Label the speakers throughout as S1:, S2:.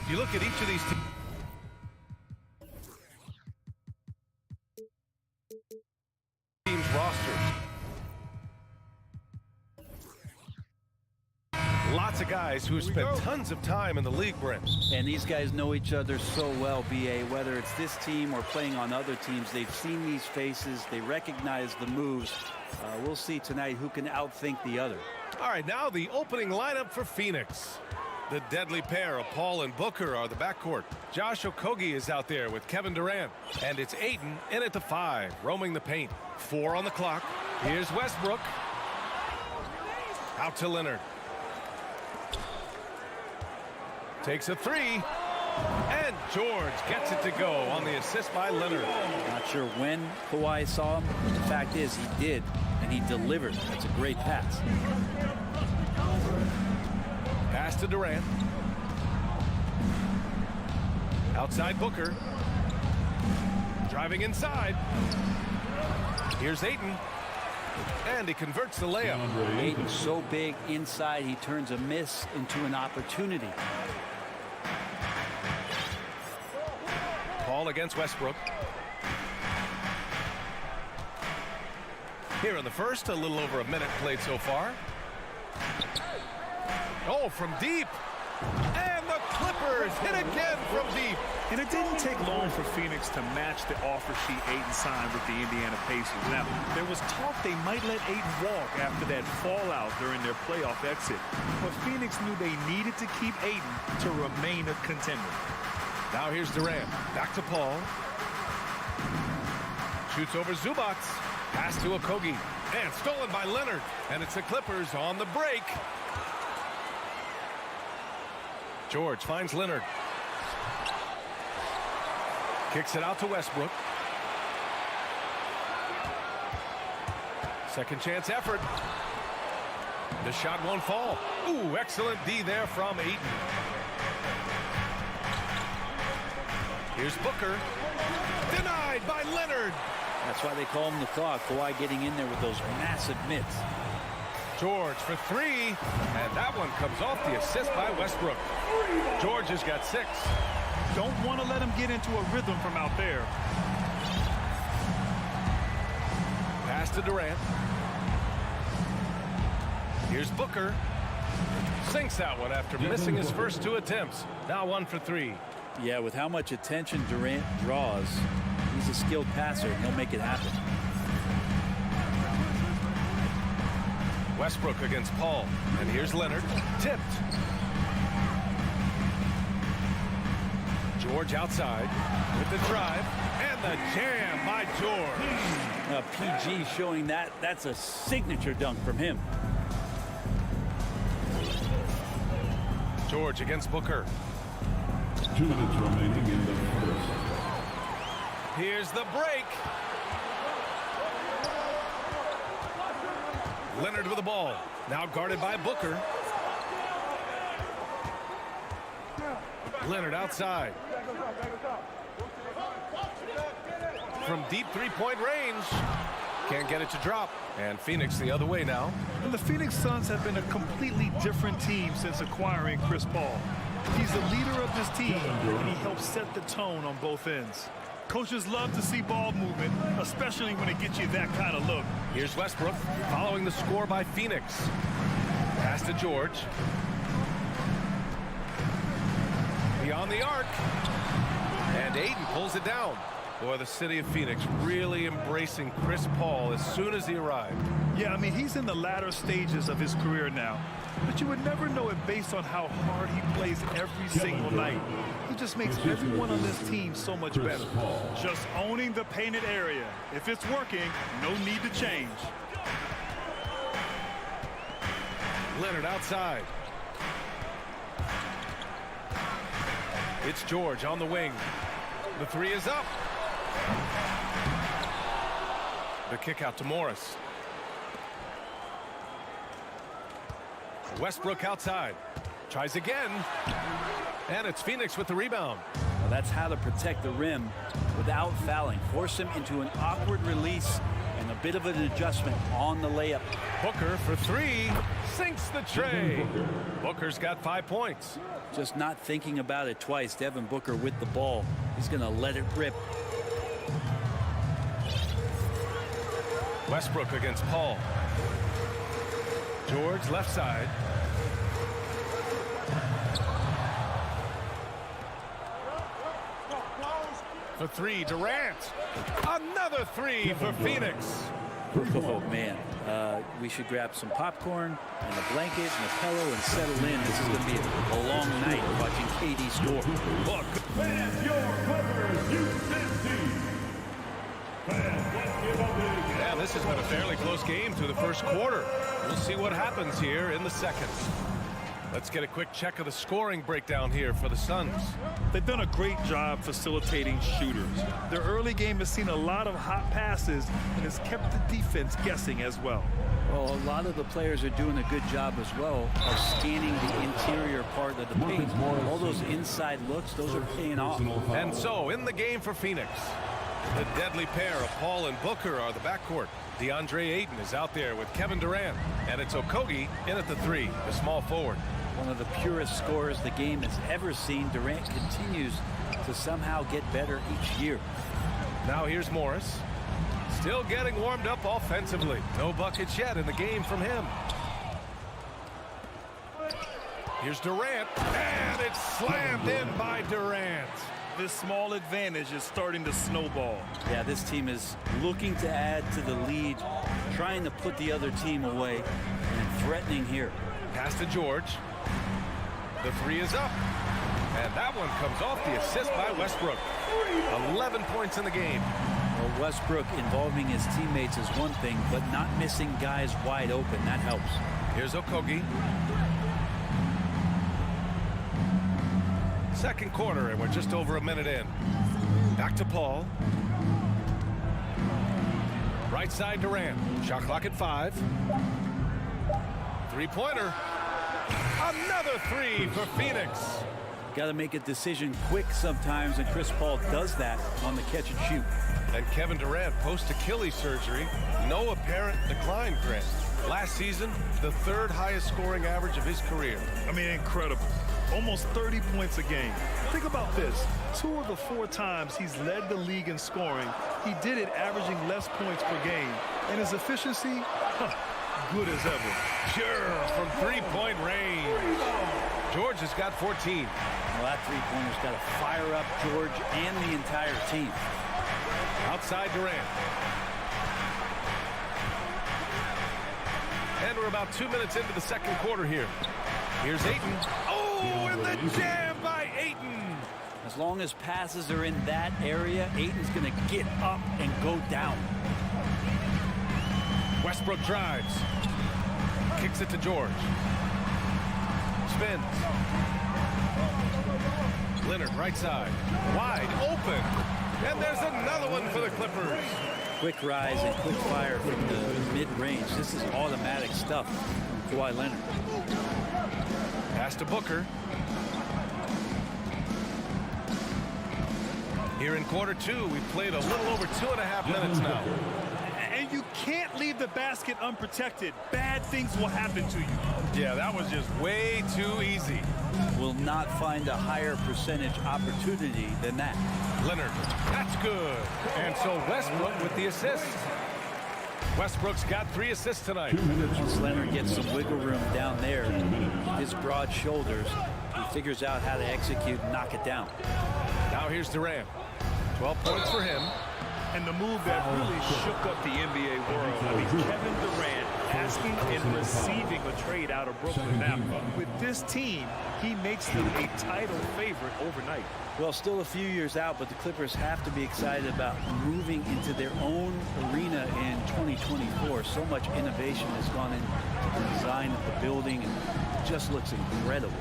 S1: If you look at each of these teams' rosters, lots of guys who have spent tons of time in the league, Brent.
S2: And these guys know each other so well, B.A. Whether it's this team or playing on other teams, they've seen these faces. They recognize the moves. We'll see tonight who can outthink the other.
S1: All right, now the opening lineup for Phoenix. The deadly pair of Paul and Booker are the backcourt. Josh Okogie is out there with Kevin Durant. And it's Ayton in at the 5, roaming the paint. 4 on the clock. Here's Westbrook. Out to Leonard. Takes a 3. And George gets it to go on the assist by Leonard.
S2: Not sure when Kawhi saw him, but the fact is he did, and he delivered. That's a great pass.
S1: Pass to Durant. Outside Booker. Driving inside. Here's Ayton. And he converts the layup.
S2: Ayton's so big inside, he turns a miss into an opportunity.
S1: Paul against Westbrook. Here in the first, a little over a minute played so far. Oh, from deep. And the Clippers hit again from deep.
S3: And it didn't take long for Phoenix to match the offer sheet Ayton signed with the Indiana Pacers. Now, there was talk they might let Ayton walk after that fallout during their playoff exit. But Phoenix knew they needed to keep Ayton to remain a contender.
S1: Now here's Durant. Back to Paul. Shoots over Zubac. Pass to Okogie. And stolen by Leonard. And it's the Clippers on the break. George finds Leonard. Kicks it out to Westbrook. Second chance effort. The shot won't fall. Ooh, excellent D there from Ayton. Here's Booker. Denied by Leonard.
S2: That's why they call him the clock. Kawhi getting in there with those massive mitts.
S1: George for 3. And that one comes off the assist by Westbrook. George has got 6.
S3: Don't want to let him get into a rhythm from out there.
S1: Pass to Durant. Here's Booker. Sinks that one after missing his first 2 attempts. Now 1 for 3.
S2: Yeah, with how much attention Durant draws, he's a skilled passer, and he'll make it happen.
S1: Westbrook against Paul. And here's Leonard. Tipped. George outside with the drive. And the jam by George.
S2: PG showing that's a signature dunk from him.
S1: George against Booker.
S4: 2 minutes remaining in the first.
S1: Here's the break. Leonard with the ball. Now guarded by Booker. Leonard outside. From deep three-point range. Can't get it to drop. And Phoenix the other way now.
S3: And the Phoenix Suns have been a completely different team since acquiring Chris Paul. He's the leader of this team, and he helps set the tone on both ends. Coaches love to see ball movement, especially when it gets you that kind of look.
S1: Here's Westbrook following the score by Phoenix. Pass to George. Beyond the arc. And Ayton pulls it down. Boy, the city of Phoenix really embracing Chris Paul as soon as he arrived.
S3: Yeah, I mean, he's in the latter stages of his career now. But you would never know it based on how hard he plays every single night. He just makes everyone on this team so much better. Just owning the painted area. If it's working, no need to change.
S1: Leonard outside. It's George on the wing. The 3 is up. The kick out to Morris. Westbrook outside. Tries again. And it's Phoenix with the rebound.
S2: Well, that's how to protect the rim without fouling. Force him into an awkward release, and the bit of an adjustment on the layup.
S1: Booker for three. Sinks the tray. Booker's got 5 points.
S2: Just not thinking about it twice. Devin Booker with the ball. He's going to let it rip.
S1: Westbrook against Paul. George left side. For three, Durant. Another three for Phoenix.
S2: Oh, man. We should grab some popcorn and a blanket and a pillow and settle in. This is going to be a long night watching KD score.
S1: Look.
S4: Fans, your Clippers, Houston team. Fans, let's give up big.
S1: Yeah, this has been a fairly close game through the first quarter. We'll see what happens here in the second. Let's get a quick check of the scoring breakdown here for the Suns.
S3: They've done a great job facilitating shooters. Their early game has seen a lot of hot passes and has kept the defense guessing as well.
S2: Well, a lot of the players are doing a good job as well of scanning the interior part of the paint. All those inside looks, those are paying off.
S1: And so, in the game for Phoenix, the deadly pair of Paul and Booker are the backcourt. DeAndre Ayton is out there with Kevin Durant, and it's Okogie in at the three, the small forward.
S2: One of the purest scorers the game has ever seen. Durant continues to somehow get better each year.
S1: Now here's Morris. Still getting warmed up offensively. No buckets yet in the game from him. Here's Durant, and it's slammed in by Durant.
S3: This small advantage is starting to snowball.
S2: Yeah, this team is looking to add to the lead, trying to put the other team away, and threatening here.
S1: Pass to George. The three is up. And that one comes off the assist by Westbrook. 11 points in the game.
S2: Well, Westbrook involving his teammates is one thing, but not missing guys wide open, that helps.
S1: Here's Okogie. Second quarter, and we're just over a minute in. Back to Paul. Right side Durant. Shot clock at 5. Three-pointer. Another three for Phoenix.
S2: Got to make a decision quick sometimes, and Chris Paul does that on the catch and shoot.
S1: And Kevin Durant post-Achilles surgery. No apparent decline, Grant. Last season, the third highest scoring average of his career.
S3: I mean, incredible. Almost 30 points a game. Think about this. 2 of the 4 times he's led the league in scoring, he did it averaging less points per game. And his efficiency, good as ever.
S1: Sure, from three-point range. George has got 14.
S2: Well, that three-pointer's got to fire up George and the entire team.
S1: Outside Durant. And we're about 2 minutes into the second quarter here. Here's Ayton. Oh, and the jam by Ayton.
S2: As long as passes are in that area, Ayton's going to get up and go down.
S1: Westbrook drives. Kicks it to George. Spins. Leonard right side. Wide open. And there's another one for the Clippers.
S2: Quick rise and quick fire from the mid-range. This is automatic stuff from Kawhi Leonard.
S1: Pass to Booker. Here in quarter 2, we've played a little over 2.5 minutes now.
S3: And you can't leave the basket unprotected. Bad things will happen to you.
S1: Yeah, that was just way too easy.
S2: Will not find a higher percentage opportunity than that.
S1: Leonard, that's good. And so Westbrook with the assist. Westbrook's got 3 assists tonight.
S2: Once Leonard gets some wiggle room down there, his broad shoulders, he figures out how to execute and knock it down.
S1: Now here's Durant. 12 points for him.
S3: And the move that really shook up the NBA world. I mean, Kevin Durant asking and receiving a trade out of Brooklyn. Now, with this team, he makes them a title favorite overnight.
S2: Well, still a few years out, but the Clippers have to be excited about moving into their own arena in 2024. So much innovation has gone into the design of the building, and it just looks incredible.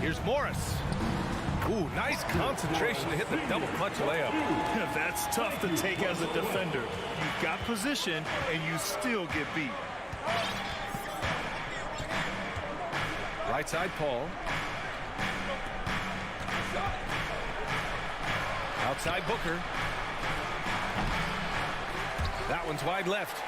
S1: Here's Morris. Ooh, nice concentration to hit the double clutch layup.
S3: That's tough to take as a defender. You've got position, and you still get beat.
S1: Right side, Paul. Outside Booker. That one's wide left.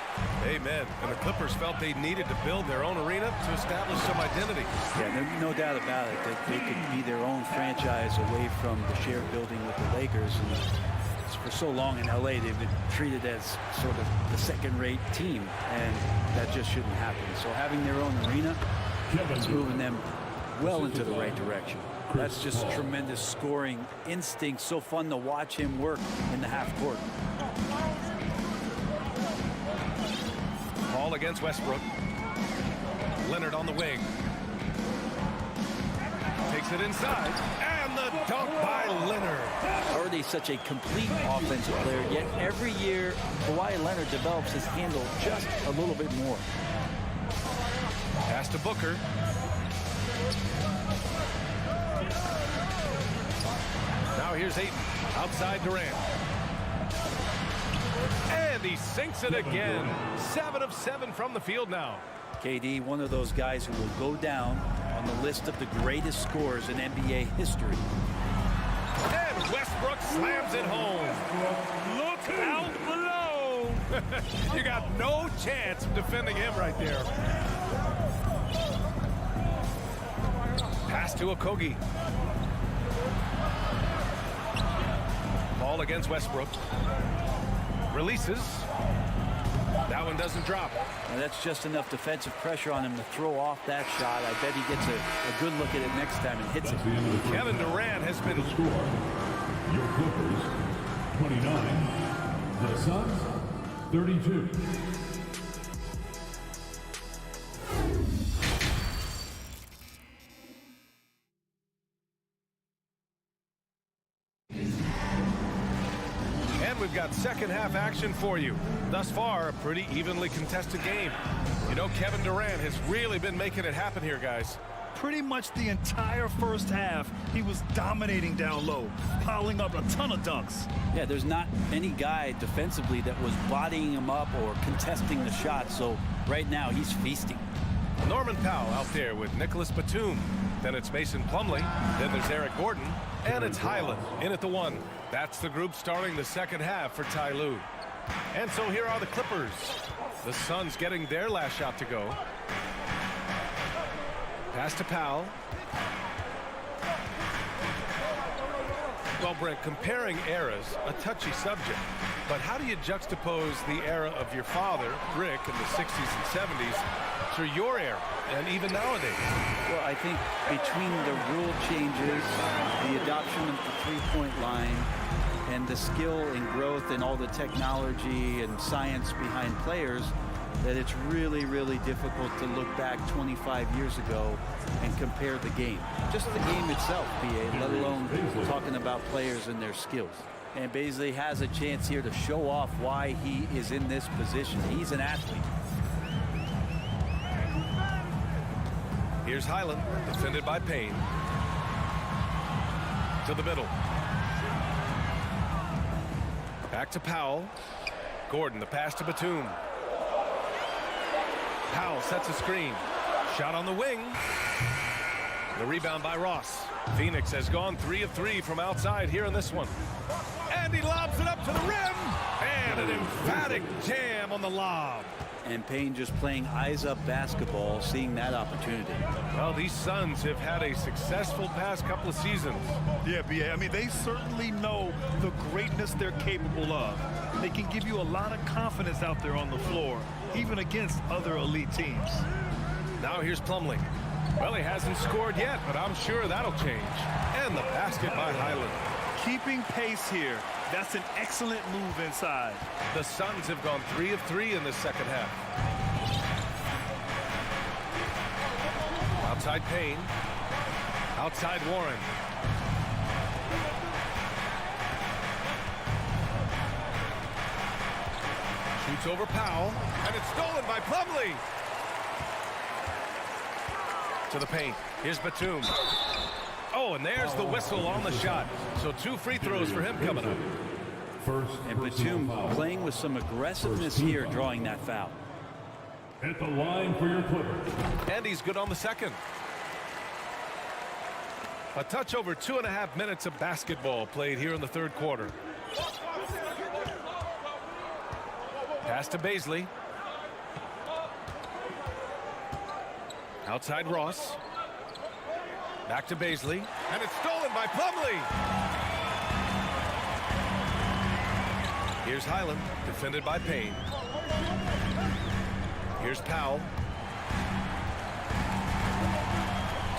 S1: Amen. And the Clippers felt they needed to build their own arena to establish some identity.
S2: Yeah, no doubt about it that they could be their own franchise away from the shared building with the Lakers. And for so long in LA, they've been treated as sort of the second-rate team, and that just shouldn't happen. So having their own arena is moving them well into the right direction. That's just tremendous scoring instinct. So fun to watch him work in the half court.
S1: Ball against Westbrook. Leonard on the wing. Takes it inside. And the dunk by Leonard.
S2: Already such a complete offensive player, yet every year Kawhi Leonard develops his handle just a little bit more.
S1: Pass to Booker. Now here's Ayton. Outside Durant. And he sinks it again. 7 of 7 from the field now.
S2: KD, one of those guys who will go down on the list of the greatest scorers in NBA history.
S1: And Westbrook slams it home. Look out below. You got no chance of defending him right there. Pass to Okogie. Ball against Westbrook. Releases. That one doesn't drop.
S2: Well, that's just enough defensive pressure on him to throw off that shot. I bet he gets a good look at it next time and hits it.
S1: Kevin Durant has been...
S4: Score. Your Clippers, 29. The Suns, 32.
S1: We've got second half action for you. Thus far, a pretty evenly contested game. You know, Kevin Durant has really been making it happen here, guys.
S3: Pretty much the entire first half, he was dominating down low, piling up a ton of dunks.
S2: Yeah, there's not any guy defensively that was bodying him up or contesting the shot, so right now he's feasting.
S1: Norman Powell out there with Nicholas Batum. Then it's Mason Plumlee. Then there's Eric Gordon. And it's Highland in at the 1. That's the group starting the second half for Ty Lue. And so here are the Clippers. The Suns getting their last shot to go. Pass to Powell. Well, Brent, comparing eras, a touchy subject. But how do you juxtapose the era of your father, Rick, in the 60s and 70s to your era, and even nowadays?
S2: Well, I think between the rule changes, the adoption of the three-point line, and the skill and growth and all the technology and science behind players, that it's really, really difficult to look back 25 years ago and compare the game. Just the game itself, BA, let alone talking about players and their skills. And Baisley has a chance here to show off why he is in this position. He's an athlete.
S1: Here's Highland, defended by Payne. To the middle. Back to Powell. Gordon, the pass to Batum. Powell sets a screen. Shot on the wing. The rebound by Ross. Phoenix has gone 3 of 3 from outside here in this one. And he lobs it up to the rim. And an emphatic jam on the lob.
S2: And Payne just playing eyes-up basketball, seeing that opportunity.
S1: Well, these Suns have had a successful past couple of seasons.
S3: Yeah, BA, I mean, they certainly know the greatness they're capable of. They can give you a lot of confidence out there on the floor, even against other elite teams.
S1: Now here's Plumlee. Well, he hasn't scored yet, but I'm sure that'll change. And the basket by Highland.
S3: Keeping pace here. That's an excellent move inside.
S1: The Suns have gone 3 of 3 in the second half. Outside Payne. Outside Warren. Shoots over Powell. And it's stolen by Plumlee. To the paint. Here's Batum. Oh, and there's the whistle on the shot. So 2 free throws for him coming up.
S2: And Batum playing with some aggressiveness here, drawing that foul.
S4: At the line for your Clippers.
S1: And he's good on the second. A touch over 2.5 minutes of basketball played here in the third quarter. Pass to Baisley. Outside Ross. Back to Baisley. And it's stolen by Plumlee. Here's Highland, defended by Payne. Here's Powell.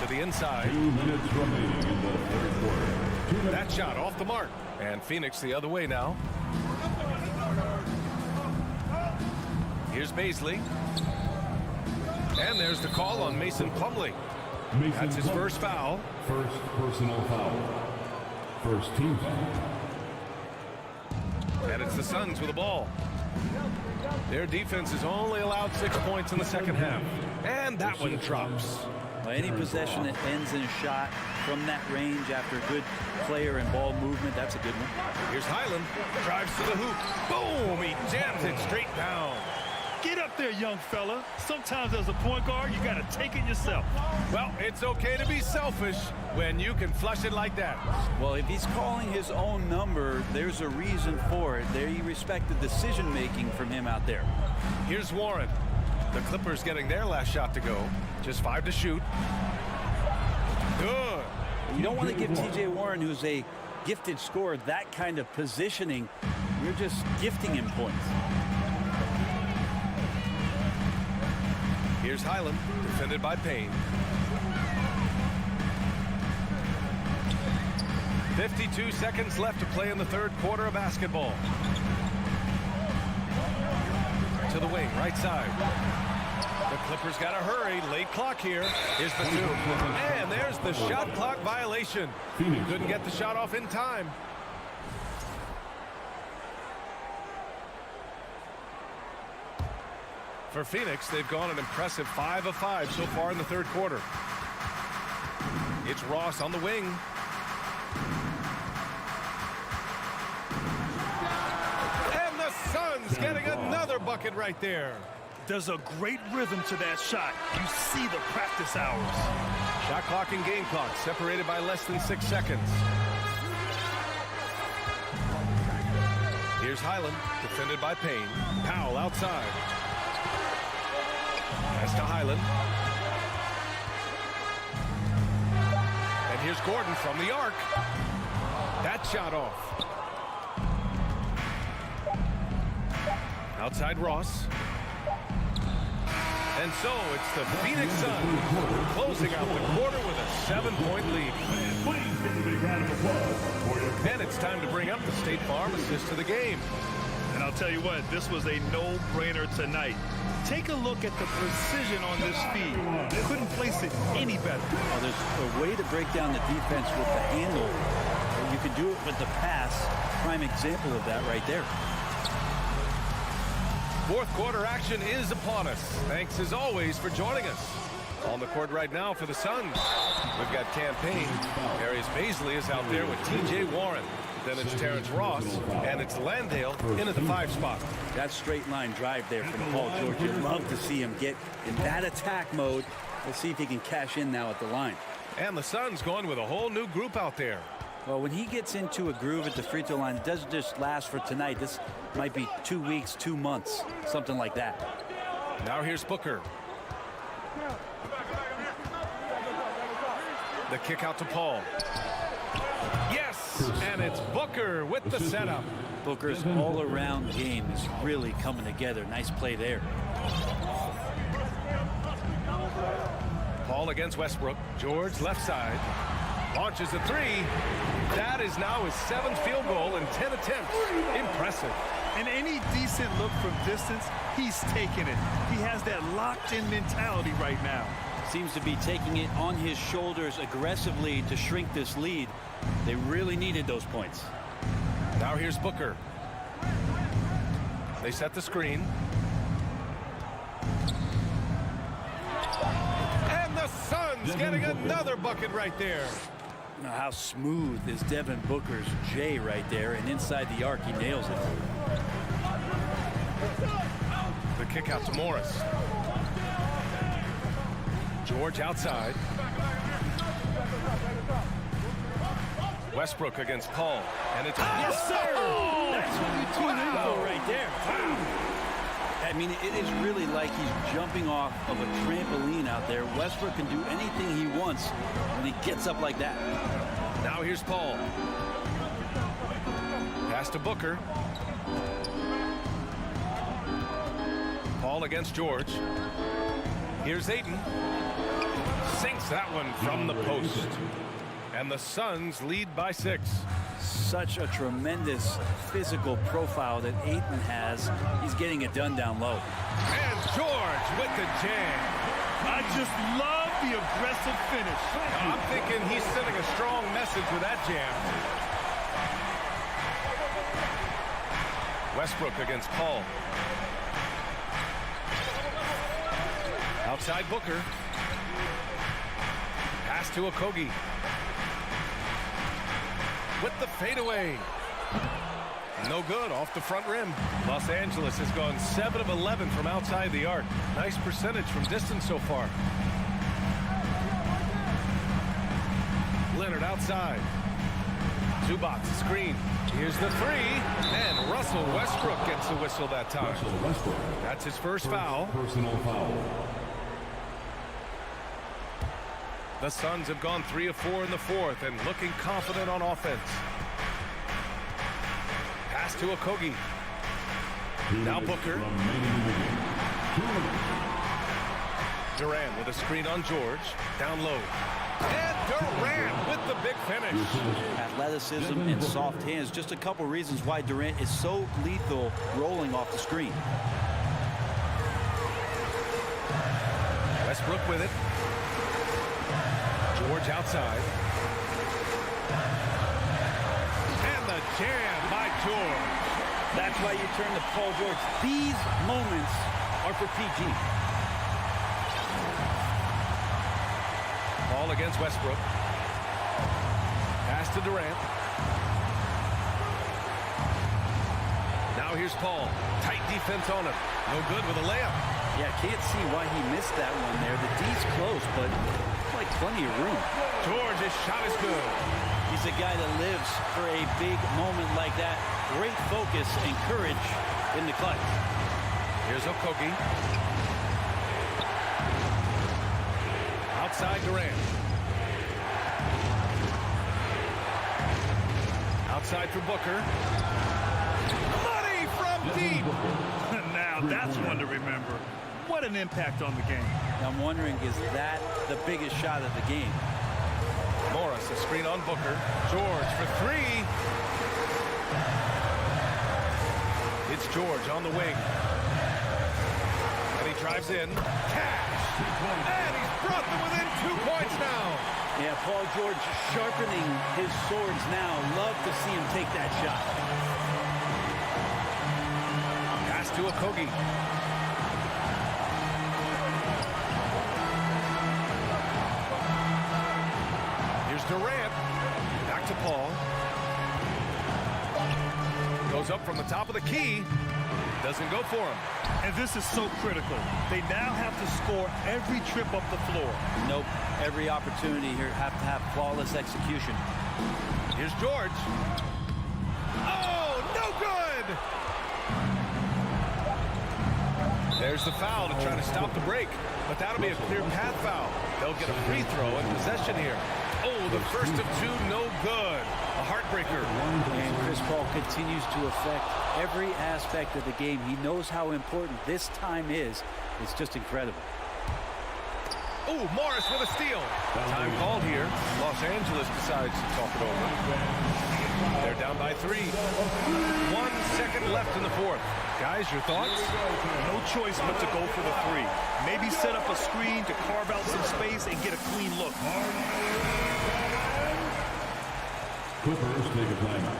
S1: To the inside.
S4: 2 minutes remaining in the third quarter.
S1: That shot off the mark. And Phoenix the other way now. Here's Baisley. And there's the call on Mason Plumlee. That's his first foul.
S4: First personal foul. First team foul.
S1: And it's the Suns with the ball. Their defense has only allowed 6 points in the second half. And that one drops.
S2: Well, any possession that ends in a shot from that range after good player and ball movement, that's a good one.
S1: Here's Highland. Drives to the hoop. Boom! He jams it straight down.
S3: Get up there, young fella. Sometimes as a point guard, you got to take it yourself.
S1: Well, it's okay to be selfish when you can flush it like that.
S2: Well, if he's calling his own number, there's a reason for it. There you respect the decision-making from him out there.
S1: Here's Warren. The Clippers getting their last shot to go. Just 5 to shoot. Good.
S2: You don't want to give T.J. Warren, who's a gifted scorer, that kind of positioning. You're just gifting him points.
S1: Here's Highland, defended by Payne. 52 seconds left to play in the third quarter of basketball. To the wing, right side. The Clippers got to hurry. Late clock here. Here's Batum. And there's the shot clock violation. Couldn't get the shot off in time. For Phoenix, they've gone an impressive 5 of 5 so far in the third quarter. It's Ross on the wing. And the Suns getting another bucket right there.
S3: There's a great rhythm to that shot. You see the practice hours.
S1: Shot clock and game clock separated by less than 6 seconds. Here's Highland, defended by Payne. Powell outside. Pass to Highland. And here's Gordon from the arc. That shot off. Outside Ross. And so it's the Phoenix Suns closing out the quarter with a 7-point lead.
S4: Please give a big round of applause for your
S1: And it's time to bring up the State Farm assist to the game.
S3: And I'll tell you what, this was a no-brainer tonight. Take a look at the precision on this feed. Couldn't place it any better.
S2: Well, there's a way to break down the defense with the handle. You can do it with the pass. Prime example of that right there.
S1: Fourth quarter action is upon us. Thanks as always for joining us. On the court right now for the Suns, we've got Campaign. Darius Baisley is out there with T.J. Warren. Then it's Terrence Ross, and it's Landale in at the 5 spot.
S2: That straight line drive there from Paul George. You'd love to see him get in that attack mode. Let's see if he can cash in now at the line.
S1: And the Suns going with a whole new group out there.
S2: Well, when he gets into a groove at the free throw line, it doesn't just last for tonight. This might be 2 weeks, 2 months, something like that.
S1: Now here's Booker. The kick out to Paul. Yes, and it's Booker with the setup.
S2: Booker's all-around game is really coming together. Nice play there.
S1: Paul against Westbrook. George left side. Launches a 3. That is now his 7th field goal in 10 attempts. Impressive.
S3: And any decent look from distance, he's taking it. He has that locked-in mentality right now.
S2: Seems to be taking it on his shoulders aggressively to shrink this lead. They really needed those points.
S1: Now here's Booker. They set the screen. And the Suns getting another bucket right there.
S2: Now, how smooth is Devin Booker's J right there, and inside the arc he nails it.
S1: The kick out to Morris. George outside. Westbrook against Paul. And it's...
S2: Yes, sir! That's what you tune in for right there. I mean, it is really like he's jumping off of a trampoline out there. Westbrook can do anything he wants when he gets up like that.
S1: Now here's Paul. Pass to Booker. Paul against George. Here's Ayton. Sinks that one from the post. And the Suns lead by 6.
S2: Such a tremendous physical profile that Ayton has. He's getting it done down low.
S1: And George with the jam.
S3: I just love the aggressive finish.
S1: I'm thinking he's sending a strong message with that jam. Westbrook against Paul. Outside Booker. Pass to Okogie. With the fadeaway. No good, off the front rim. Los Angeles has gone 7 of 11 from outside the arc. Nice percentage from distance so far. Leonard outside. Zubac screen. Here's the 3. And Russell Westbrook gets the whistle that time. That's his first foul.
S4: Personal foul.
S1: The Suns have gone 3 of 4 in the 4th and looking confident on offense. Pass to Okogie. Now Booker. Durant with a screen on George. Down low. And Durant with the big finish.
S2: Athleticism and soft hands. Just a couple reasons why Durant is so lethal rolling off the screen.
S1: Westbrook with it. George outside. And the jam by George.
S2: That's why you turn to Paul George. These moments are for PG.
S1: Ball against Westbrook. Pass to Durant. Now here's Paul. Tight defense on him. No good with a layup.
S2: Yeah, can't see why he missed that one there. The D's close, but like plenty of room.
S1: George's shot is good.
S2: He's a guy that lives for a big moment like that. Great focus and courage in the clutch.
S1: Here's Okogie. Outside Durant. Outside for Booker. Money from deep.
S3: Now that's one to remember. What an impact on the game.
S2: I'm wondering, is that the biggest shot of the game?
S1: Morris, a screen on Booker. George for 3. It's George on the wing. And he drives in. Cash. And he's brought them within 2 points now.
S2: Yeah, Paul George sharpening his swords now. Love to see him take that shot.
S1: Pass to Okogie. Here's Durant. Back to Paul. Goes up from the top of the key. Doesn't go for him.
S3: And this is so critical. They now have to score every trip up the floor.
S2: Nope. Every opportunity here have to have flawless execution.
S1: Here's George. Oh, no good! There's the foul to try to stop the break. But that'll be a clear path foul. They'll get a free throw in possession here. Oh, the first of 2, no good. A heartbreaker.
S2: And Chris Paul continues to affect every aspect of the game. He knows how important this time is. It's just incredible.
S1: Oh, Morris with a steal. Time called here. Los Angeles decides to talk it over. They're down by 3. 1 second left in the 4th. Guys, your thoughts?
S3: No choice but to go for the 3. Maybe set up a screen to carve out some space and get a clean look.
S4: Clippers take a timeout.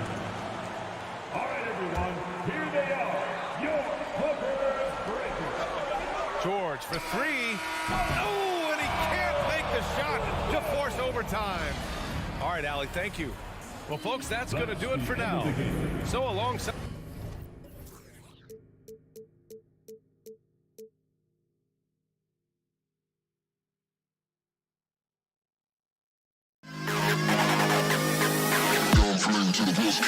S4: All right, everyone, here they are, your Clippers breakers.
S1: George for 3. Oh, and he can't make the shot to force overtime. All right, Allie, thank you. Well, folks, that's going to do it for now. So alongside...
S5: To the best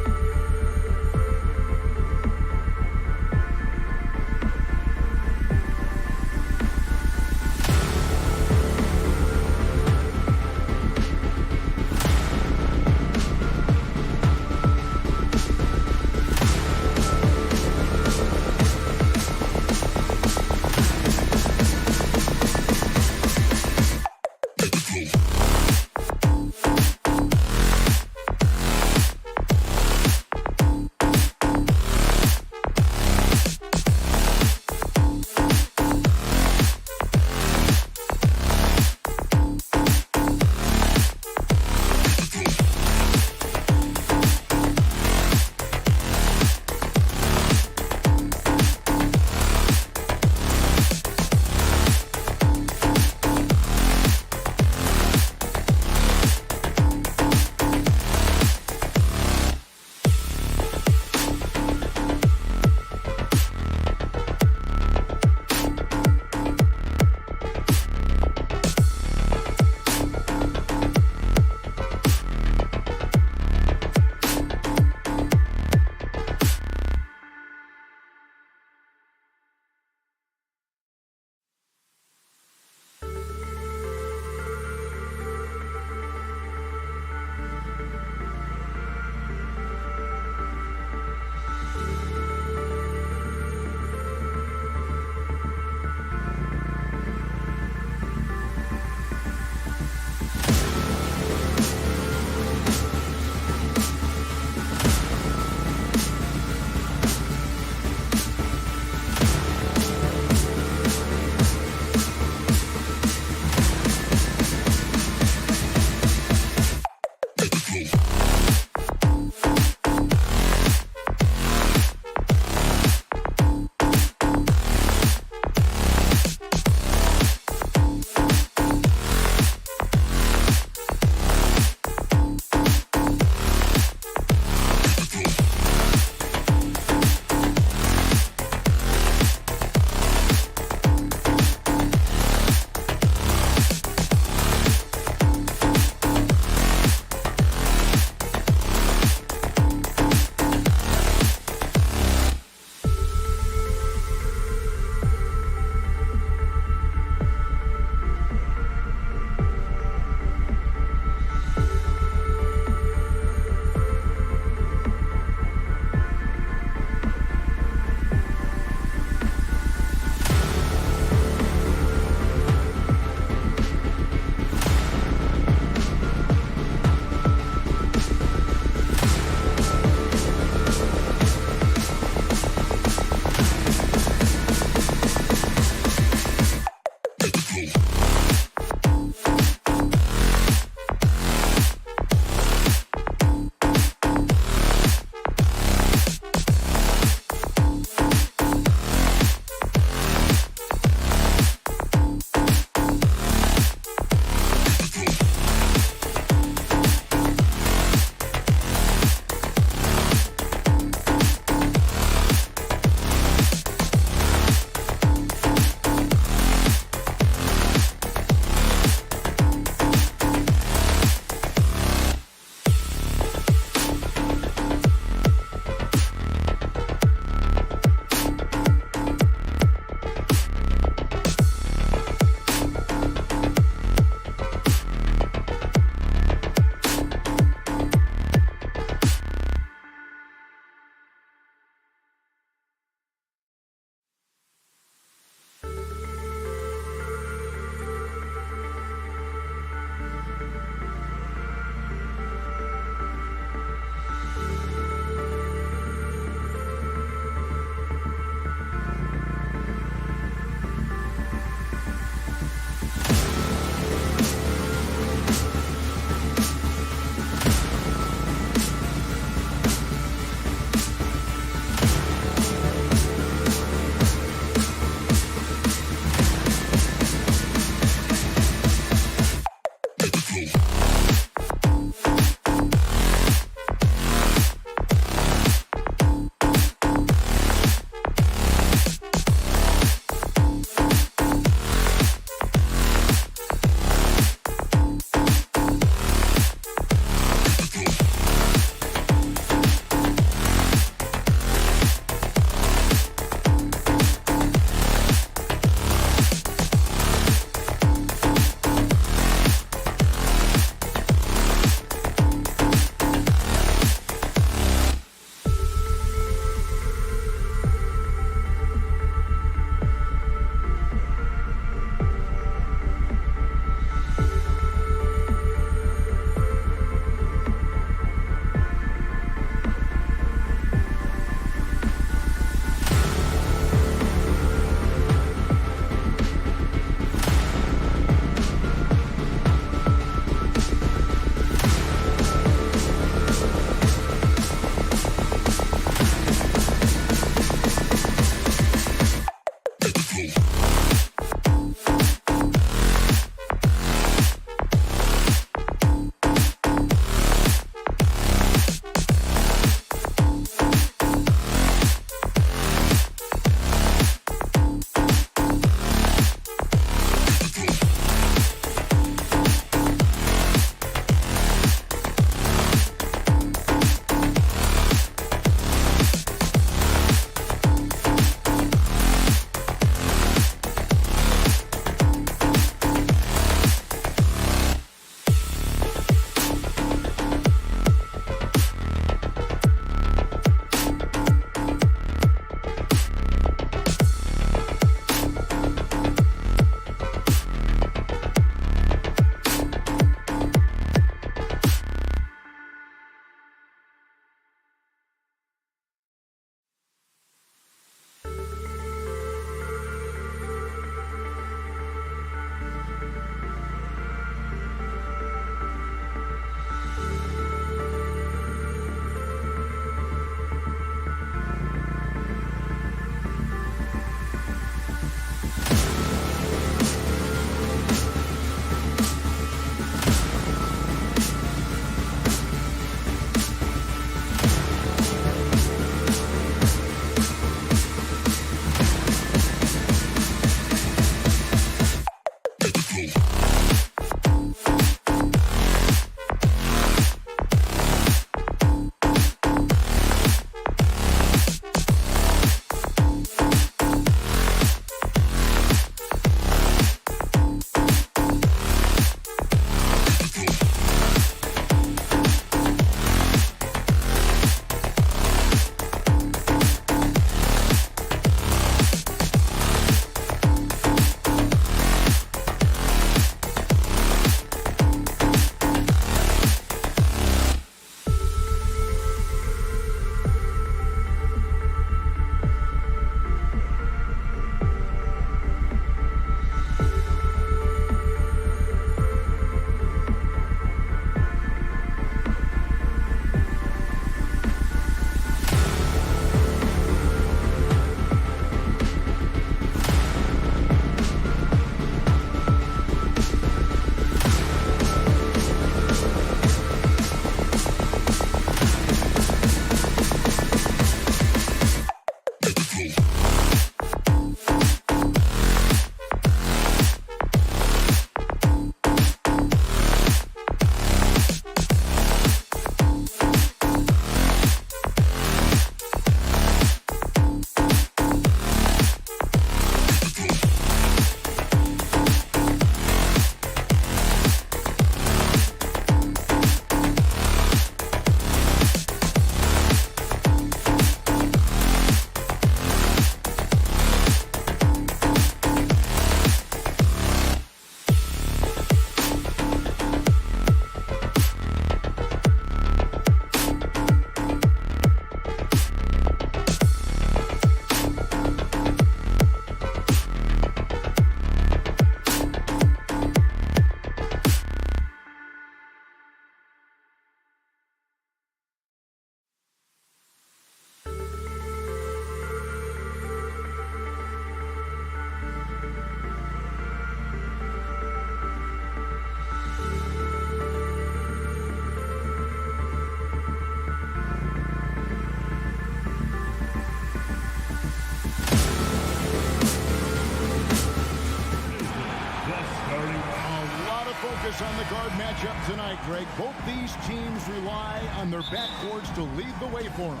S5: focus on the guard matchup tonight, Greg. Both these teams rely on their backcourts to lead the way for them.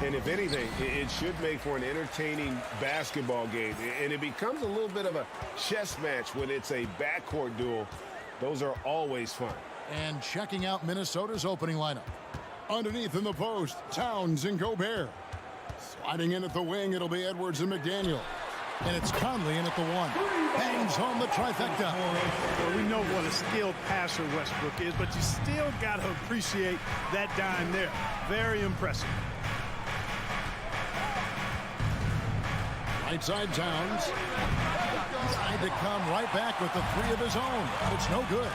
S6: And if anything, it should make for an entertaining basketball game. And it becomes a little bit of a chess match when it's a backcourt duel. Those are always fun.
S5: And checking out Minnesota's opening lineup. Underneath in the post, Towns and Gobert. Sliding in at the wing, it'll be Edwards and McDaniel. And it's Conley in at the one. Bangs home the trifecta.
S3: Well, we know what a skilled passer Westbrook is, but you still got to appreciate that dime there. Very impressive.
S5: Right side Towns. Tried to come right back with the three of his own. It's no good.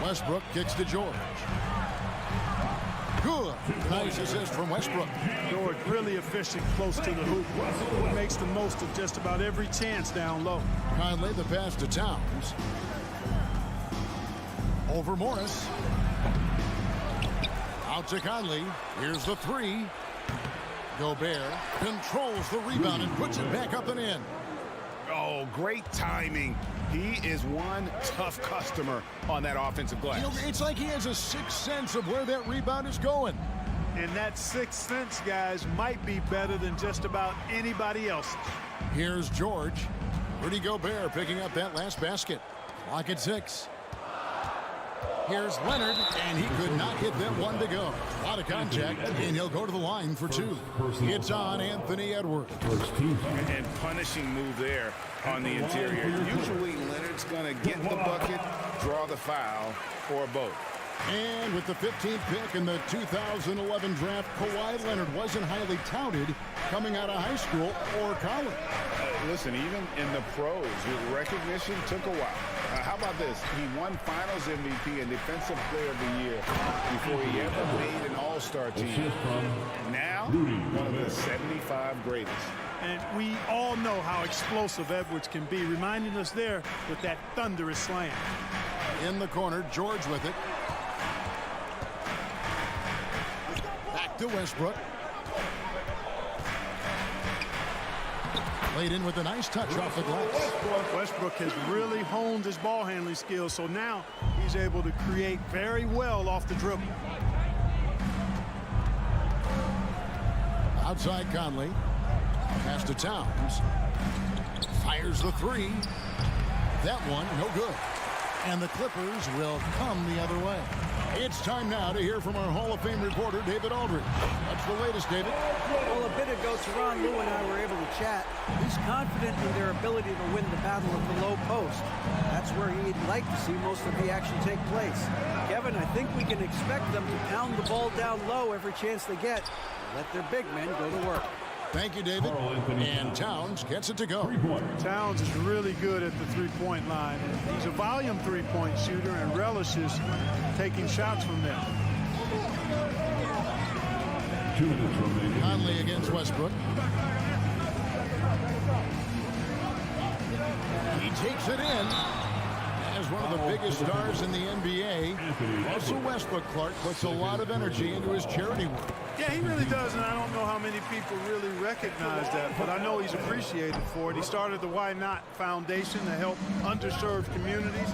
S5: Westbrook kicks to George. Good. Nice assist from Westbrook.
S7: George really efficient close to the hoop. He makes the most of just about every chance down low.
S5: Conley the pass to Towns. Over Morris. Out to Conley. Here's the three. Gobert controls the rebound and puts it back up and in.
S6: Oh, great timing. He is one tough customer on that offensive glass.
S5: You know, it's like he has a sixth sense of where that rebound is going.
S7: And that sixth sense, guys, might be better than just about anybody else.
S5: Here's George. Rudy Gobert picking up that last basket. Clock at 6. Here's Leonard, and he could not get that one to go. A lot of contact, and he'll go to the line for 2. It's on Anthony Edwards.
S6: And punishing move there on the interior. Usually Leonard's going to get the bucket, draw the foul, or both.
S5: And with the 15th pick in the 2011 draft, Kawhi Leonard wasn't highly touted coming out of high school or college.
S6: Listen, even in the pros, recognition took a while. How about this? He won Finals MVP and Defensive Player of the Year before he ever made an All-Star team. Now, one of the 75 greatest.
S7: And we all know how explosive Edwards can be, reminding us there with that thunderous slam.
S5: In the corner, George with it. Back to Westbrook. Played in with a nice touch off the glass.
S7: Westbrook has really honed his ball handling skills, so now he's able to create very well off the dribble.
S5: Outside Conley. Pass to Towns. Fires the three. That one, no good. And the Clippers will come the other way. It's time now to hear from our Hall of Fame reporter, David Aldridge. What's the latest, David?
S8: Well, a bit ago, Teron, Lou and I were able to chat. He's confident in their ability to win the battle of the low post. That's where he'd like to see most of the action take place. Kevin, I think we can expect them to pound the ball down low every chance they get. Let their big men go to work.
S5: Thank you, David. And Towns gets it to go.
S7: Towns is really good at the three-point line. He's a volume three-point shooter and relishes taking shots from there.
S5: Conley against Westbrook. He takes it in. As one of the biggest stars in the NBA, Russell Westbrook, Clark, puts a lot of energy into his charity work.
S7: Yeah, he really does, and I don't know how many people really recognize that, but I know he's appreciated for it. He started the Why Not Foundation to help underserved communities,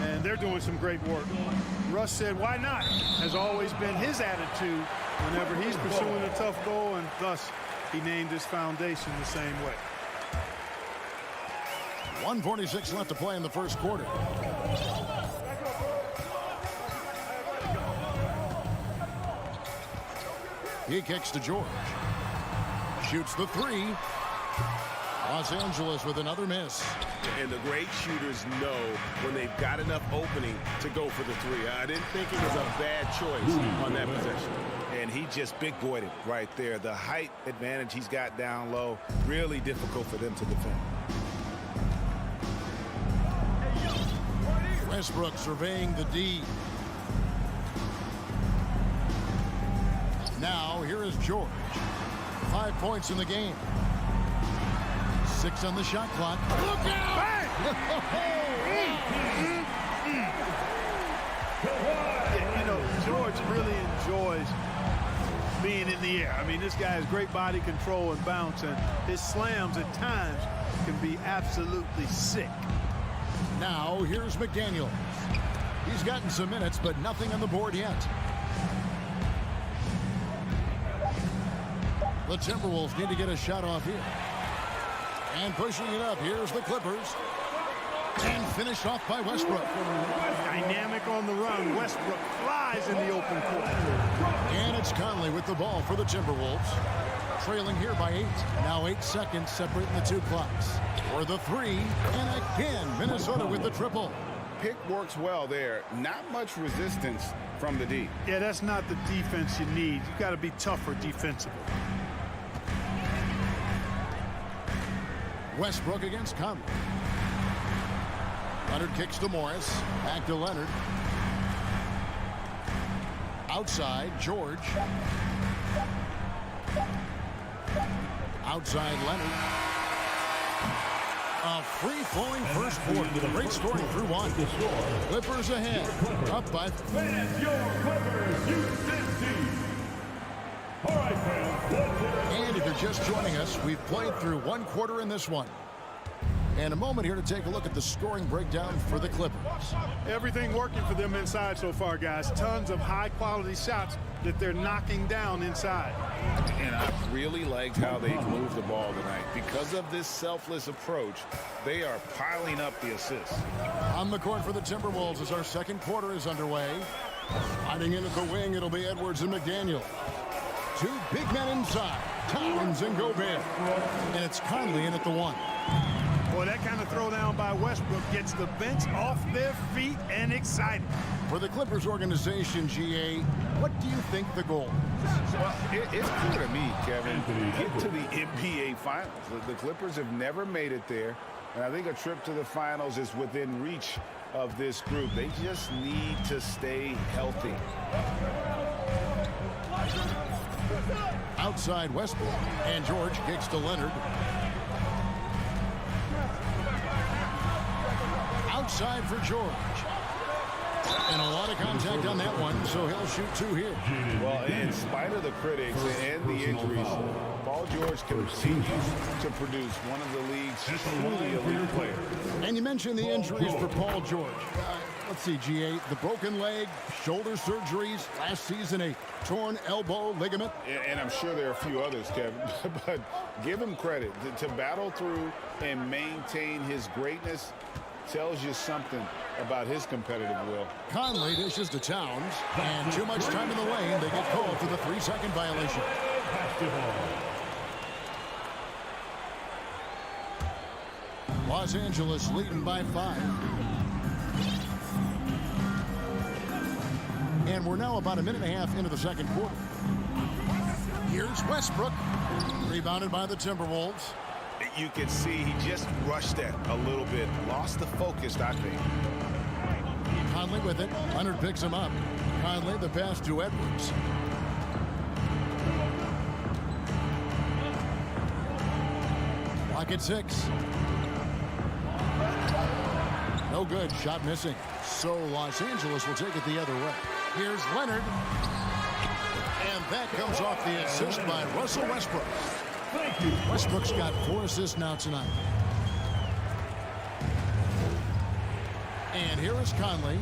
S7: and they're doing some great work. Russ said, why not, has always been his attitude whenever he's pursuing a tough goal, and thus he named his foundation the same way.
S5: 1:46 left to play in the first quarter. He kicks to George. Shoots the three. Los Angeles with another miss.
S6: And the great shooters know when they've got enough opening to go for the three. I didn't think it was a bad choice on that possession. And he just big-boyed it right there. The height advantage he's got down low, really difficult for them to defend.
S5: Westbrook surveying the D. Now, here is George. 5 points in the game. 6 on the shot clock. Look out!
S7: You know, George really enjoys being in the air. I mean, this guy has great body control and bounce, and his slams at times can be absolutely sick.
S5: Now, here's McDaniels. He's gotten some minutes, but nothing on the board yet. The Timberwolves need to get a shot off here. And pushing it up, here's the Clippers. And finished off by Westbrook.
S7: Dynamic on the run. Westbrook flies in the open court.
S5: And it's Conley with the ball for the Timberwolves. Trailing here by 8. Now 8 seconds separating the two clocks. For the three, and again, Minnesota with the triple.
S6: Pick works well there. Not much resistance from the D.
S7: Yeah, that's not the defense you need. You've got to be tougher defensively.
S5: Westbrook against Conley. Leonard kicks to Morris. Back to Leonard. Outside, George. Outside, Leonard. A free-flowing first quarter. Great scoring through one. Clippers ahead. Up by...
S4: Fans, your Clippers, Houston team. All right, fans.
S5: And if you're just joining us, we've played through one quarter in this one. And a moment here to take a look at the scoring breakdown for the Clippers.
S7: Everything working for them inside so far, guys. Tons of high-quality shots that they're knocking down inside.
S6: And I really liked how they moved the ball tonight. Because of this selfless approach, they are piling up the assists.
S5: On the court for the Timberwolves as our second quarter is underway. Sliding in at the wing, it'll be Edwards and McDaniel. Two big men inside, Towns and Gobert. And it's Conley in at the one.
S7: Boy, that kind of throwdown by Westbrook gets the bench off their feet and excited.
S5: For the Clippers organization, GA, what do you think the goal is?
S6: Well, it's clear to me, Kevin, get to the NBA Finals. The Clippers have never made it there, and I think a trip to the Finals is within reach of this group. They just need to stay healthy.
S5: Outside Westbrook, and George kicks to Leonard. Outside for George. And a lot of contact on that one, so he'll shoot two here.
S6: Well, in spite of the critics and the injuries, Paul George continues to produce one of the league's truly elite players.
S5: And you mentioned the injuries for Paul George. Let's see, GA, the broken leg, shoulder surgeries, last season a torn elbow ligament.
S6: And I'm sure there are a few others, Kevin, but give him credit. To battle through and maintain his greatness tells you something about his competitive will.
S5: Conley dishes to Towns, and too much time in the lane. They get called for the 3-second violation. Los Angeles leading by 5. And we're now about a minute and a half into the second quarter. Here's Westbrook, rebounded by the Timberwolves.
S6: You can see he just rushed that a little bit. Lost the focus, I think.
S5: Conley with it. Leonard picks him up. Conley, the pass to Edwards. Clock at 6. No good. Shot missing. So Los Angeles will take it the other way. Here's Leonard. And that comes off the assist by Russell Westbrook.
S4: Thank you.
S5: Westbrook's got 4 assists now tonight. And here is Conley.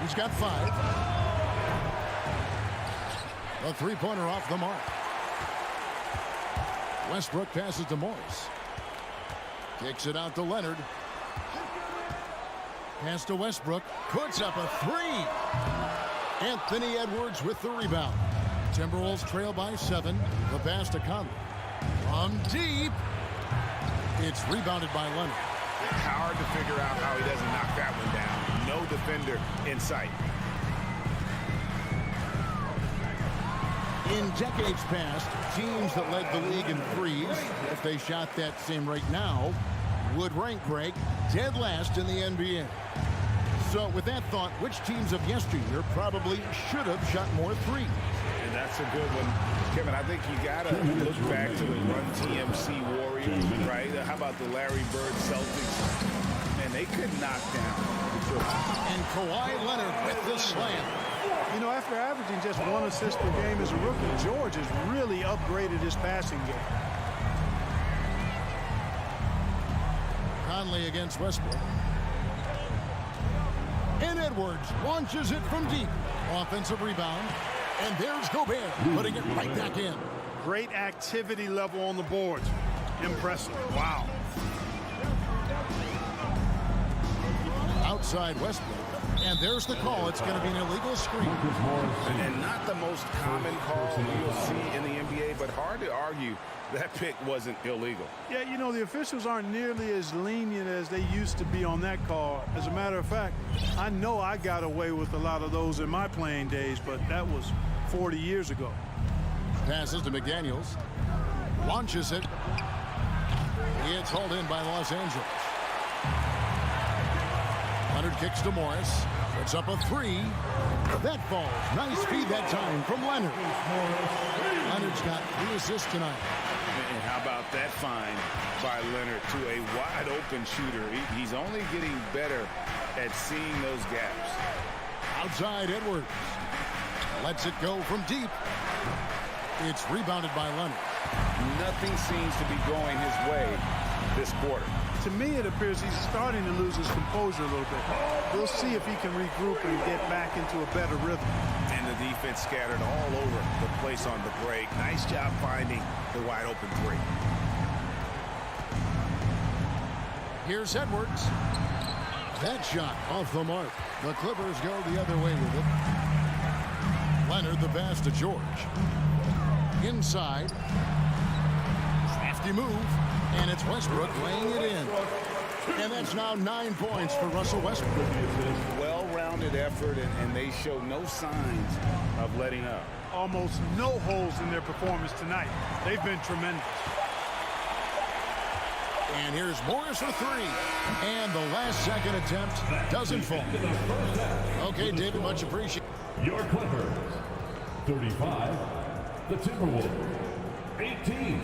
S5: He's got 5. A three-pointer off the mark. Westbrook passes to Morris. Kicks it out to Leonard. Pass to Westbrook. Puts up a 3. Anthony Edwards with the rebound. Timberwolves trail by 7. The pass to Conley. From deep. It's rebounded by Leonard.
S6: Hard to figure out how he doesn't knock that one down. No defender in sight.
S5: In decades past, teams that led the league in threes, if they shot that same rate now, would rank Greg dead last in the NBA. So with that thought, which teams of yesteryear probably should have shot more threes?
S6: And that's a good one. Kevin, I think you got to look back to the Run TMC Warriors, right? How about the Larry Bird Celtics? Man, they could knock down.
S5: And Kawhi Leonard with the slam.
S7: You know, after averaging just 1 assist per game as a rookie, George has really upgraded his passing game.
S5: Conley against Westbrook. And Edwards launches it from deep. Offensive rebound. And there's Gobert putting it right back in.
S7: Great activity level on the boards. Impressive. Wow.
S5: Outside Westbrook. And there's the call. It's going to be an illegal screen.
S6: And not the most common call you'll see in the NBA, but hard to argue that pick wasn't illegal.
S7: Yeah, you know, the officials aren't nearly as lenient as they used to be on that call. As a matter of fact, I know I got away with a lot of those in my playing days, but that was 40 years ago.
S5: Passes to McDaniels. Launches it. It's hauled in by Los Angeles. Leonard kicks to Morris. Puts up a three. That falls. Nice feed that time from Leonard. Leonard's got 3 assists tonight.
S6: And how about that find by Leonard to a wide-open shooter? He's only getting better at seeing those gaps.
S5: Outside Edwards. Lets it go from deep. It's rebounded by Leonard.
S6: Nothing seems to be going his way this quarter.
S7: To me, it appears he's starting to lose his composure a little bit. We'll see if he can regroup and get back into a better rhythm.
S6: And the defense scattered all over the place on the break. Nice job finding the wide open three.
S5: Here's Edwards. That shot off the mark. The Clippers go the other way with it. Leonard the pass to George. Inside. Crafty move. And it's Westbrook laying it in. And that's now 9 points for Russell Westbrook.
S6: Well-rounded effort, and they show no signs of letting up.
S7: Almost no holes in their performance tonight. They've been tremendous.
S5: And here's Morris for 3. And the last second attempt doesn't fall. Okay, David, much appreciated.
S4: Your Clippers, 35. The Timberwolves, 18.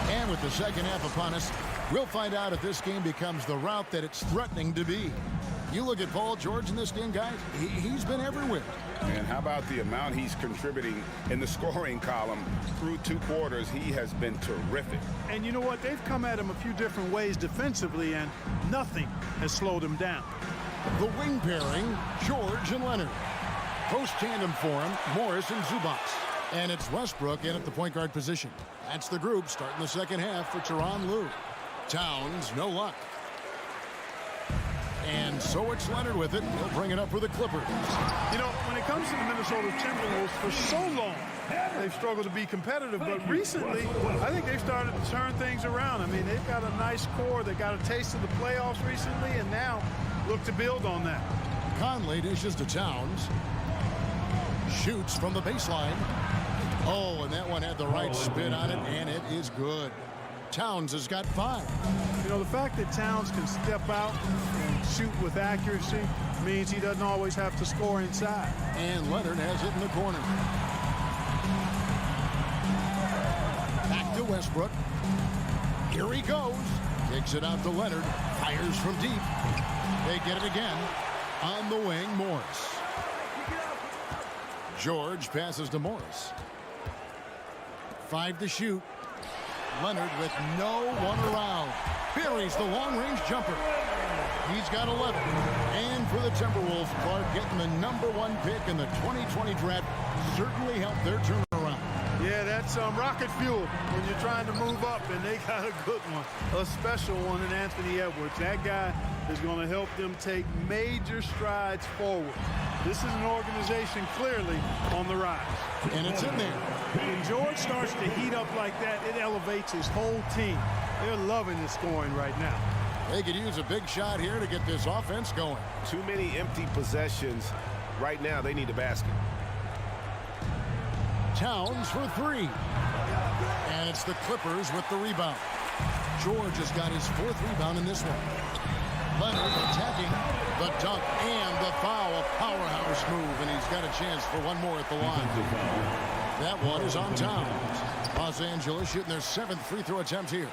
S5: And with the second half upon us, we'll find out if this game becomes the route that it's threatening to be. You look at Paul George in this game, guys, he's been everywhere.
S6: And how about the amount he's contributing in the scoring column through 2 quarters? He has been terrific.
S7: And you know what? They've come at him a few different ways defensively, and nothing has slowed him down.
S5: The wing pairing, George and Leonard. Post tandem for him, Morris and Zubac. And it's Westbrook in at the point guard position. That's the group starting the second half for Tyronn Lue. Towns, no luck. And so it's Leonard with it. He'll bring it up for the Clippers.
S7: You know, when it comes to the Minnesota Timberwolves, for so long, they've struggled to be competitive. But recently, I think they've started to turn things around. I mean, they've got a nice core. They got a taste of the playoffs recently, and now look to build on that.
S5: Conley dishes to Towns. Shoots from the baseline. Oh, and that one had the right spin on it, and it is good. Towns has got 5.
S7: You know, the fact that Towns can step out and shoot with accuracy means he doesn't always have to score inside.
S5: And Leonard has it in the corner. Back to Westbrook. Here he goes. Kicks it out to Leonard. Fires from deep. They get it again. On the wing, Morris. George passes to Morris. 5 to shoot. Leonard with no one around. Buries the long-range jumper. He's got 11. And for the Timberwolves, Clark getting the #1 pick in the 2020 draft certainly helped their turnaround.
S7: Yeah, that's rocket fuel when you're trying to move up, and they got a good one, a special one in Anthony Edwards. That guy is going to help them take major strides forward. This is an organization clearly on the rise.
S5: And it's in there.
S7: When George starts to heat up like that, it elevates his whole team. They're loving the scoring right now.
S5: They could use a big shot here to get this offense going.
S6: Too many empty possessions. Right now, they need a basket.
S5: Towns for 3. And it's the Clippers with the rebound. George has got his 4th rebound in this one. Leonard attacking the dunk and the foul. A powerhouse move, and he's got a chance for one more at the line. That one is on Towns. Los Angeles shooting their 7th free throw attempt here.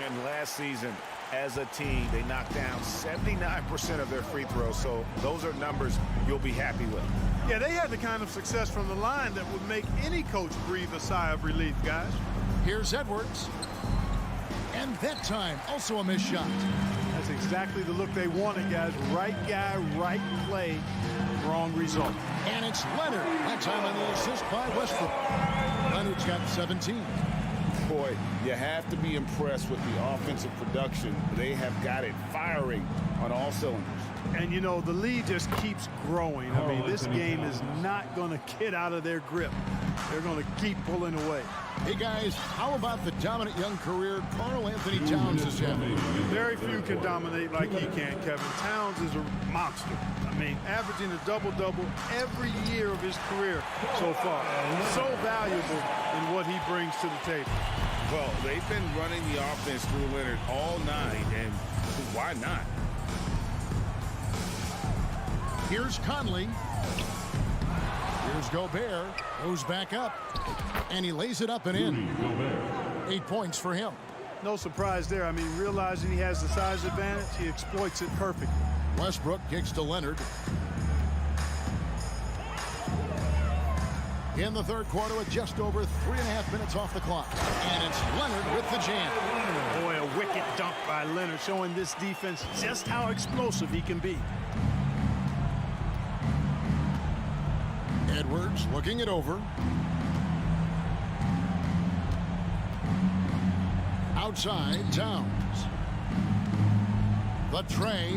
S6: And last season, as a team, they knocked down 79% of their free throws, so those are numbers you'll be happy with.
S7: Yeah, they had the kind of success from the line that would make any coach breathe a sigh of relief, guys.
S5: Here's Edwards. And that time, also a missed shot.
S7: That's exactly the look they wanted, guys. Right guy, right play, wrong result.
S5: And it's Leonard. That time on the assist by Westbrook. Leonard's got 17.
S6: Boy, you have to be impressed with the offensive production. They have got it firing on all cylinders.
S7: And, you know, the lead just keeps growing. I mean, this game is not going to get out of their grip. they're going to keep pulling away.
S5: Hey, guys, how about the dominant young career Karl Anthony Towns is having?
S7: Very few can dominate like he can, Kevin. Towns is a monster. I mean, averaging a double-double every year of his career so far. So valuable in what he brings to the table.
S6: Well, they've been running the offense through Leonard all night, and why not?
S5: Here's Conley. Here's Gobert. Goes back up. And he lays it up and in. 8 points for him.
S7: No surprise there. I mean, realizing he has the size advantage, he exploits it perfectly.
S5: Westbrook kicks to Leonard. In the third quarter with just over 3.5 minutes off the clock. And it's Leonard with the jam.
S7: Boy, a wicked dunk by Leonard, showing this defense just how explosive he can be.
S5: Edwards looking it over. Outside, Towns. The tray.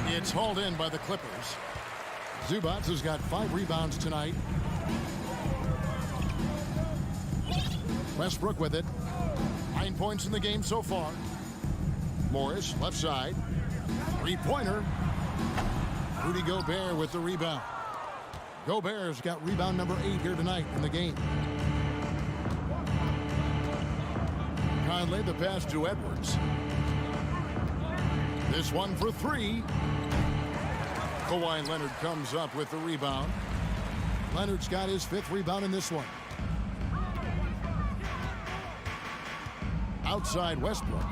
S5: It's hauled in by the Clippers. Zubac has got 5 rebounds tonight. Westbrook with it. 9 points in the game so far. Morris, left side. 3-pointer. Rudy Gobert with the rebound. Gobert's got rebound number 8 here tonight in the game. Conley, the pass to Edwards. This one for 3. Kawhi Leonard comes up with the rebound. Leonard's got his 5th rebound in this one. Outside Westbrook.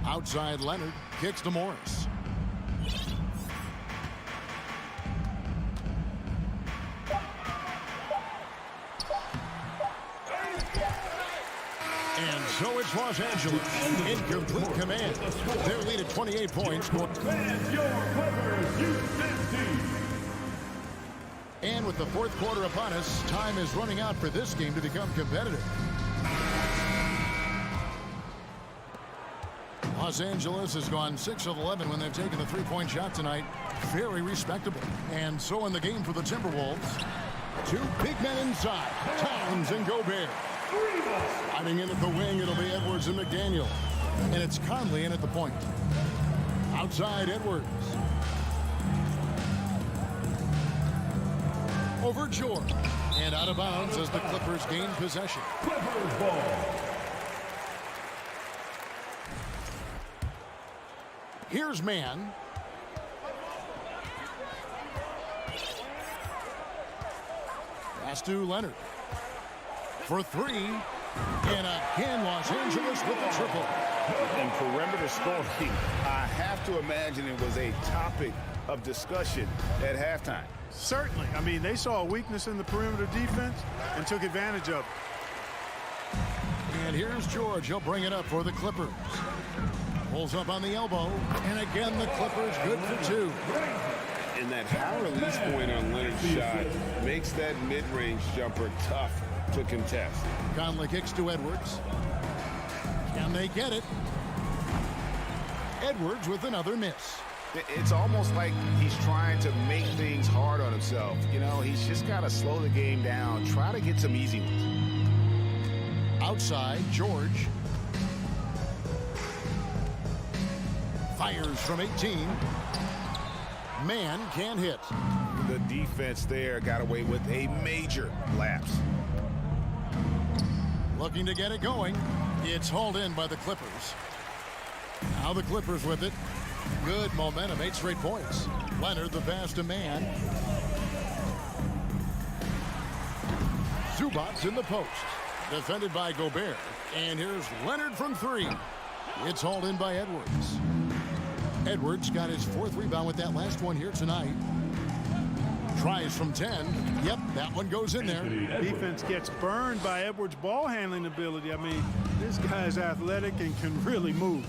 S5: Outside Leonard. Kicks to Morris. And so it's Los Angeles in complete command. Their lead at 28 points.
S4: And your Clippers, Houston team.
S5: And with the fourth quarter upon us, time is running out for this game to become competitive. Los Angeles has gone 6 of 11 when they've taken the 3-point shot tonight. Very respectable. And so in the game for the Timberwolves, 2 big men inside, Towns and Gobert. Sliding in at the wing, it'll be Edwards and McDaniel. And it's Conley in at the point. Outside Edwards. Over George. And out of bounds as the Clippers gain possession.
S4: Clippers ball.
S5: Here's Mann. Pass to Leonard. For 3. And again, Los Angeles with the triple.
S6: And perimeter scoring, I have to imagine it was a topic of discussion at halftime.
S7: Certainly. I mean, they saw a weakness in the perimeter defense and took advantage of it.
S5: And here's George. He'll bring it up for the Clippers. Pulls up on the elbow. And again, the Clippers good for 2.
S6: And that high release point on Leonard's shot makes that mid-range jumper tough to contest.
S5: Conley kicks to Edwards. Can they get it? Edwards with another miss.
S6: It's almost like he's trying to make things hard on himself. You know, he's just got to slow the game down, try to get some easy ones.
S5: Outside, George. Fires from 18. Man can't hit.
S6: The defense there got away with a major lapse.
S5: Looking to get it going. It's hauled in by the Clippers. Now the Clippers with it. Good momentum, 8 straight points. Leonard the pass to Man. Zubac in the post. Defended by Gobert. And here's Leonard from 3. It's hauled in by Edwards. Edwards got his 4th rebound with that last one here tonight. Tries from 10. Yep, that one goes in there.
S7: Defense gets burned by Edwards' ball handling ability. I mean, this guy's athletic and can really move.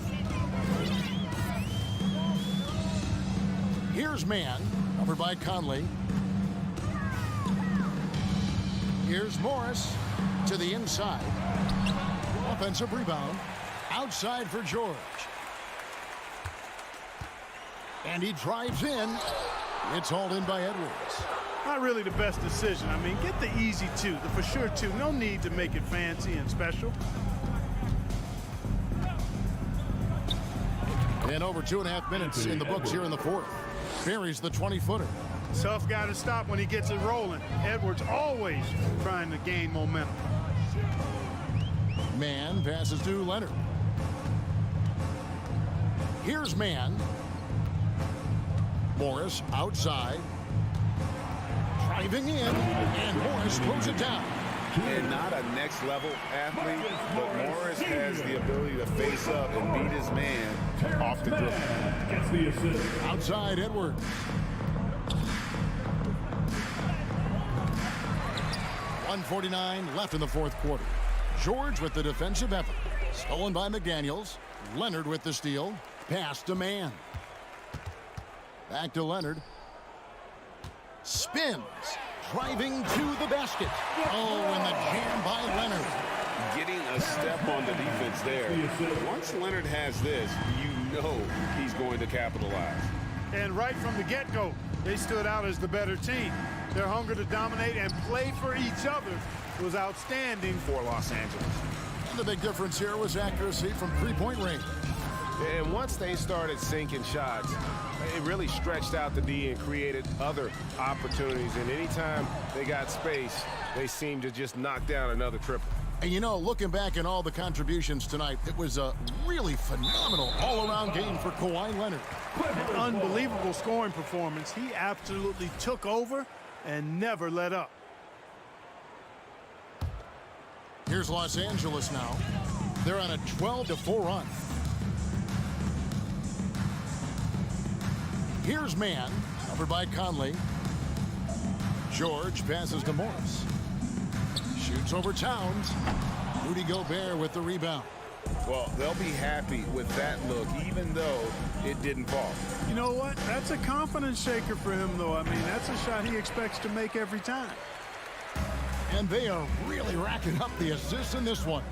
S5: Here's Man, covered by Conley. Here's Morris to the inside. Offensive rebound. Outside for George. And he drives in. It's hauled in by Edwards.
S7: Not really the best decision. I mean, get the easy two, the for sure two. No need to make it fancy and special.
S5: And over 2.5 minutes in the books here in the fourth. Buries the 20-footer.
S7: Tough guy to stop when he gets it rolling. Edwards always trying to gain momentum.
S5: Mann passes to Leonard. Here's Mann. Morris outside. Driving in, and Morris throws it down.
S6: And not a next-level athlete, but Morris has the ability to face up and beat his man off the dribble.
S4: Gets the assist.
S5: Outside Edwards. 1:49 left in the fourth quarter. George with the defensive effort. Stolen by McDaniels. Leonard with the steal. Pass to Mann. Back to Leonard. Spins. Driving to the basket. Oh, and the jam by Leonard.
S6: Getting a step on the defense there. Once Leonard has this, you know he's going to capitalize.
S7: And right from the get-go, they stood out as the better team. Their hunger to dominate and play for each other was outstanding for Los Angeles.
S5: And the big difference here was accuracy from three-point range.
S6: And once they started sinking shots, it really stretched out the D and created other opportunities. And anytime they got space, they seemed to just knock down another triple.
S5: And you know, looking back at all the contributions tonight, it was a really phenomenal all-around game for Kawhi Leonard.
S7: An unbelievable scoring performance. He absolutely took over and never let up.
S5: Here's Los Angeles now. They're on a 12-4 run. Here's Mann, covered by Conley. George passes to Morris. Shoots over Towns. Rudy Gobert with the rebound.
S6: Well, they'll be happy with that look, even though it didn't fall.
S7: You know what? That's a confidence shaker for him, though. I mean, that's a shot he expects to make every time.
S5: And they are really racking up the assists in this one.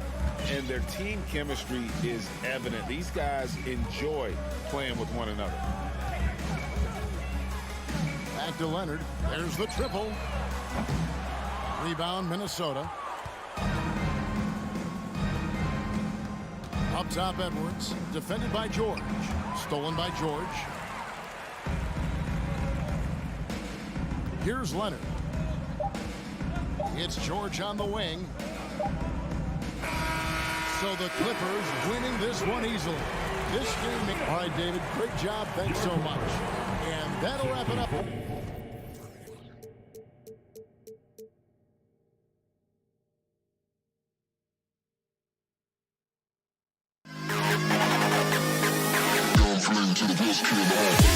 S6: And their team chemistry is evident. These guys enjoy playing with one another.
S5: Back to Leonard. There's the triple. Rebound, Minnesota. Up top, Edwards. Defended by George. Stolen by George. Here's Leonard. It's George on the wing. So the Clippers winning this one easily. This game. All right, David, great job. Thanks so much. And that'll wrap it up.
S9: To the best kid in the hall.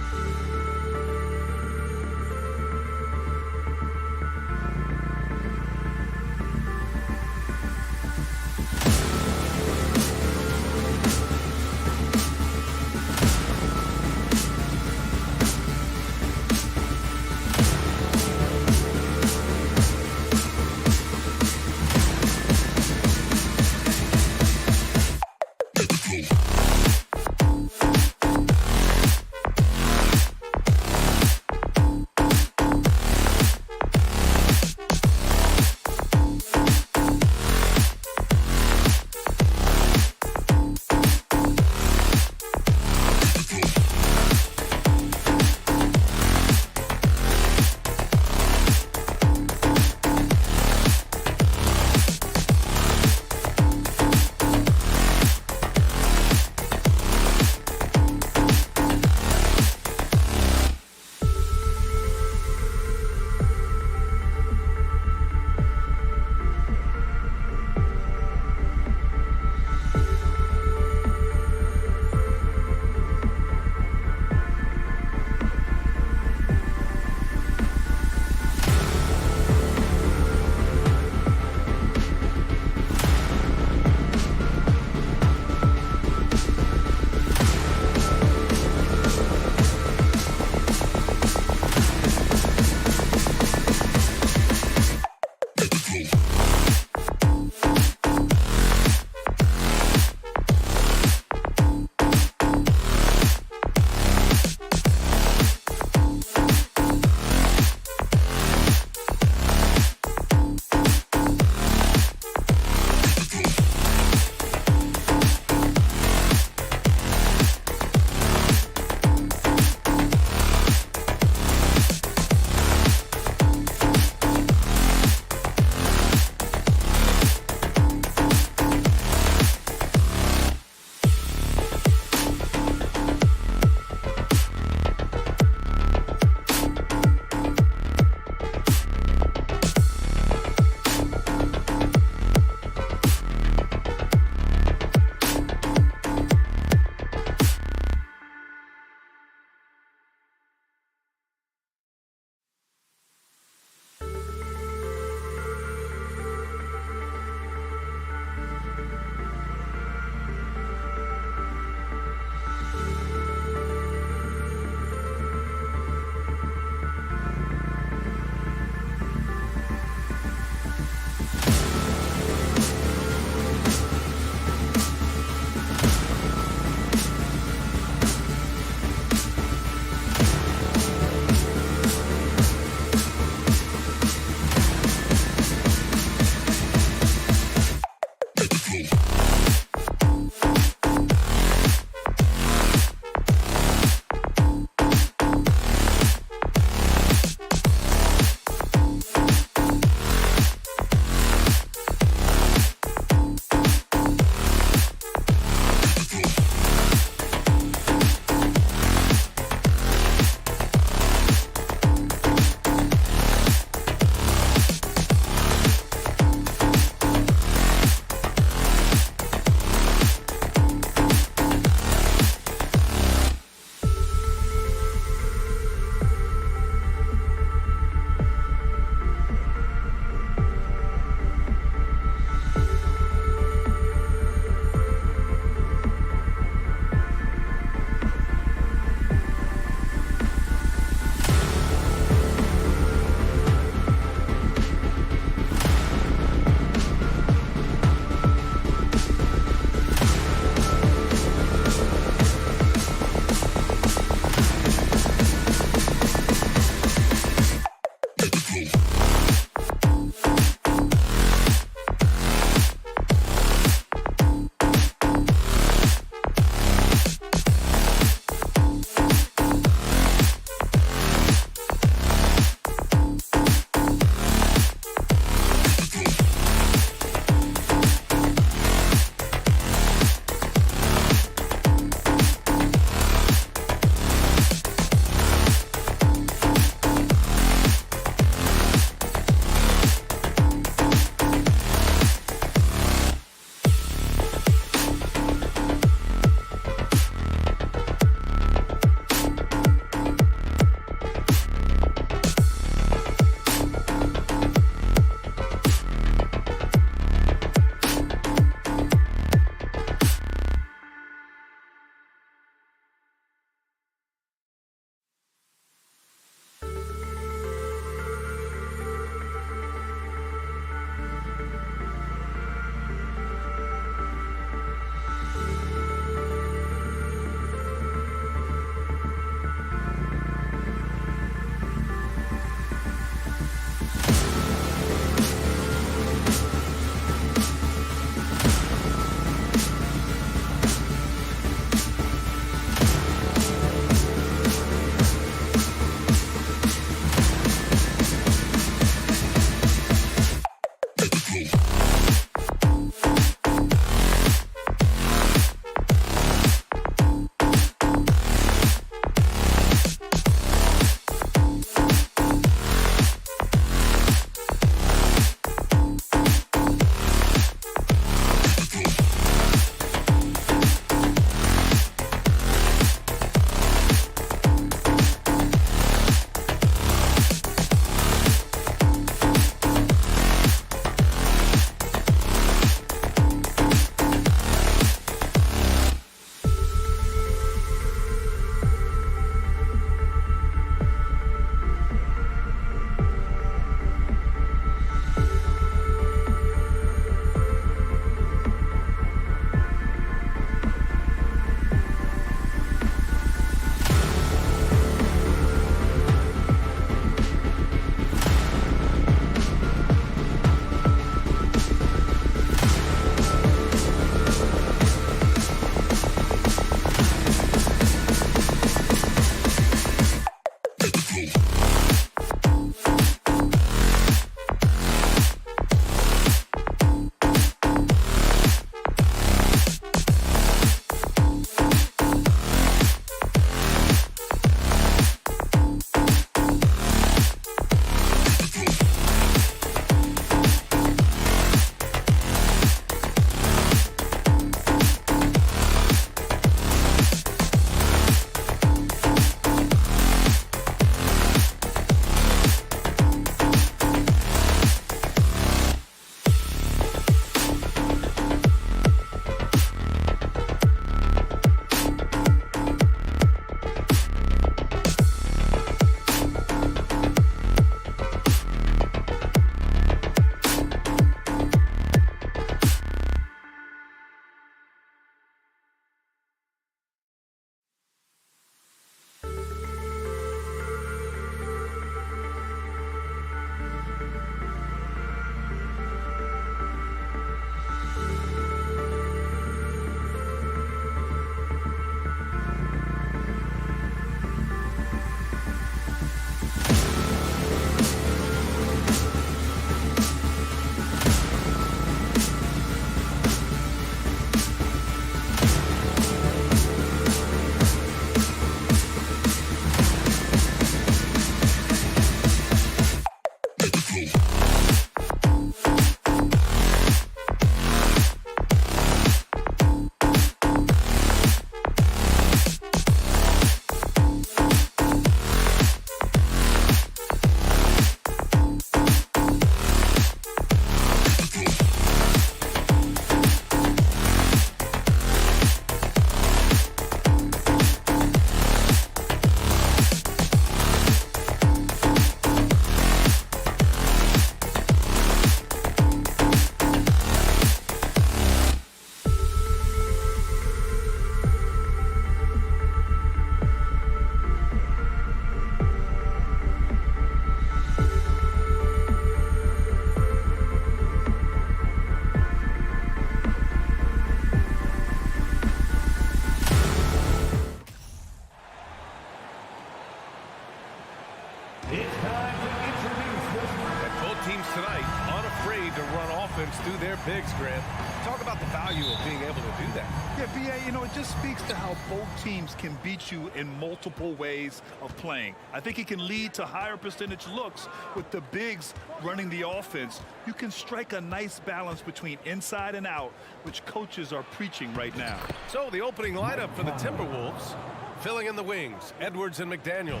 S1: that.
S3: Yeah, B.A., you know, it just speaks to how both teams can beat you in multiple ways of playing. I think it can lead to higher percentage looks with the bigs running the offense. You can strike a nice balance between inside and out, which coaches are preaching right now.
S1: So the opening lineup for the Timberwolves, filling in the wings, Edwards and McDaniels.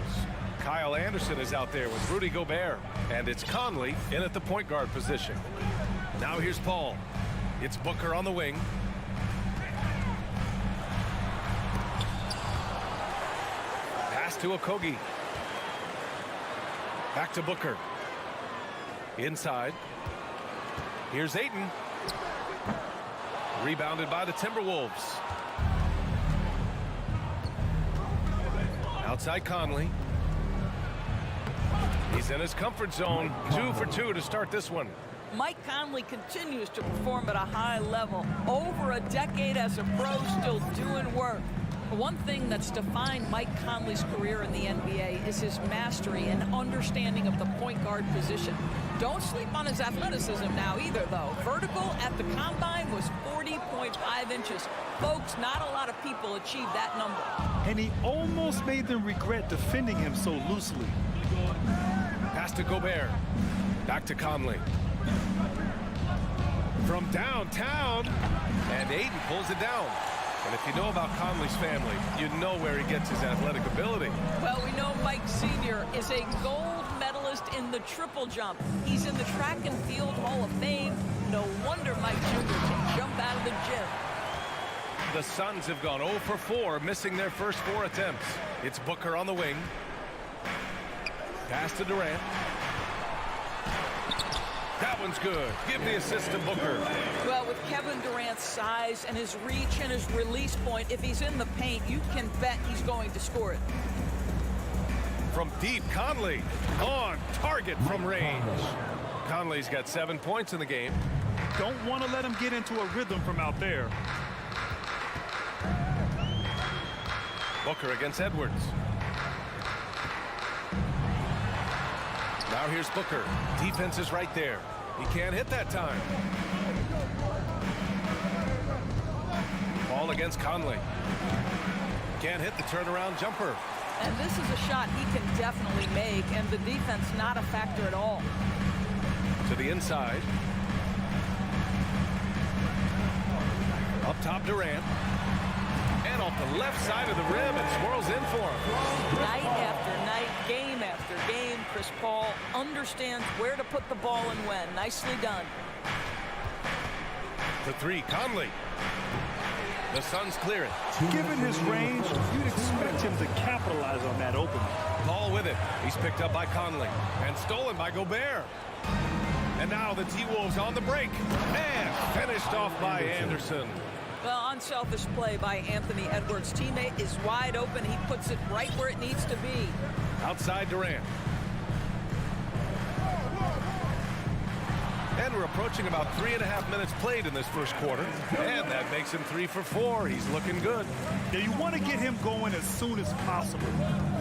S1: Kyle Anderson is out there with Rudy Gobert, and it's Conley in at the point guard position. Now here's Paul. It's Booker on the wing. Pass to Okogie. Back to Booker. Inside. Here's Ayton. Rebounded by the Timberwolves. Outside Conley. He's in his comfort zone. 2 for 2 to start this one.
S10: Mike Conley continues to perform at a high level. Over a decade as a pro, still doing work. One thing that's defined Mike Conley's career in the NBA is his mastery and understanding of the point guard position. Don't sleep on his athleticism now either, though. Vertical at the combine was 40.5 inches. Folks, not a lot of people achieve that number.
S3: And he almost made them regret defending him so loosely.
S1: Pass to Gobert. Back to Conley. From downtown, and Ayton pulls it down. And if you know about Conley's family, you know where he gets his athletic ability.
S10: Well, we know Mike Sr. is a gold medalist in the triple jump. He's in the track and field Hall of Fame. No wonder Mike Jr. can jump out of the gym.
S1: The Suns have gone 0 for 4, missing their first 4 attempts. It's Booker on the wing. Pass to Durant. That one's good. Give the assist to Booker.
S10: Well, with Kevin Durant's size and his reach and his release point, if he's in the paint, you can bet he's going to score it.
S1: From deep, Conley on target from range. Conley's got 7 points in the game.
S3: Don't want to let him get into a rhythm from out there.
S1: Booker against Edwards. Now here's Booker. Defense is right there. He can't hit that time. Ball against Conley. Can't hit the turnaround jumper.
S10: And this is a shot he can definitely make, and the defense not a factor at all.
S1: To the inside. Up top, Durant. And off the left side of the rim, it swirls in for him.
S10: Night after night, game after game, Chris Paul understands where to put the ball and when. Nicely done.
S1: The 3, Conley. The Suns clear it.
S3: Given his range, you'd expect him to capitalize on that opening.
S1: Paul with it. He's picked up by Conley and stolen by Gobert. And now the T-Wolves on the break and finished off by Anderson.
S10: Well, unselfish play by Anthony Edwards. Teammate is wide open. He puts it right where it needs to be.
S1: Outside Durant. And we're approaching about 3.5 minutes played in this first quarter. And that makes him 3 for 4. He's looking good.
S3: Yeah, you want to get him going as soon as possible.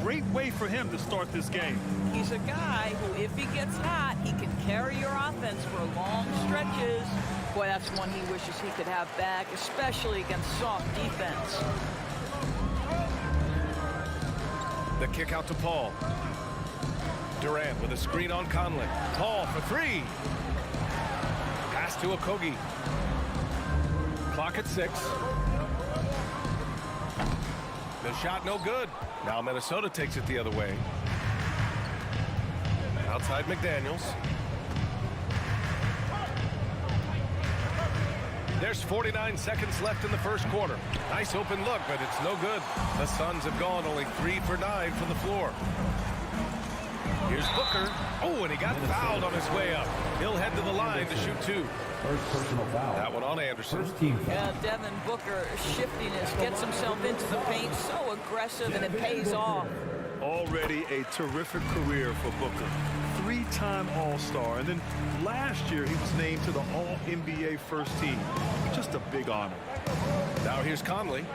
S3: Great way for him to start this game.
S10: He's a guy who, if he gets hot, he can carry your offense for long stretches. Boy, that's one he wishes he could have back, especially against soft defense.
S1: The kick out to Paul. Durant with a screen on Conley. Paul for 3. Pass to Okogie. Clock at 6. The shot no good. Now Minnesota takes it the other way. Outside McDaniels. There's 49 seconds left in the first quarter. Nice open look, but it's no good. The Suns have gone only 3 for 9 from the floor. Here's Booker. Oh, and he got fouled on his way up. He'll head to the line to shoot 2.
S4: First personal foul.
S1: That one on Anderson.
S4: First team foul.
S10: Yeah, Devin Booker, shiftiness, gets himself into the paint, so aggressive, and it pays off.
S3: Already a terrific career for Booker. 3-time All-Star, and then last year he was named to the All-NBA first team. Just a big honor.
S1: Now here's Conley.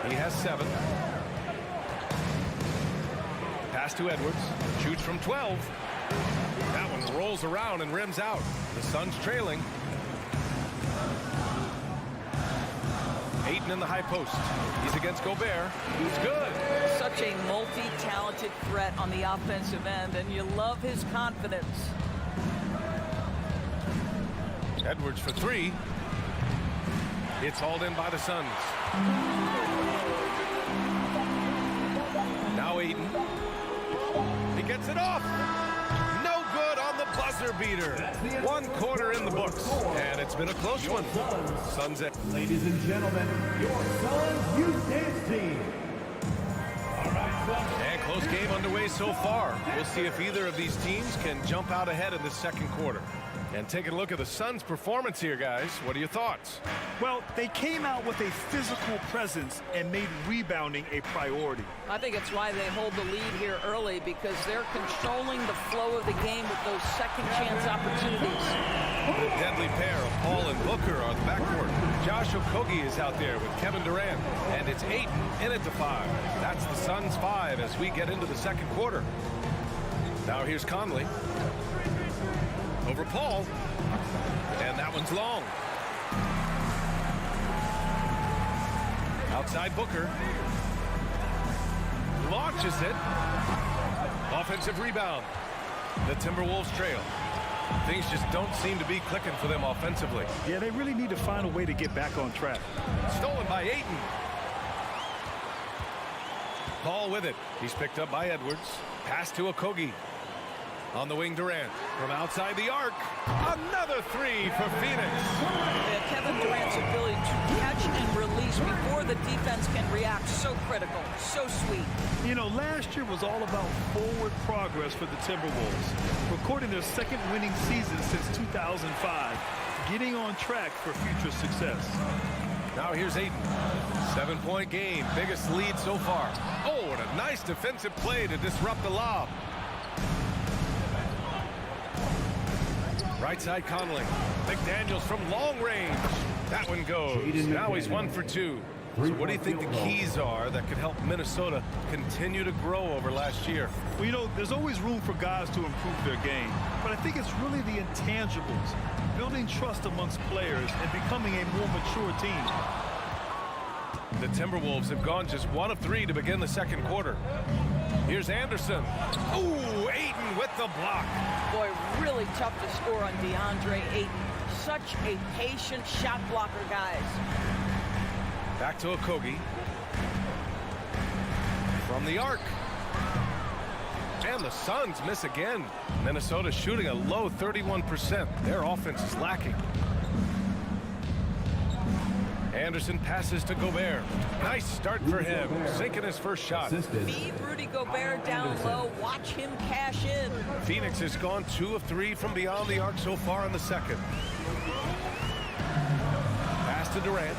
S1: He has 7. Pass to Edwards. Shoots from 12. That one rolls around and rims out. The Suns trailing. Ayton in the high post. He's against Gobert. He's good.
S10: Such a multi-talented threat on the offensive end, and you love his confidence.
S1: Edwards for three. It's hauled in by the Suns. Now Ayton. He gets it off. No good on the buzzer beater. 1 quarter in the books, and it's been a close one. Suns at.
S4: Ladies and gentlemen, your Suns Youth Dance Team. All right, Suns.
S1: And close game underway so far. We'll see if either of these teams can jump out ahead in the second quarter. And taking a look at the Suns' performance here, guys. What are your thoughts?
S3: Well, they came out with a physical presence and made rebounding a priority.
S10: I think it's why they hold the lead here early, because they're controlling the flow of the game with those second chance opportunities.
S1: The deadly pair of Paul and Booker are the backcourt. Josh Okogie is out there with Kevin Durant. And it's Ayton in at the 5. That's the Suns' 5 as we get into the second quarter. Now here's Conley. Over Paul. And that one's long. Outside Booker. Launches it. Offensive rebound. The Timberwolves trail. Things just don't seem to be clicking for them offensively.
S3: Yeah, they really need to find a way to get back on track.
S1: Stolen by Ayton. Paul with it. He's picked up by Edwards. Pass to Okogie. On the wing, Durant. From outside the arc. Another 3 for Phoenix.
S10: Yeah, Kevin Durant's ability to catch and release before the defense can react, so critical, so sweet.
S3: You know, last year was all about forward progress for the Timberwolves, recording their second winning season since 2005, getting on track for future success.
S1: Now here's Ayton. 7-point game, biggest lead so far. Oh, and a nice defensive play to disrupt the lob. Right side Conley. McDaniels from long range. That one goes. Now he's 1 for 2. So what do you think the keys are that could help Minnesota continue to grow over last year?
S3: Well, you know, there's always room for guys to improve their game, but I think it's really the intangibles, building trust amongst players and becoming a more mature team.
S1: The Timberwolves have gone just 1 of 3 to begin the second quarter. Here's Anderson. Ooh, Ayton with the block.
S10: Boy, really tough to score on DeAndre Ayton. Such a patient shot blocker, guys.
S1: Back to Okogie. From the arc. And the Suns miss again. Minnesota shooting a low 31%. Their offense is lacking. Anderson passes to Gobert. Nice start for him. Sinking his first shot.
S10: Feed Rudy Gobert down low. Watch him cash in.
S1: Phoenix has gone 2 of 3 from beyond the arc so far in the second. Pass to Durant.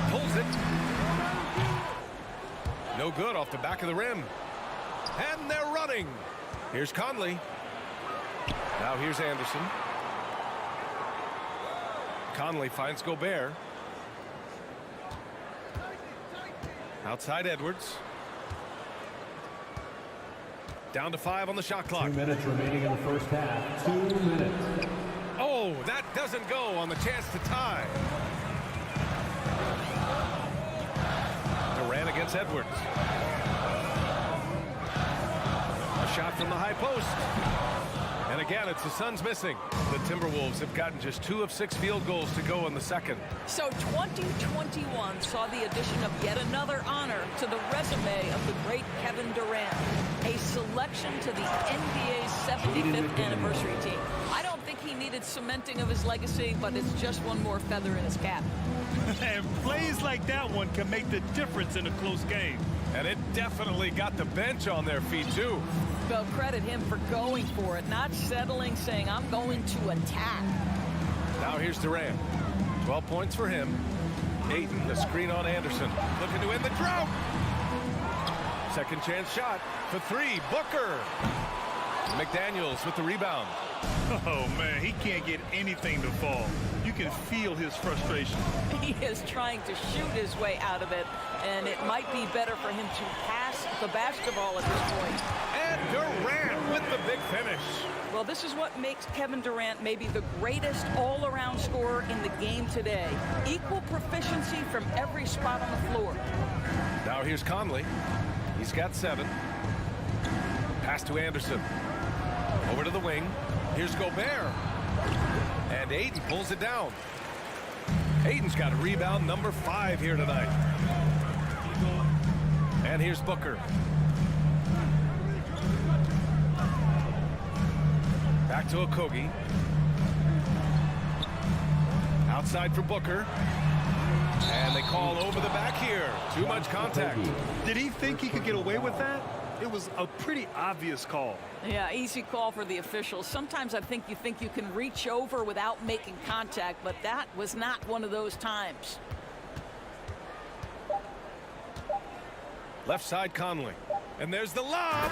S1: Pulls it. No good off the back of the rim. And they're running. Here's Conley. Now here's Anderson. Conley finds Gobert. Outside Edwards. Down to 5 on the shot clock.
S4: 2 minutes remaining in the first half. 2 minutes.
S1: Oh, that doesn't go on the chance to tie. Durant against Edwards. A shot from the high post. And again, it's the Suns missing. The Timberwolves have gotten just 2 of 6 field goals to go in the second.
S10: So 2021 saw the addition of yet another honor to the resume of the great Kevin Durant. A selection to the NBA's 75th anniversary team. I don't think he needed cementing of his legacy, but it's just one more feather in his cap.
S3: And plays like that one can make the difference in a close game.
S1: And it definitely got the bench on their feet, too.
S10: Well, credit him for going for it, not settling, saying, I'm going to attack.
S1: Now here's Durant. 12 points for him. Ayton, the screen on Anderson. Looking to end the drought. Second chance shot for 3. Booker. McDaniels with the rebound.
S3: Oh, man, he can't get anything to fall. You can feel his frustration.
S10: He is trying to shoot his way out of it, and it might be better for him to pass the basketball at this point.
S1: And Durant with the big finish.
S10: Well, this is what makes Kevin Durant maybe the greatest all-around scorer in the game today. Equal proficiency from every spot on the floor.
S1: Now here's Conley. He's got 7. Pass to Anderson. Over to the wing. Here's Gobert. And Ayton pulls it down. Ayton's got a rebound number 5 here tonight. And here's Booker. Back to Okogie. Outside for Booker. And they call over the back here. Too much contact.
S3: Did he think he could get away with that? It was a pretty obvious call.
S10: Yeah, easy call for the officials. Sometimes I think you can reach over without making contact, but that was not one of those times.
S1: Left side Conley. And there's the lob.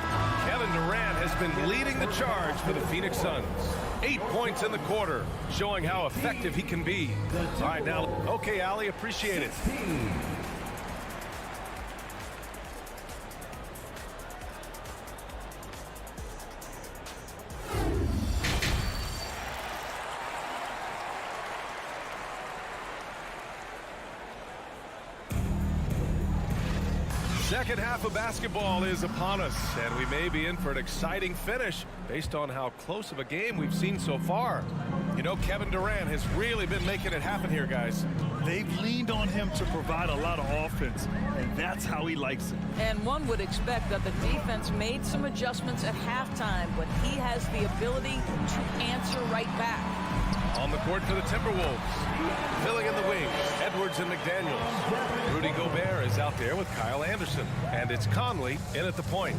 S1: Kevin Durant has been leading the charge for the Phoenix Suns. 8 points in the quarter, showing how effective he can be. All right, now, okay, Allie, appreciate it. Second half of basketball is upon us, and we may be in for an exciting finish based on how close of a game we've seen so far. You know, Kevin Durant has really been making it happen here, guys.
S3: They've leaned on him to provide a lot of offense, and that's how he likes it.
S10: And one would expect that the defense made some adjustments at halftime, but he has the ability to answer right back.
S1: On the court for the Timberwolves. Filling in the wings, Edwards and McDaniels. Rudy Gobert is out there with Kyle Anderson. And it's Conley in at the point.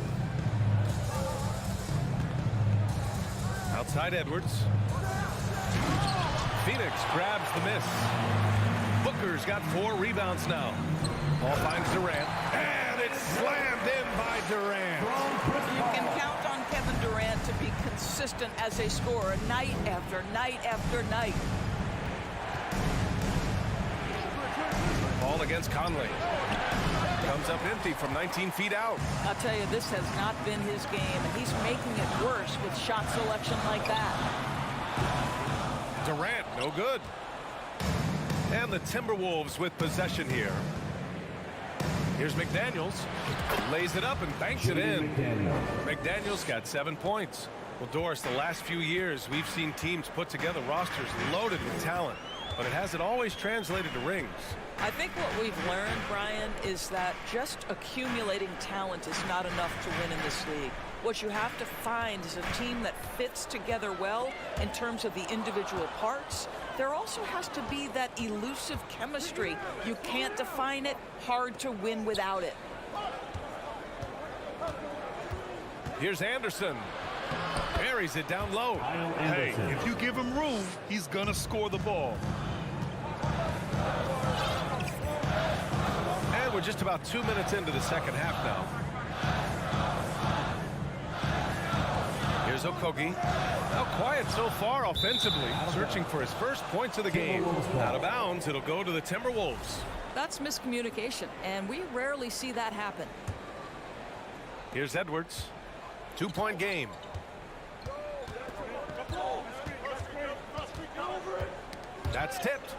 S1: Outside Edwards. Phoenix grabs the miss. Booker's got 4 rebounds now. Ball finds Durant. And it's slammed in by Durant.
S10: You can count on Kevin Durant to be consistent as a scorer night after night after night.
S1: Ball against Conley. Comes up empty from 19 feet out.
S10: I'll tell you, this has not been his game, and he's making it worse with shot selection like that.
S1: Durant, no good. And the Timberwolves with possession here. Here's McDaniels. Lays it up and banks it in. McDaniels got 7 points. Well, Doris, the last few years, we've seen teams put together rosters loaded with talent, but it hasn't always translated to rings.
S10: I think what we've learned, Brian, is that just accumulating talent is not enough to win in this league. What you have to find is a team that fits together well in terms of the individual parts. There also has to be that elusive chemistry. You can't define it, hard to win without it.
S1: Here's Anderson. Buries it down low.
S3: Hey, if you give him room, he's gonna score the ball.
S1: And we're just about 2 minutes into the second half now. Here's Okogie. Now quiet so far offensively, searching for his first points of the game. Out of bounds, it'll go to the Timberwolves.
S10: That's miscommunication, and we rarely see that happen.
S1: Here's Edwards. 2-point game. That's tipped.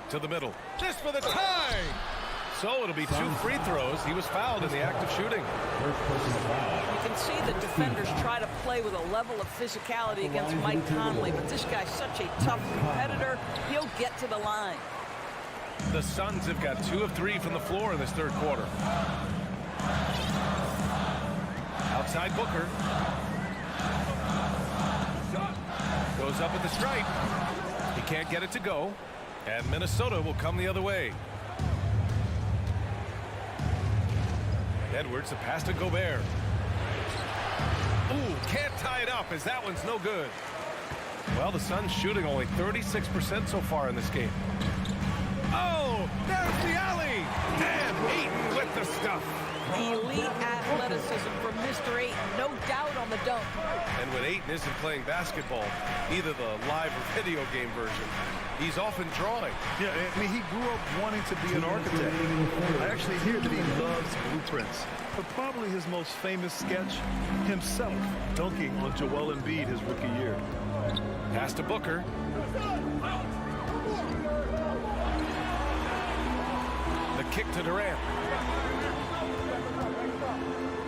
S1: To the middle. Just for the tie! So it'll be 2 free throws. He was fouled in the act of shooting.
S10: You can see the defenders try to play with a level of physicality against Mike Conley, but this guy's such a tough competitor, he'll get to the line.
S1: The Suns have got 2 of 3 from the floor in this third quarter. Outside Booker. Goes up at the stripe. He can't get it to go. And Minnesota will come the other way. Edwards, a pass to Gobert. Ooh, can't tie it up as that one's no good. Well, the Suns shooting only 36% so far in this game. Oh, there's the alley. And Ayton with with the stuff.
S10: Elite athleticism from Mr. Ayton, no doubt on the dunk.
S1: And when Ayton isn't playing basketball, either the live or video game version, he's often drawing.
S3: Yeah, I mean, he grew up wanting to be an architect. I actually hear that he loves blueprints. But probably his most famous sketch, himself dunking on Joel Embiid his rookie year.
S1: Pass to Booker. The kick to Durant.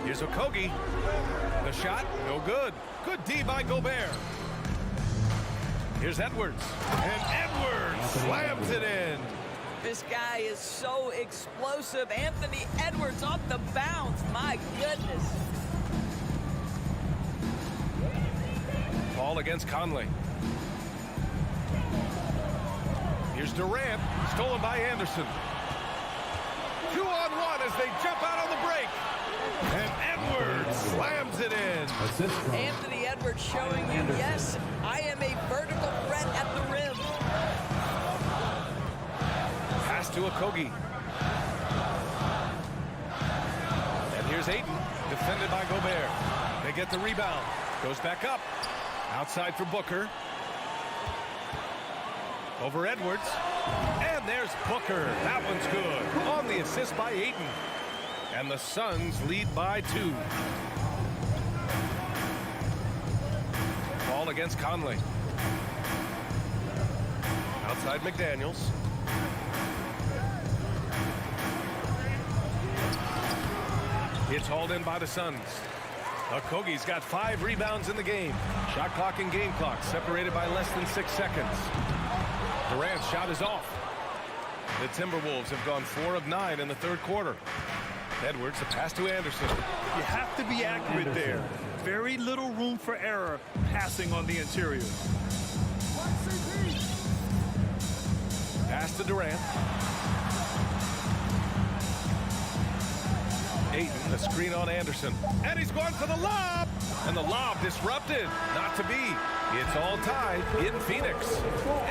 S1: Here's Okogie. The shot, no good. Good D by Gobert. Here's Edwards. And Edwards slams it in.
S10: This guy is so explosive. Anthony Edwards off the bounce. My goodness.
S1: Ball against Conley. Here's Durant. Stolen by Anderson. 2-on-1 as they jump out on the break. And Edwards slams it in.
S10: Anthony Edwards showing you, yes, I am a vertical threat at the rim.
S1: Pass to Okogie. And here's Ayton, defended by Gobert. They get the rebound. Goes back up. Outside for Booker. Over Edwards. And there's Booker. That one's good. On the assist by Ayton. And the Suns lead by 2. Ball against Conley. Outside McDaniels. It's hauled in by the Suns. Okogie's got 5 rebounds in the game. Shot clock and game clock separated by less than 6 seconds. Durant's shot is off. The Timberwolves have gone 4 of 9 in the third quarter. Edwards, a pass to Anderson.
S3: You have to be accurate there. Very little room for error passing on the interior.
S1: Pass to Durant. Ayton, the screen on Anderson. And he's going for the lob. And the lob disrupted. Not to be. It's all tied in Phoenix.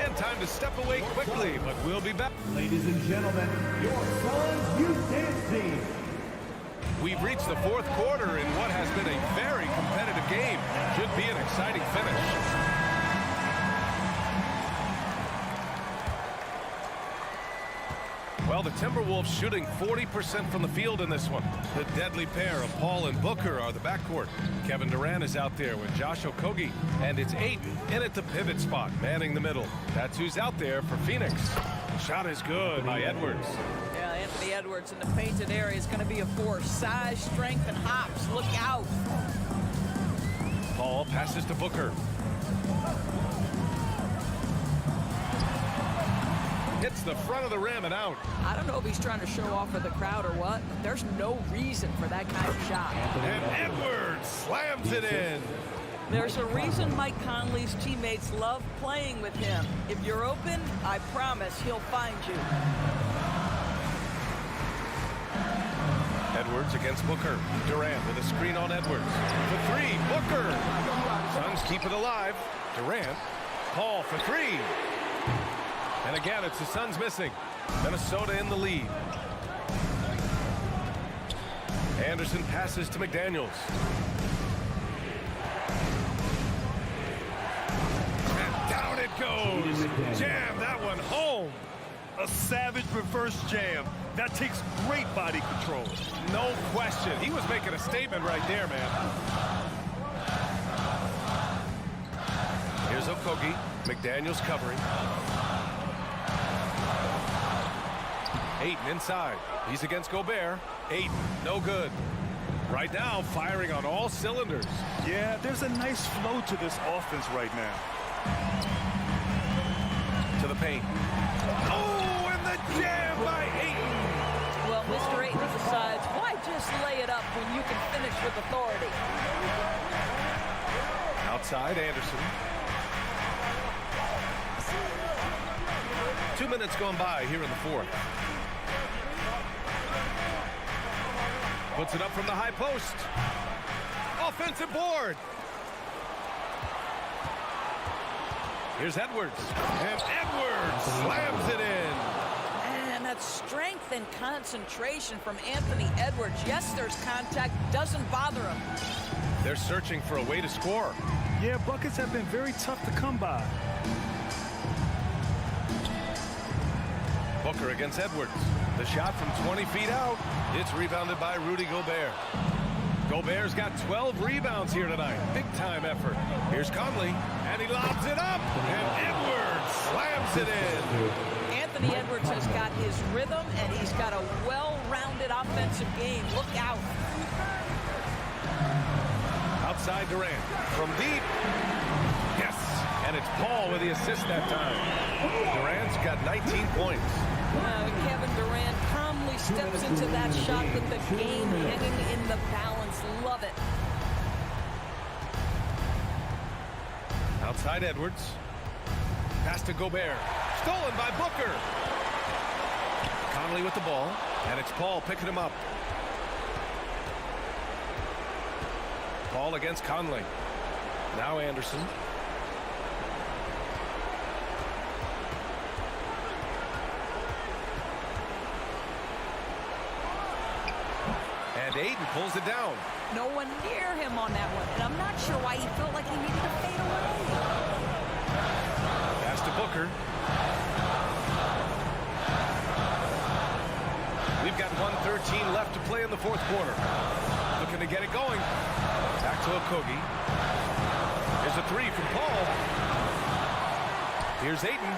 S1: And time to step away quickly, but we'll be back.
S4: Ladies and gentlemen, your Suns Youth Dance Team.
S1: We've reached the fourth quarter in what has been a very competitive game. Should be an exciting finish. Well, the Timberwolves shooting 40% from the field in this one. The deadly pair of Paul and Booker are the backcourt. Kevin Durant is out there with Josh Okogie, and it's Ayton in at the pivot spot, manning the middle. That's who's out there for Phoenix. Shot is good by Edwards.
S10: Yeah, Anthony Edwards in the painted area is going to be a force. Size, strength, and hops. Look out.
S1: Paul passes to Booker. Hits the front of the rim and out.
S10: I don't know if he's trying to show off for the crowd or what, but there's no reason for that kind of shot.
S1: And Edwards slams it in.
S10: There's a reason Mike Conley's teammates love playing with him. If you're open, I promise he'll find you.
S1: Edwards against Booker. Durant with a screen on Edwards. For 3, Booker. Suns keep it alive. Durant. Paul for 3. And again, it's the Suns missing. Minnesota in the lead. Anderson passes to McDaniels. And down it goes. Jam that one home.
S3: A savage reverse jam. That takes great body control.
S1: No question. He was making a statement right there, man. Here's Okogie. McDaniels covering. Ayton inside. He's against Gobert. Ayton, no good. Right now, firing on all cylinders.
S3: Yeah, there's a nice flow to this offense right now.
S1: To the paint. Oh, and the jam by Ayton.
S10: Well, Mr. Ayton decides, why just lay it up when you can finish with authority?
S1: Outside, Anderson. 2 minutes gone by here in the fourth. Puts it up from the high post. Offensive board. Here's Edwards. And Edwards slams it in.
S10: And that but strength and concentration from Anthony Edwards. Yes, there's contact, doesn't bother him.
S1: They're searching for a way to score.
S3: Yeah, buckets have been very tough to come by.
S1: Booker against Edwards. The shot from 20 feet out. It's rebounded by Rudy Gobert. Gobert's got 12 rebounds here tonight. Big-time effort. Here's Conley, and he lobs it up, and Edwards slams it in.
S10: Anthony Edwards has got his rhythm, and he's got a well-rounded offensive game. Look out.
S1: Outside Durant. From deep. Yes. And it's Paul with the assist that time. Durant's got 19 points.
S10: Kevin Durant calmly steps into that shot with the game hanging in the balance. Love it.
S1: Outside Edwards. Pass to Gobert. Stolen by Booker. Conley with the ball. And it's Paul picking him up. Paul against Conley. Now Anderson. And Aiden pulls it down.
S10: No one near him on that one, and I'm not sure why he felt like he needed to fade away.
S1: Pass to Booker. We've got 1:13 left to play in the fourth quarter. Looking to get it going. Back to Okogie. Here's a three from Paul. Here's Ayton.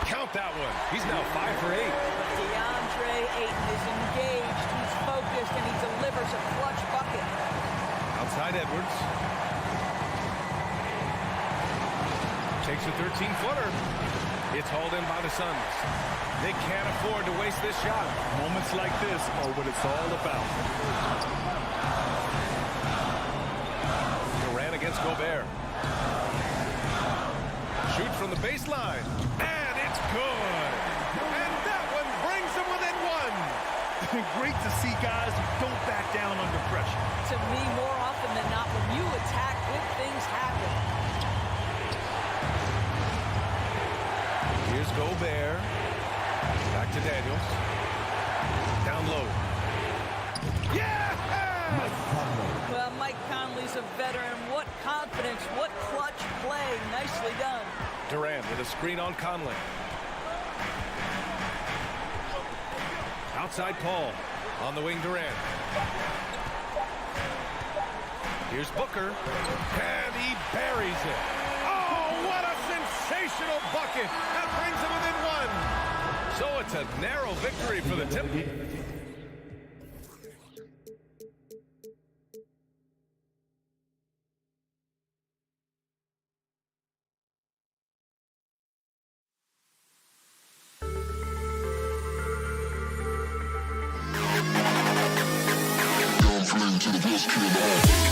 S1: Count that one. He's now 5 for 8.
S10: DeAndre Ayton is engaged. He's focused, and he delivers a clutch bucket.
S1: Outside Edwards. Takes a 13-footer. It's hauled in by the Suns. They can't afford to waste this shot.
S3: Moments like this are what it's all about.
S1: Durant against Gobert. Shoot from the baseline. And it's good. And that one brings them within one.
S3: Great to see guys who don't back down under pressure.
S10: To me, more often than not, when you attack, good things happen.
S1: Here's Gobert. Back to Daniels. Down low. Yeah!
S10: Well, Mike Conley's a veteran. What confidence, what clutch play. Nicely done.
S1: Durant with a screen on Conley. Outside Paul. On the wing, Durant. Here's Booker. And he buries it. Oh, what a sensational bucket. That brings him within one. So it's a narrow victory for the Timberwolves.
S9: To the best kid in the hall.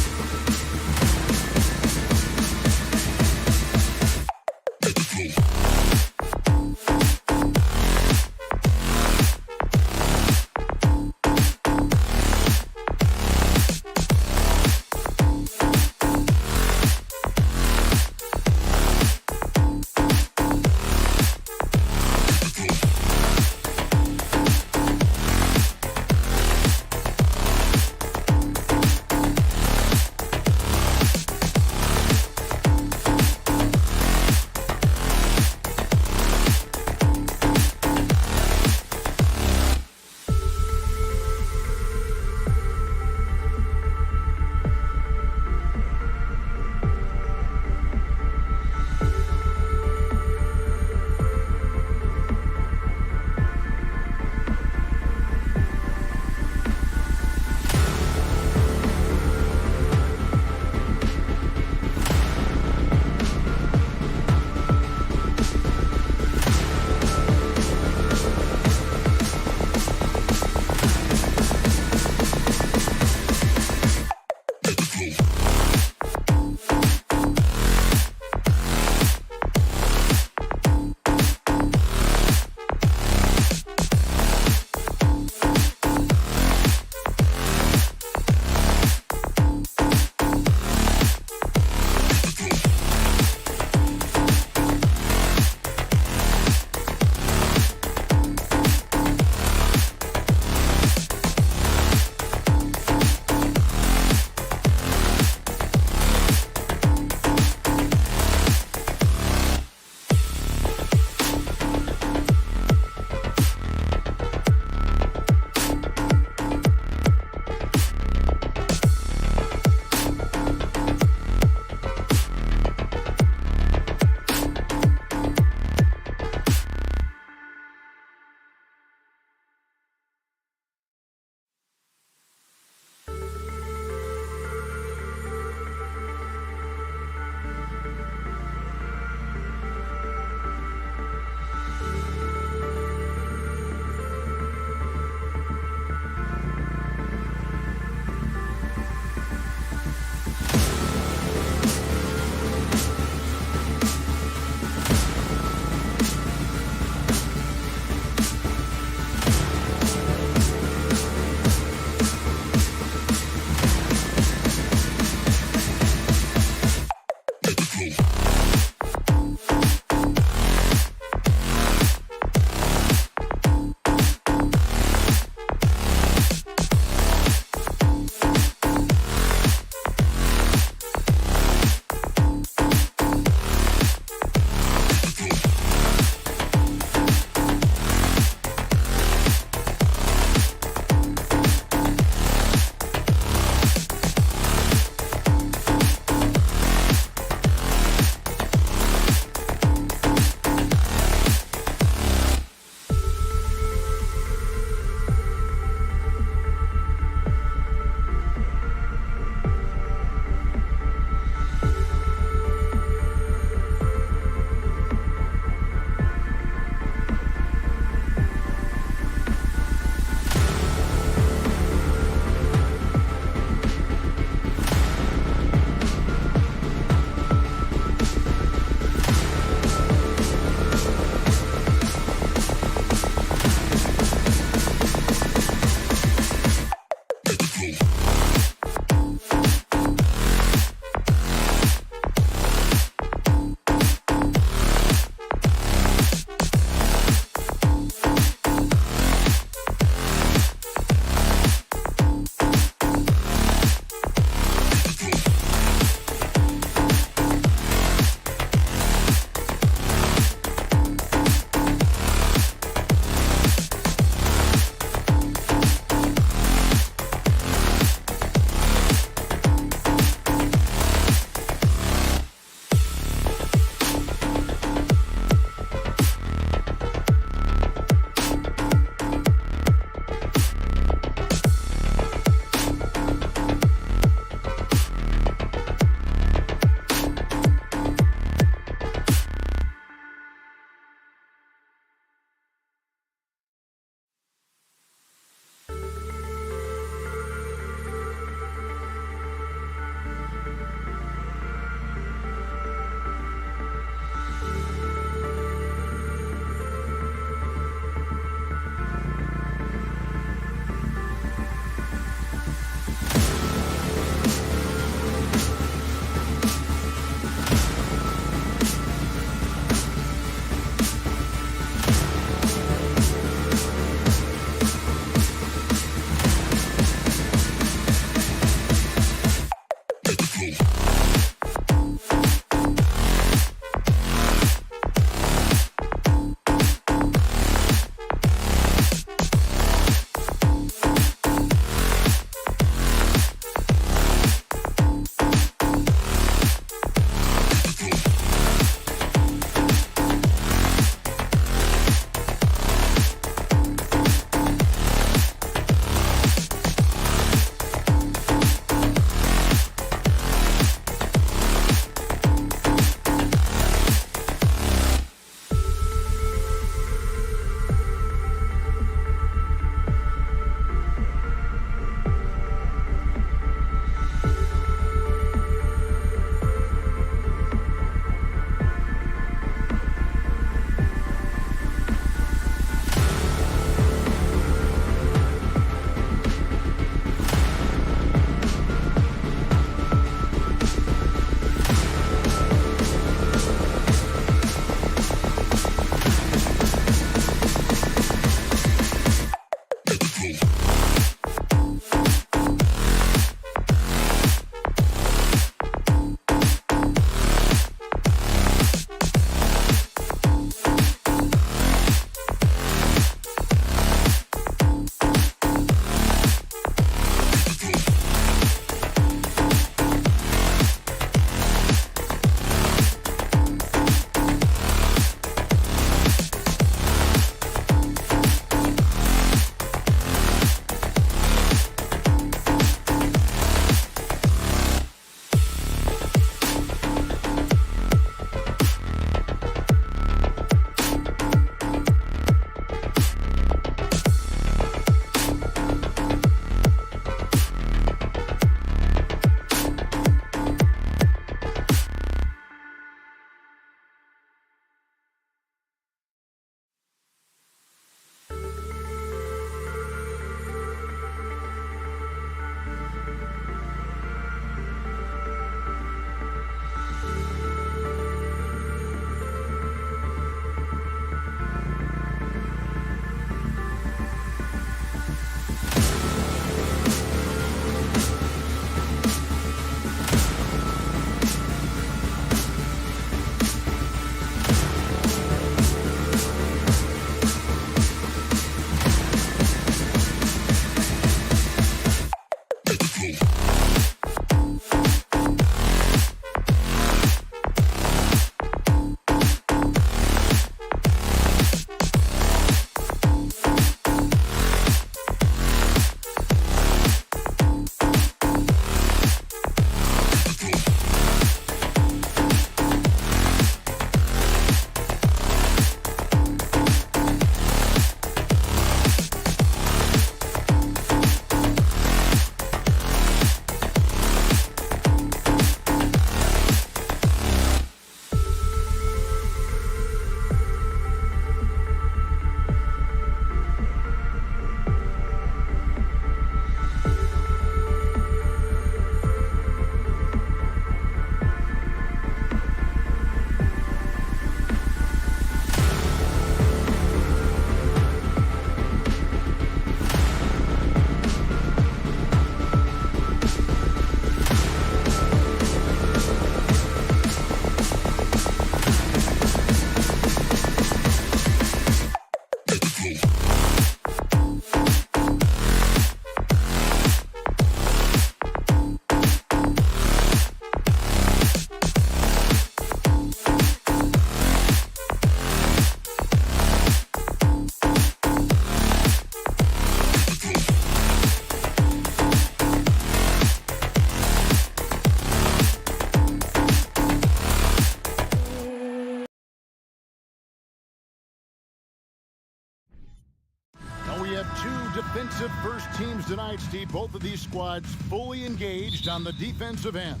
S5: defensive first teams tonight, Steve. Both of these squads fully engaged on the defensive end.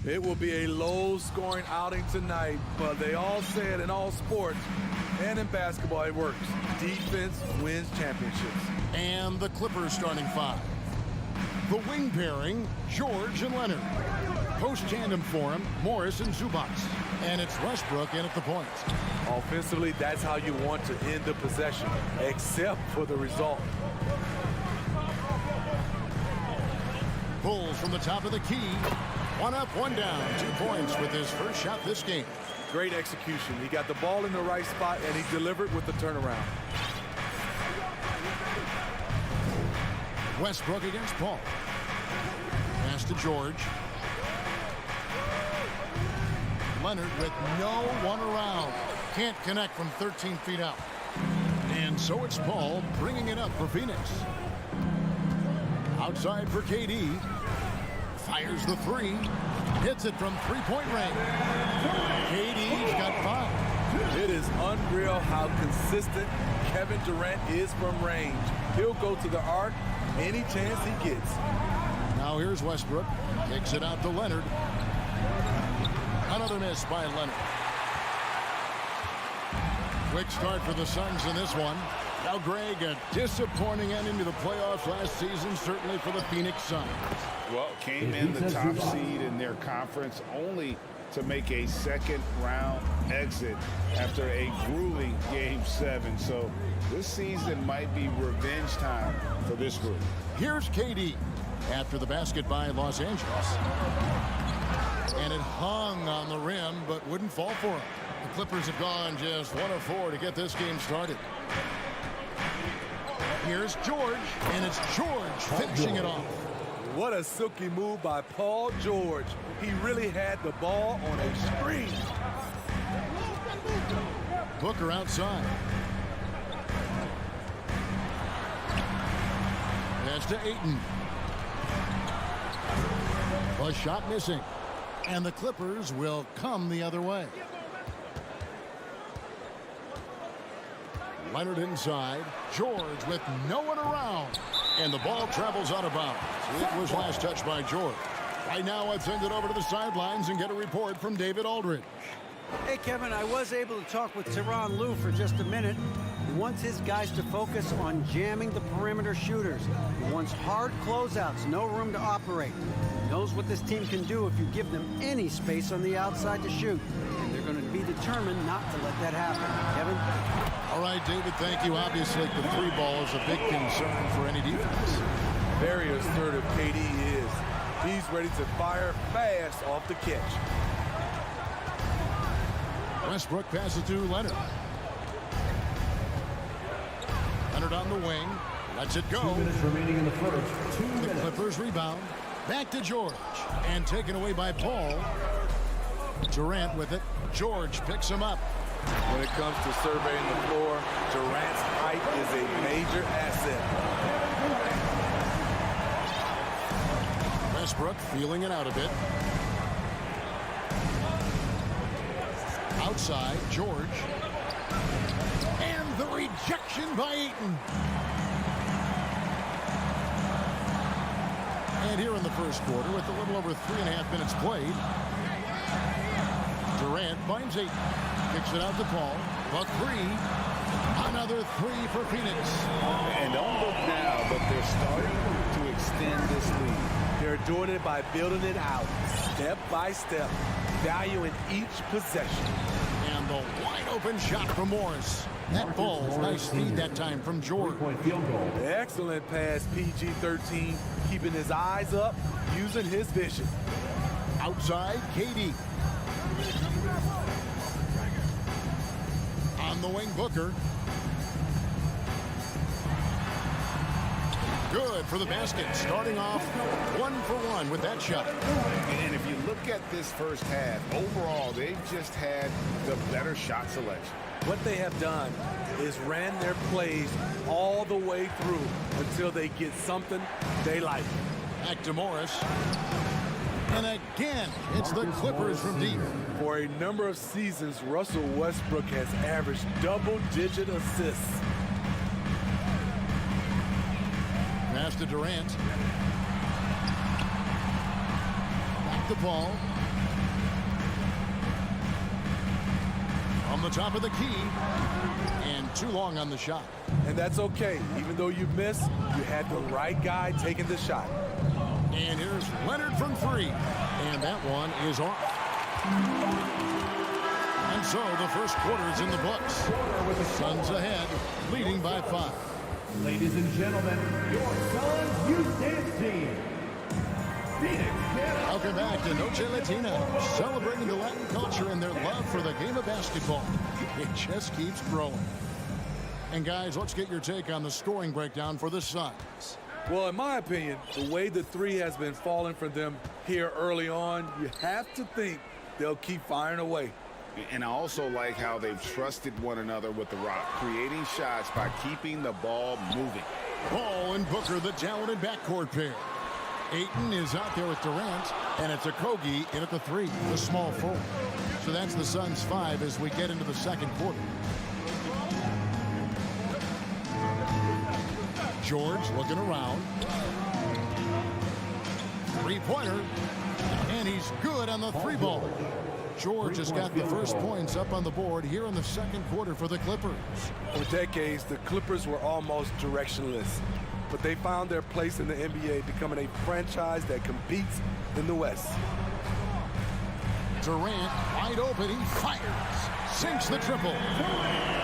S11: It will be a low-scoring outing tonight, but they all say it in all sports and in basketball, it works. Defense wins championships.
S5: And the Clippers starting five. The wing pairing, George and Leonard. Post-tandem for him, Morris and Zubac. And it's Westbrook in at the point.
S11: Offensively, that's how you want to end the possession, except for the result.
S5: Pulls from the top of the key. One up, one down. 2 points with his first shot this game.
S11: Great execution. He got the ball in the right spot, and he delivered with the turnaround.
S5: Westbrook against Paul. Pass to George. Leonard with no one around. Can't connect from 13 feet out. And so it's Paul bringing it up for Phoenix. Outside for KD. Fires the three. Hits it from three-point range. KD's got 5.
S11: It is unreal how consistent Kevin Durant is from range. He'll go to the arc any chance he gets.
S5: Now here's Westbrook. Kicks it out to Leonard. Another miss by Leonard. Quick start for the Suns in this one. Now, Greg, a disappointing ending to the playoffs last season, certainly for the Phoenix Suns.
S6: Well, came in the top seed in their conference only to make a second-round exit after a grueling Game 7. So this season might be revenge time for this group.
S5: Here's KD after the basket by Los Angeles. And it hung on the rim, but wouldn't fall for him. The Clippers have gone just 1 of 4 to get this game started. Here's George, and it's George finishing it off.
S11: What a silky move by Paul George. He really had the ball on a screen.
S5: Booker outside. Pass to Ayton. A shot missing. And the Clippers will come the other way. Leonard inside. George with no one around. And the ball travels out of bounds. It was last touched by George. Right now, let's send it over to the sidelines and get a report from David Aldridge.
S8: Hey, Kevin, I was able to talk with Tyronn Lue for just a minute. He wants his guys to focus on jamming the perimeter shooters. He wants hard closeouts, no room to operate. He knows what this team can do if you give them any space on the outside to shoot. And they're going to be determined not to let that happen. Kevin?
S5: All right, David, thank you. Obviously, the three ball is a big concern for any defense.
S11: Very assertive KD is. He's ready to fire fast off the catch.
S5: Westbrook passes to Leonard. Leonard on the wing. Lets it go.
S4: 2 minutes remaining in the first. 2
S5: The
S4: minutes.
S5: Clippers rebound. Back to George. And taken away by Paul. Durant with it. George picks him up.
S11: When it comes to surveying the floor, Durant's height is a major asset.
S5: Westbrook feeling it out a bit. Outside, George. And the rejection by Ayton. And here in the first quarter, with a little over 3.5 minutes played, Durant finds Ayton. Kicks it out to Paul. A three. Another three for Phoenix.
S6: And don't look now, but they're starting to extend this lead.
S11: They're doing it by building it out, step by step, valuing each possession.
S5: And the wide open shot from Morris. That ball, nice speed that time from George.
S4: 3-point field goal.
S11: Excellent pass, PG-13, keeping his eyes up, using his vision.
S5: Outside, KD. On the wing, Booker. Good for the basket. Starting off 1 for 1 with that shot.
S6: And if you look at this first half, overall, they've just had the better shot selection.
S11: What they have done is ran their plays all the way through until they get something they like.
S5: Back to Morris. And again, it's the Clippers from deep.
S11: For a number of seasons, Russell Westbrook has averaged double-digit assists.
S5: Pass to Durant. Back to Paul. On the top of the key. And too long on the shot.
S11: And that's okay. Even though you miss, you had the right guy taking the shot.
S5: And here's Leonard from 3. And that one is off. And so the first quarter is in the books. Suns ahead, leading by 5.
S4: Ladies and gentlemen, your Suns Youth Dance Team.
S5: Welcome back to Noche Latina, celebrating the Latin culture and their love for the game of basketball. It just keeps growing. And guys, let's get your take on the scoring breakdown for the Suns.
S11: Well, in my opinion, the way the three has been falling for them here early on, you have to think they'll keep firing away.
S6: And I also like how they've trusted one another with the rock, creating shots by keeping the ball moving.
S5: Paul and Booker, the talented backcourt pair. Ayton is out there with Durant, and it's Okogie in at the 3, the small forward. So that's the Suns' 5 as we get into the second quarter. George looking around. Three-pointer, and he's good on the 3-ball. George has got the first points up on the board here in the second quarter for the Clippers.
S11: For decades, the Clippers were almost directionless, but they found their place in the NBA, becoming a franchise that competes in the West.
S5: Durant wide open, he fires, sinks the triple.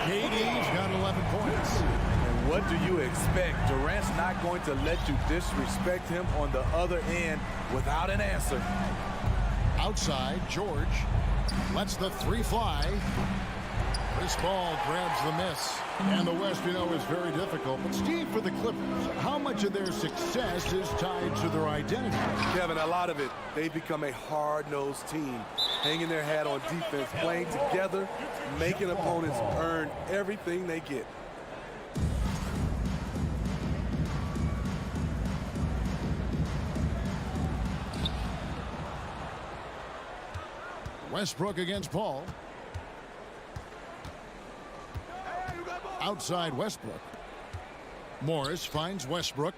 S5: KD's got 11 points.
S11: And what do you expect? Durant's not going to let you disrespect him on the other end without an answer.
S5: Outside, George lets the 3 fly. Chris Paul grabs the miss. And the West, you know, is very difficult. But Steve, for the Clippers, how much of their success is tied to their identity?
S11: Kevin, a lot of it. They've become a hard-nosed team, hanging their hat on defense, playing together, making opponents earn everything they get.
S5: Westbrook against Paul. Outside Westbrook. Morris finds Westbrook.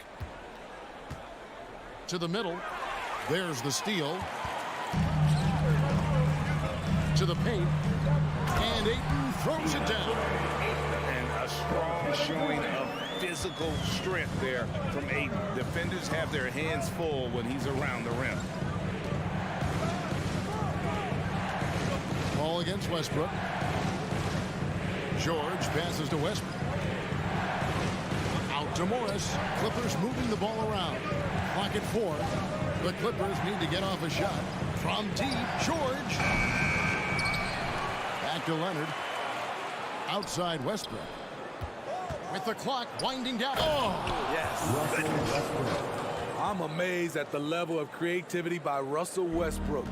S5: To the middle. There's the steal. To the paint. And Ayton throws it down.
S6: And a strong showing of physical strength there from Ayton. Defenders have their hands full when he's around the rim.
S5: Ball against Westbrook. George passes to Westbrook. Out to Morris. Clippers moving the ball around. Clock at 4. The Clippers need to get off a shot. From deep, George. Back to Leonard. Outside Westbrook. With the clock winding down. Oh!
S11: Yes. I'm amazed at the level of creativity by Russell Westbrook.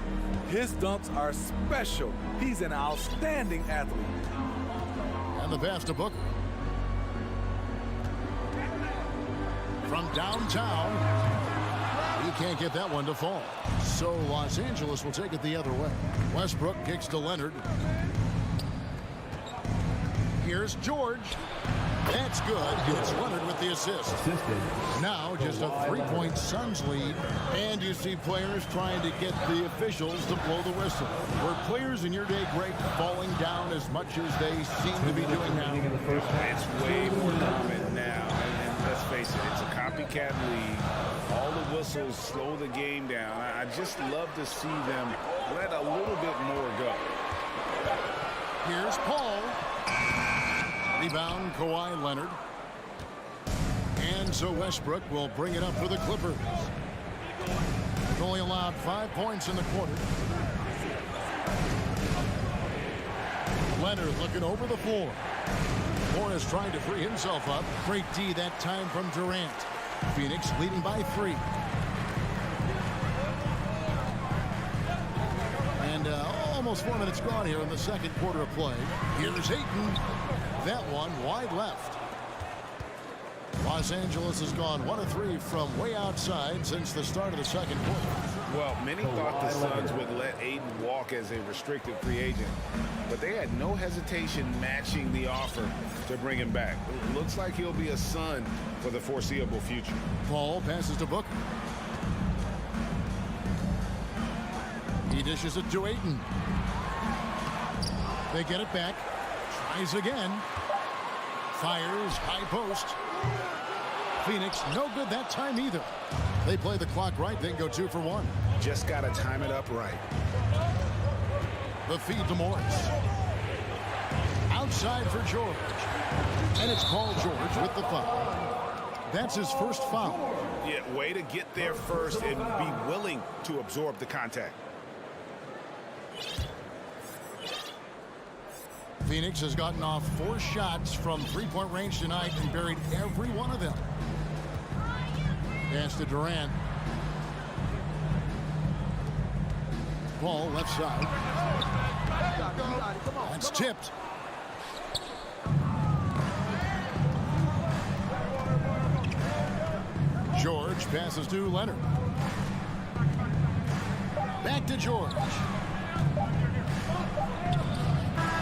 S11: His dunks are special. He's an outstanding athlete.
S5: And the pass to Booker. From downtown. He can't get that one to fall. So Los Angeles will take it the other way. Westbrook kicks to Leonard. Here's George. That's good. It's Leonard with the assist. Now just a 3-point Suns lead. And you see players trying to get the officials to blow the whistle. Were players in your day, Greg, falling down as much as they seem to be doing now?
S6: It's way more common now. And let's face it, it's a copycat league. All the whistles slow the game down. I just love to see them let a little bit more go.
S5: Here's Paul. Rebound, Kawhi Leonard. And so Westbrook will bring it up for the Clippers. They've only allowed 5 points in the quarter. Leonard looking over the floor. Morris trying to free himself up. Great D that time from Durant. Phoenix leading by 3. And almost 4 minutes gone here in the second quarter of play. Here's Ayton. That one wide left. Los Angeles has gone 1 of 3 from way outside since the start of the second quarter.
S6: Well, many thought the Suns would let Ayton walk as a restricted free agent, but they had no hesitation matching the offer to bring him back. It looks like he'll be a Sun for the foreseeable future.
S5: Paul passes to Booker. He dishes it to Ayton. They get it back. Tries again. Fires, high post. Phoenix, no good that time either. They play the clock right, then go 2 for 1.
S6: Just got to time it up right.
S5: The feed to Morris. Outside for George. And it's Paul George with the foul. That's his first foul.
S6: Yeah, way to get there first and be willing to absorb the contact.
S5: Phoenix has gotten off 4 shots from three-point range tonight and buried every one of them. Pass to Durant. Ball left side. That's tipped. George passes to Leonard. Back to George.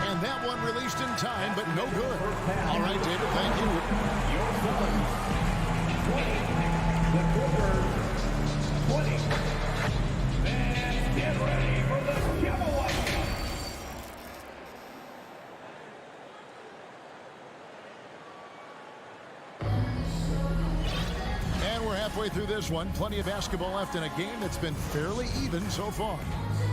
S5: And that one released in time, but no good. All right, David, thank you.
S4: The Clippers 20. And get ready for the giveaway.
S5: And we're halfway through this one. Plenty of basketball left in a game that's been fairly even so far.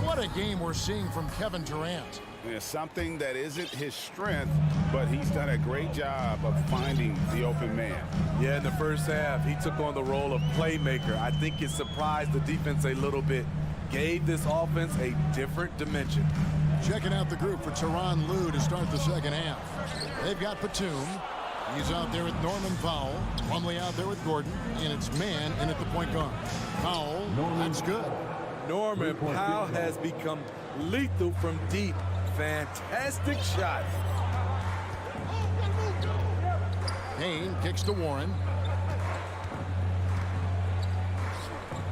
S5: What a game we're seeing from Kevin Durant.
S6: It's something that isn't his strength, but he's done a great job of finding the open man.
S11: Yeah, in the first half, he took on the role of playmaker. I think it surprised the defense a little bit, gave this offense a different dimension.
S5: Checking out the group for Tyronn Lue to start the second half. They've got Batum. He's out there with Norman Powell. Plumlee out there with Gordon. And it's man in at the point guard. Powell, that's good.
S11: Norman Powell has become lethal from deep. Fantastic shot.
S5: Payne kicks to Warren.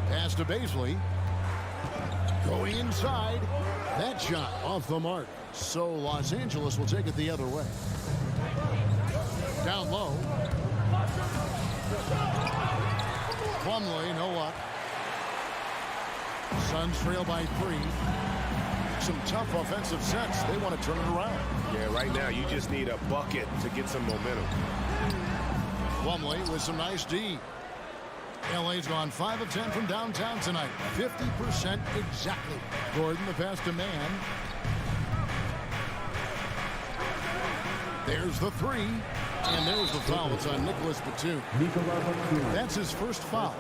S5: Pass to Baisley. Going inside. That shot off the mark. So Los Angeles will take it the other way. Down low. Plumlee, no luck. Suns trail by 3. Some tough offensive sets. They want to turn it around.
S6: Yeah, right now you just need a bucket to get some momentum.
S5: Plumlee with some nice D. LA's gone 5 of 10 from downtown tonight. 50% exactly. Gordon, the pass to man. There's the 3. And there's the foul. It's on Nicholas Batum. That's his first foul.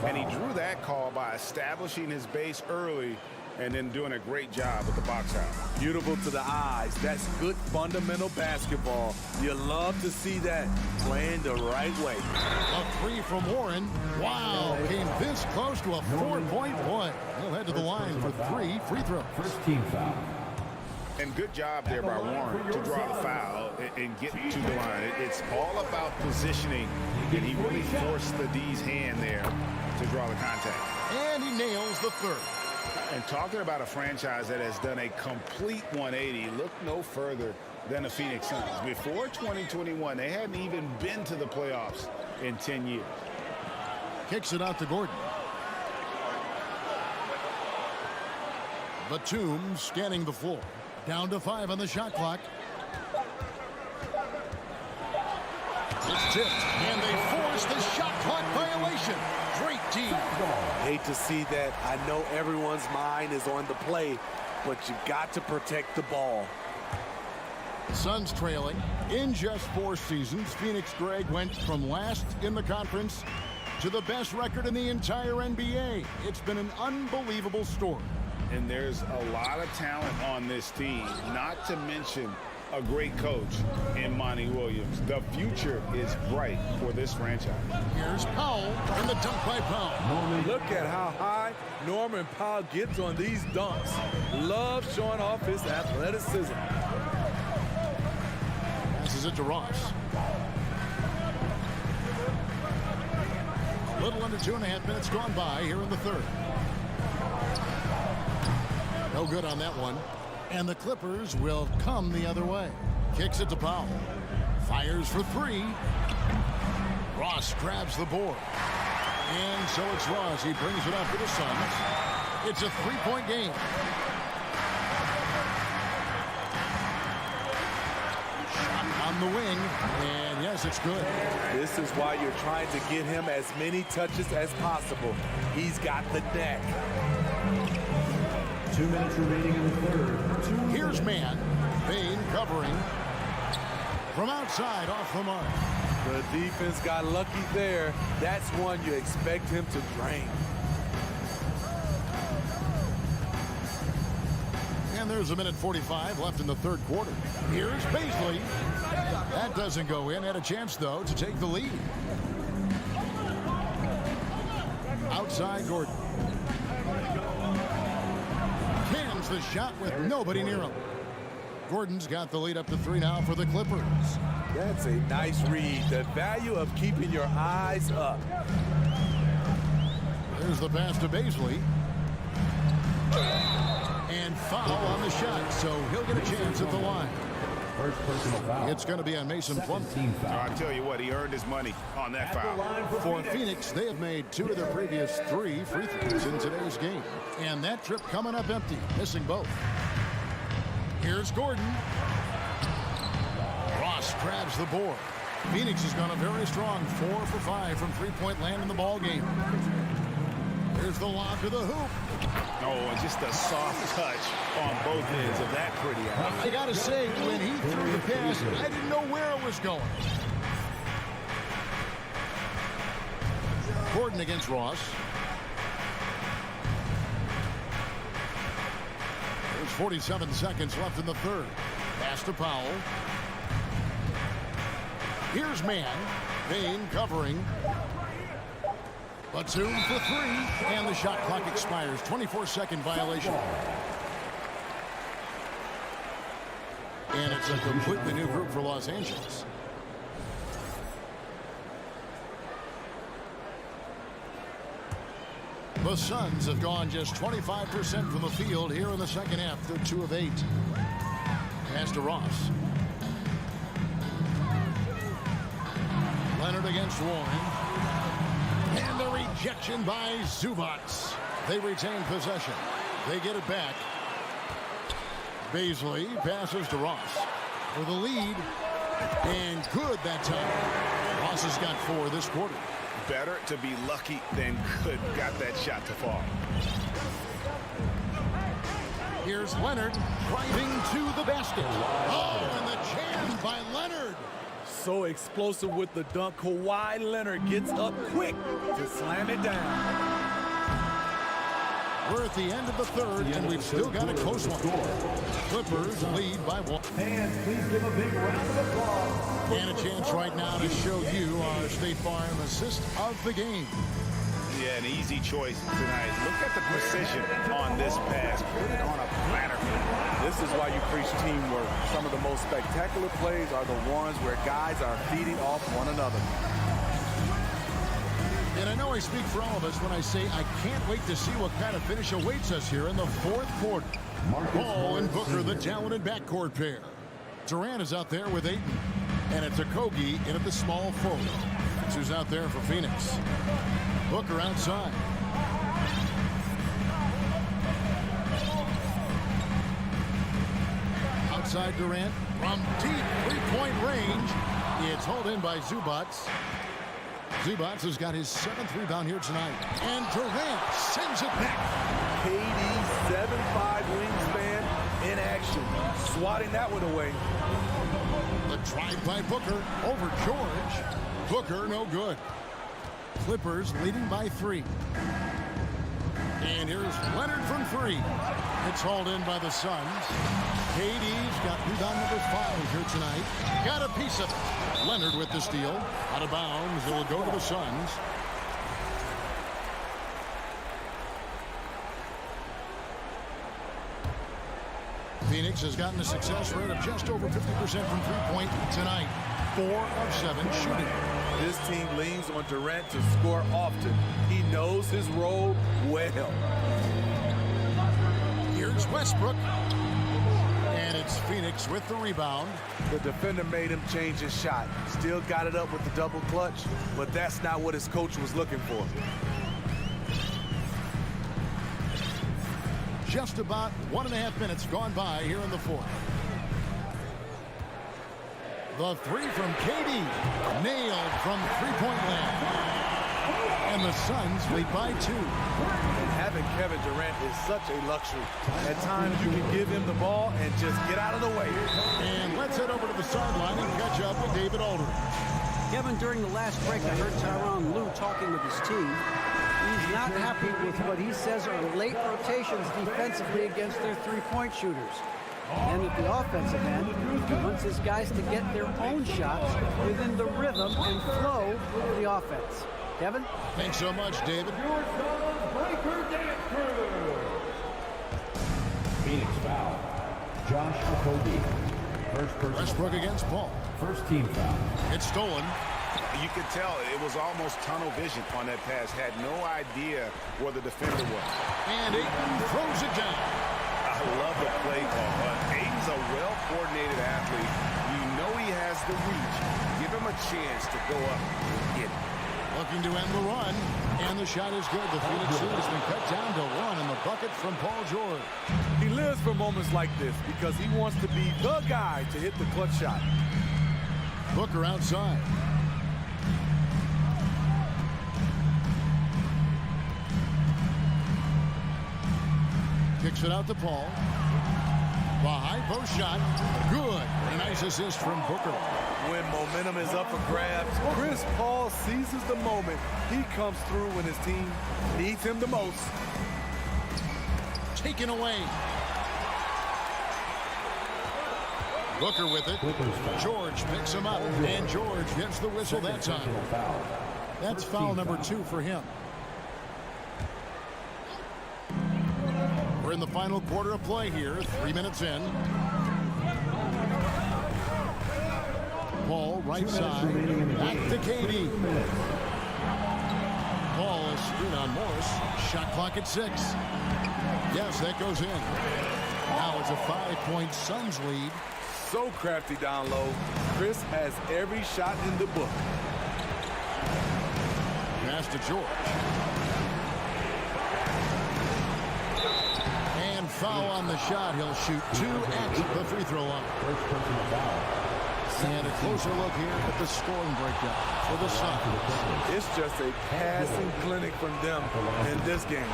S6: And he drew that call by establishing his base early and then doing a great job with the box out.
S11: Beautiful to the eyes. That's good fundamental basketball. You love to see that playing the right way.
S5: A 3 from Warren. Wow, came this close to a 4-point play. He'll head to the line for 3 free throws.
S4: First team foul.
S6: And good job there by Warren to draw the foul and get to the line. It's all about positioning, and he really forced the D's hand there to draw the contact.
S5: And he nails the 3rd.
S6: And talking about a franchise that has done a complete 180, look no further than the Phoenix Suns. Before 2021, they hadn't even been to the playoffs in 10 years.
S5: Kicks it out to Gordon. Batum scanning the floor. Down to 5 on the shot clock. It's tipped, and they force the shot clock violation. Great team.
S11: Hate to see that. I know everyone's mind is on the play, but you've got to protect the ball.
S5: Suns trailing. In just 4 seasons, Phoenix, Greg, went from last in the conference to the best record in the entire NBA. It's been an unbelievable story.
S6: And there's a lot of talent on this team, not to mention a great coach in Monty Williams. The future is bright for this franchise.
S5: Here's Powell and the dunk by Powell.
S11: Look at how high Norman Powell gets on these dunks. Love showing off his athleticism.
S5: Passes it to Ross. A little under 2.5 minutes gone by here in the 3rd. No good on that one. And the Clippers will come the other way. Kicks it to Powell. Fires for 3. Ross grabs the board. And so it's Ross. He brings it up for the Suns. It's a 3-point game. Shot on the wing. And yes, it's good.
S11: This is why you're trying to get him as many touches as possible. He's got the neck.
S4: 2 minutes remaining in the 3rd.
S5: Here's man. Payne covering. from outside off the mark.
S11: The defense got lucky there. That's one you expect him to drain.
S5: And there's 1:45 left in the third quarter. Here's Baisley. That doesn't go in. Had a chance, though, to take the lead. Outside Gordon. Cams the shot with nobody near him. Gordon's got the lead up to 3 now for the Clippers.
S11: That's a nice read. The value of keeping your eyes up.
S5: There's the pass to Baisley. And foul on the shot, so he'll get a chance at the line.
S4: First personal foul.
S5: It's going to be on Mason Plumlee.
S6: I tell you what, he earned his money on that foul.
S5: For Phoenix, they have made 2 of their previous 3 free throws in today's game. And that trip coming up empty, missing both. Here's Gordon. Ross grabs the board. Phoenix has gone a very strong 4 for 5 from three-point land in the ball game. Here's the lob to the hoop.
S6: Oh, and just a soft touch on both ends of that pretty alley.
S5: I gotta say, when he threw the pass, I didn't know where it was going. Gordon against Ross. There's 47 seconds left in the third. Pass to Powell. Here's Mann. Bain covering. Batum for 3, and the shot clock expires. 24-second violation. And it's a completely new group for Los Angeles. The Suns have gone just 25% from the field here in the second half. They're 2 of 8. Pass to Ross. Leonard against Warren. And the rejection by Zubac. They retain possession. They get it back. Baisley passes to Ross for the lead. And good that time. Ross has got 4 this quarter.
S6: Better to be lucky than good. Got that shot to fall.
S5: Here's Leonard driving to the basket. Oh, and the jam by Leonard.
S11: So explosive with the dunk. Kawhi Leonard gets up quick to slam it down.
S5: We're at the end of the third, and we've still got a close one. Clippers lead by 1.
S4: And please give a big round of applause.
S5: And a chance right now to show you our State Farm assist of the game.
S6: Yeah, an easy choice tonight. Look at the precision on this pass. Put it on a platter.
S11: This is why you preach teamwork. Some of the most spectacular plays are the ones where guys are feeding off one another.
S5: And I know I speak for all of us when I say I can't wait to see what kind of finish awaits us here in the fourth quarter. Paul and Booker, the talented backcourt pair. Durant is out there with Ayton. And it's Okogie in at the small forward. That's who's out there for Phoenix. Booker outside. Outside Durant from deep three-point range. It's hauled in by Zubac. Zubac has got his 7th rebound here tonight. And Durant sends it back.
S11: KD 7'5" wingspan in action. Swatting that one away.
S5: The drive by Booker over George. Booker no good. Clippers leading by 3. And here's Leonard from 3. It's hauled in by the Suns. KD's got rebound number 5 here tonight. Got a piece of it. Leonard with the steal. Out of bounds. It'll go to the Suns. Phoenix has gotten a success rate of just over 50% from three-point tonight. 4 of 7 shooting.
S11: This team leans on Durant to score often. He knows his role well.
S5: Here's Westbrook. And it's Phoenix with the rebound.
S11: The defender made him change his shot. Still got it up with the double clutch, but that's not what his coach was looking for.
S5: Just about 1.5 minutes gone by here in the fourth. The 3 from KD. Nailed from three-point land. And the Suns lead by 2.
S11: And having Kevin Durant is such a luxury. At times, you can give him the ball and just get out of the way.
S5: And let's head over to the sideline and catch up with David Aldridge.
S8: Kevin, during the last break, I heard Tyronn Lue talking with his team. He's not happy with what he says are late rotations defensively against their three-point shooters. And at the offensive end, he wants his guys to get their own shots within the rhythm and flow of the offense. Kevin?
S5: Thanks so much, David.
S4: Phoenix foul. Josh Okogie. First person.
S5: Westbrook against Paul.
S4: First team foul.
S5: It's stolen.
S6: You could tell it was almost tunnel vision on that pass. Had no idea where the defender was.
S5: And Ayton throws it down.
S6: I love the play call. Ayton's a well-coordinated athlete. You know he has the reach. Give him a chance to go up and get it.
S5: Looking to end the run. And the shot is good. The Phoenix lead has been cut down to 1 in the bucket from Paul George.
S11: He lives for moments like this because he wants to be the guy to hit the clutch shot.
S5: Booker outside. Kicks it out to Paul. The high post shot. Good. A nice assist from Booker.
S11: When momentum is up for grabs, Chris Paul seizes the moment. He comes through when his team needs him the most.
S5: Taken away. Booker with it. George picks him up. And George gets the whistle that time. That's foul number 2 for him. We're in the final quarter of play here. 3 minutes in. Paul, right side. Back to KD. Paul is screwed on Morris. Shot clock at 6. Yes, that goes in. Now it's a 5-point Suns lead.
S11: So crafty down low. Chris has every shot in the book.
S5: Pass to George. And foul on the shot. He'll shoot 2 at the free throw line.
S4: First personal foul.
S5: And a closer look here at the scoring breakdown for the Suns.
S11: It's just a passing clinic from them in this game.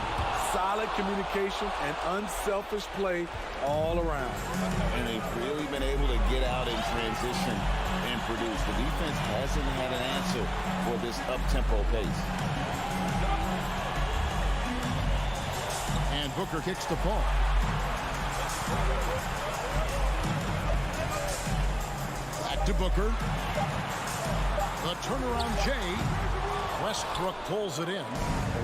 S11: Solid communication and unselfish play all around.
S6: And they've really been able to get out in transition and produce. The defense hasn't had an answer for this up-tempo pace.
S5: And Booker kicks the ball. Back to Booker. The turnaround Jay. Westbrook pulls it in.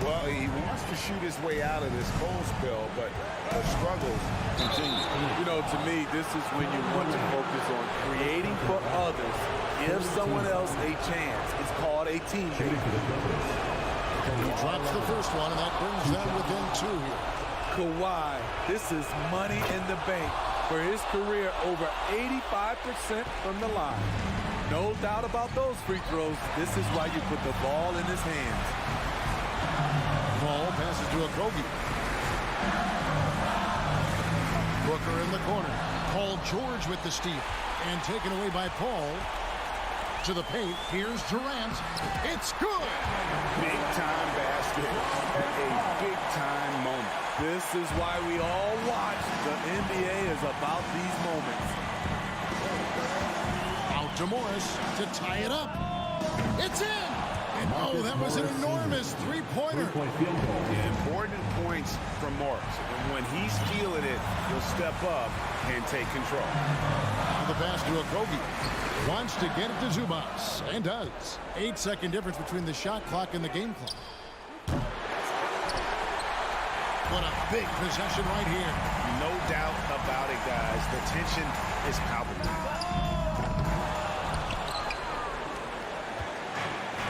S6: Well, he wants to shoot his way out of this cold spell, but the struggles continue.
S11: You know, to me, this is when you want to focus on creating for others. Give someone else a chance. It's called a teammate.
S5: He drops the first one, and that brings them within 2 here.
S11: Kawhi, this is money in the bank for his career, over 85% from the line. No doubt about those free throws. This is why you put the ball in his hands.
S5: Paul passes to Okogie. Booker in the corner. Paul George with the steal. And taken away by Paul. To the paint. Here's Durant. It's good.
S6: Big-time basket at a big-time moment.
S11: This is why we all watch. The NBA is about these moments.
S5: Out to Morris to tie it up. It's in. And oh, that was an enormous three-pointer.
S6: Important points from Morris. And when he's feeling it, he'll step up and take control.
S5: The pass to Okogie. Wants to get it to Zubas. And does. 8-second difference between the shot clock and the game clock. What a big possession right here.
S6: No doubt about it, guys. The tension is palpable.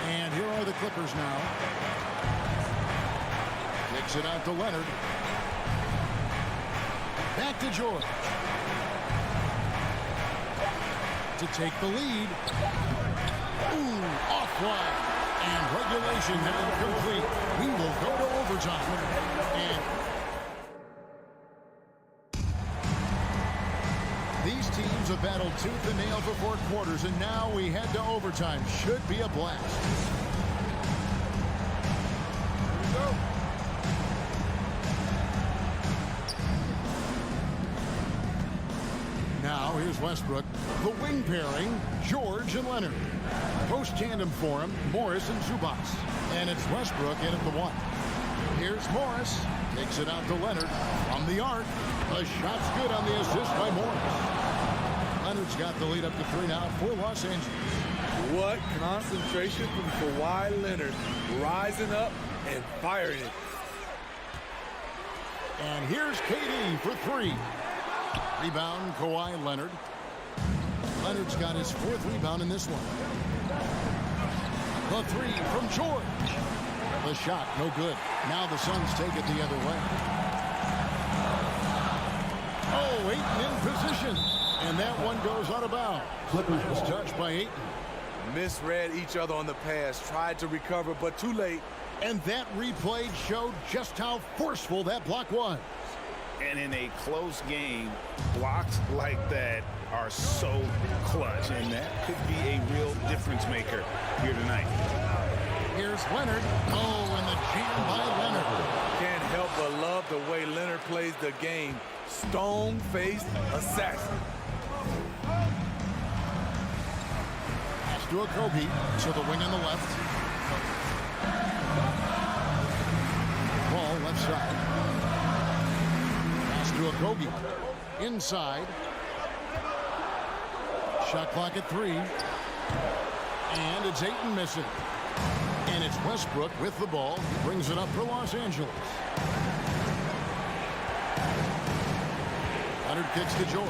S5: And here are the Clippers now. Kicks it out to Leonard. Back to George. To take the lead. Ooh, offline. And regulation now complete. We will go to overtime. And these teams have battled tooth and nail for 4 quarters, and now we head to overtime. Should be a blast. Now here's Westbrook. The wing pairing, George and Leonard. Post tandem for him, Morris and Zubac. And it's Westbrook in at the 1. Here's Morris. Takes it out to Leonard from the arc. The shot's good on the assist by Morris. Leonard's got the lead up to 3 now for Los Angeles.
S11: What concentration from Kawhi Leonard, rising up and firing it.
S5: And here's KD for 3. Rebound, Kawhi Leonard. Leonard's got his 4th rebound in this one. The 3 from George. The shot, no good. Now the Suns take it the other way. Oh, Ayton in position. And that one goes out of bounds. Nice touch by Ayton.
S11: Misread each other on the pass, tried to recover, but too late.
S5: And that replay showed just how forceful that block was.
S6: And in a close game, blocks like that are so clutch, and that could be a real difference maker here tonight.
S5: Here's Leonard. Oh, and the jam by Leonard.
S11: Can't help but love the way Leonard plays the game. Stone-faced assassin.
S5: Pass to a Kobe, to the wing on the left. Ball left side. Pass to a Kobe. Inside. Shot clock at 3. And it's Ayton missing. And it's Westbrook with the ball. He brings it up for Los Angeles. Leonard kicks to George.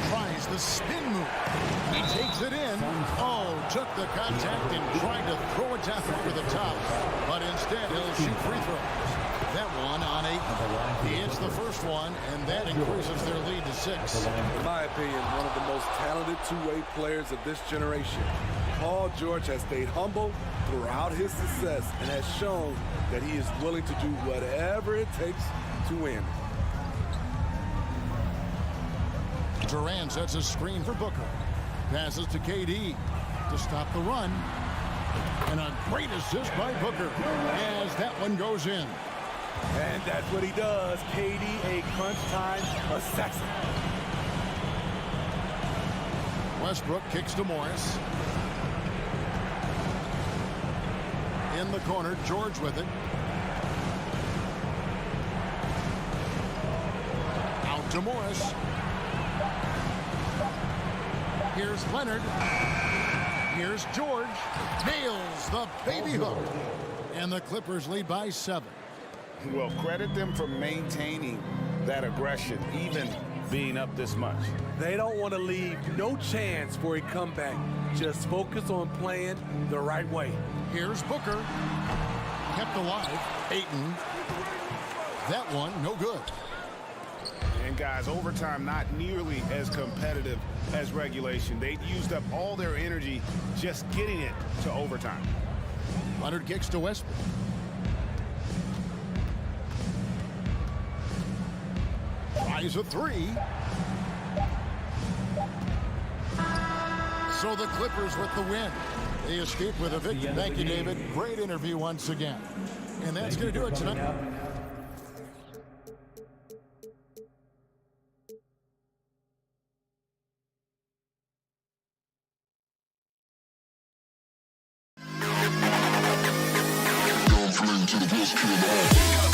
S5: Tries the spin move. He takes it in. Oh, took the contact and tried to throw it down over the top. But instead, he'll shoot free throws. That one on 8. He hits the first one, and that increases their lead to 6.
S11: In my opinion, one of the most talented two-way players of this generation. Paul George has stayed humble throughout his success and has shown that he is willing to do whatever it takes to win.
S5: Durant sets a screen for Booker. Passes to KD to stop the run. And a great assist by Booker as that one goes in.
S11: And that's what he does. KD, a crunch time assassin.
S5: Westbrook kicks to Morris. In the corner, George with it. Out to Morris. Here's Leonard. Here's George. Nails the baby hook. And the Clippers lead by 7.
S6: Well, credit them for maintaining that aggression, even being up this much.
S11: They don't want to leave no chance for a comeback. Just focus on playing the right way.
S5: Here's Booker. Kept alive. Ayton. That one, no good.
S6: And guys, overtime not nearly as competitive as regulation. They used up all their energy just getting it to overtime.
S5: Leonard kicks to Westbrook. Tries a 3. So the Clippers with the win. They escape with a victory. Thank you, David. Great interview once again. And that's going to do it tonight.
S9: To the best kid in the house.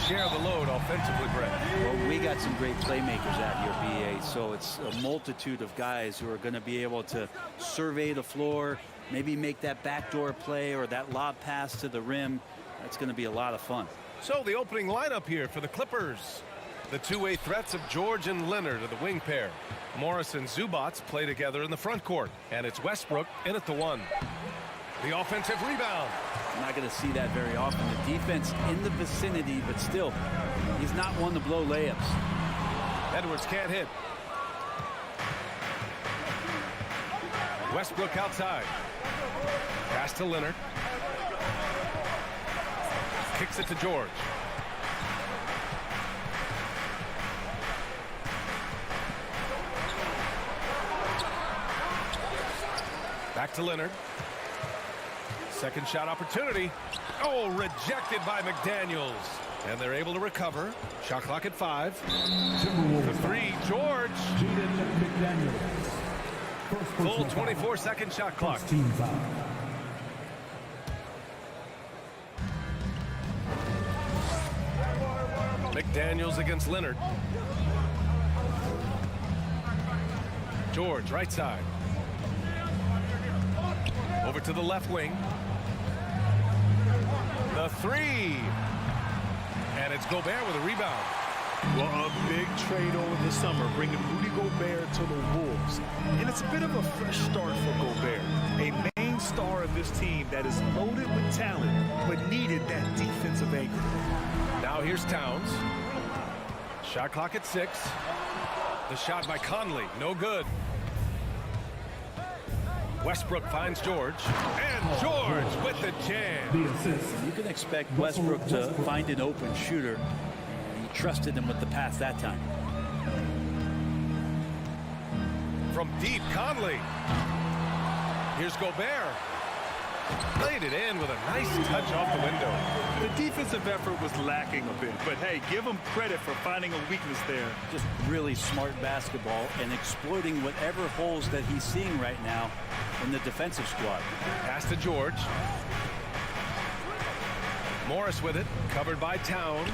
S1: share the load offensively, Brett.
S2: Well, we got some great playmakers out here, BA, so it's a multitude of guys who are going to be able to survey the floor, maybe make that backdoor play or that lob pass to the rim. That's going to be a lot of fun.
S1: So the opening lineup here for the Clippers. The two-way threats of George and Leonard are the wing pair. Morris and Zubats play together in the front court. And it's Westbrook in at the 1. The offensive rebound.
S2: I'm not going to see that very often. The defense in the vicinity, but still, he's not one to blow layups.
S1: Edwards can't hit. Westbrook outside. Pass to Leonard. Kicks it to George. Back to Leonard. Second shot opportunity. Oh, rejected by McDaniels. And they're able to recover. Shot clock at 5. For 3, George. Full 24-second shot clock. McDaniels against Leonard. George, right side. Over to the left wing. The 3. And it's Gobert with a rebound.
S3: Well, a big trade over the summer, bringing Rudy Gobert to the Wolves. And it's a bit of a fresh start for Gobert. A main star of this team that is loaded with talent, but needed that defensive anchor.
S1: Now here's Towns. Shot clock at 6. The shot by Conley, no good. Westbrook finds George, and George with the jam.
S2: You can expect Westbrook to find an open shooter. He trusted him with the pass that time.
S1: From deep, Conley. Here's Gobert. Played it in with a nice touch off the window.
S3: The defensive effort was lacking a bit, but hey, give him credit for finding a weakness there.
S2: Just really smart basketball and exploiting whatever holes that he's seeing right now in the defensive squad.
S1: Pass to George. Morris with it, covered by Towns.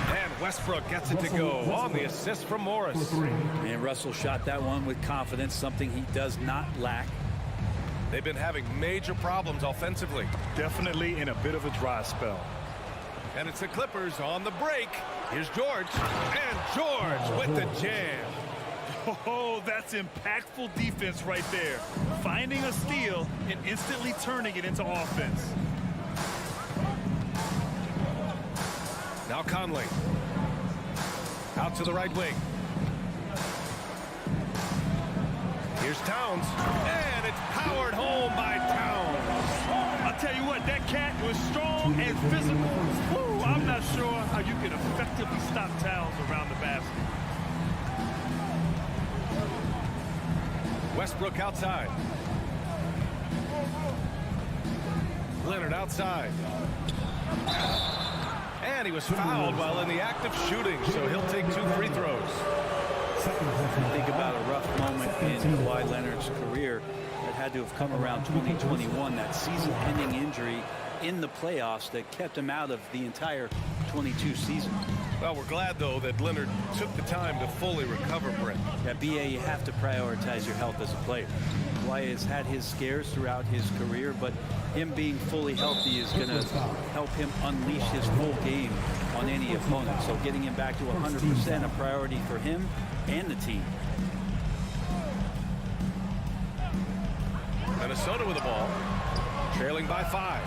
S1: And Westbrook gets it to go on the assist from Morris.
S2: And Russell shot that one with confidence, something he does not lack.
S1: They've been having major problems offensively.
S3: Definitely in a bit of a dry spell.
S1: And it's the Clippers on the break. Here's George. And George with the jam.
S3: Oh, that's impactful defense right there. Finding a steal and instantly turning it into offense.
S1: Now Conley. Out to the right wing. Here's Towns. And it's powered home by Towns.
S3: I'll tell you what, that cat was strong and physical. Woo, I'm not sure how you can effectively stop Towns around the basket.
S1: Westbrook outside. Leonard outside. And he was fouled while in the act of shooting, so he'll take 2 free throws.
S2: Think about a rough moment in Kawhi Leonard's career that had to have come around 2021, that season-ending injury in the playoffs that kept him out of the entire 22 season.
S1: Well, we're glad, though, that Leonard took the time to fully recover, Brett.
S2: Yeah, BA, you have to prioritize your health as a player. Kawhi has had his scares throughout his career, but him being fully healthy is going to help him unleash his full game on any opponent. So getting him back to 100% a priority for him and the team.
S1: Minnesota with the ball, trailing by 5.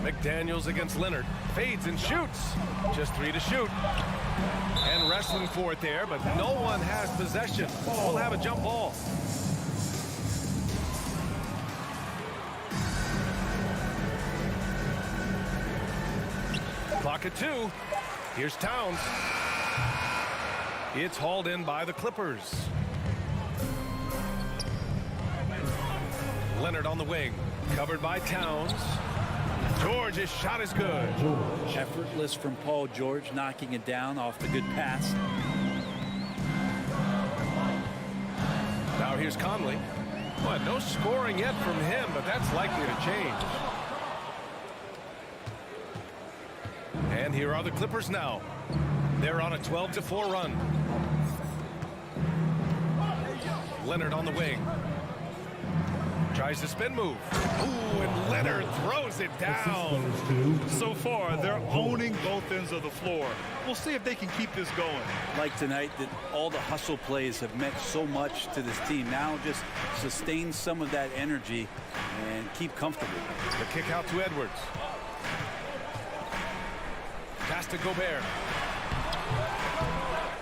S1: McDaniels against Leonard. Fades and shoots. Just 3 to shoot. And wrestling for it there, but no one has possession. We'll have a jump ball. Clock at 2. Here's Towns. It's hauled in by the Clippers. Leonard on the wing, covered by Towns. George's shot is good.
S2: Effortless from Paul George, knocking it down off the good pass.
S1: Now here's Conley. Well, no scoring yet from him, but that's likely to change. And here are the Clippers now. They're on a 12-4 run. Leonard on the wing. Tries the spin move. Ooh, and Leonard throws it down.
S3: So far, they're owning both ends of the floor. We'll see if they can keep this going.
S2: Like tonight, that all the hustle plays have meant so much to this team. Now just sustain some of that energy and keep comfortable.
S1: The kick out to Edwards. Pass to Gobert.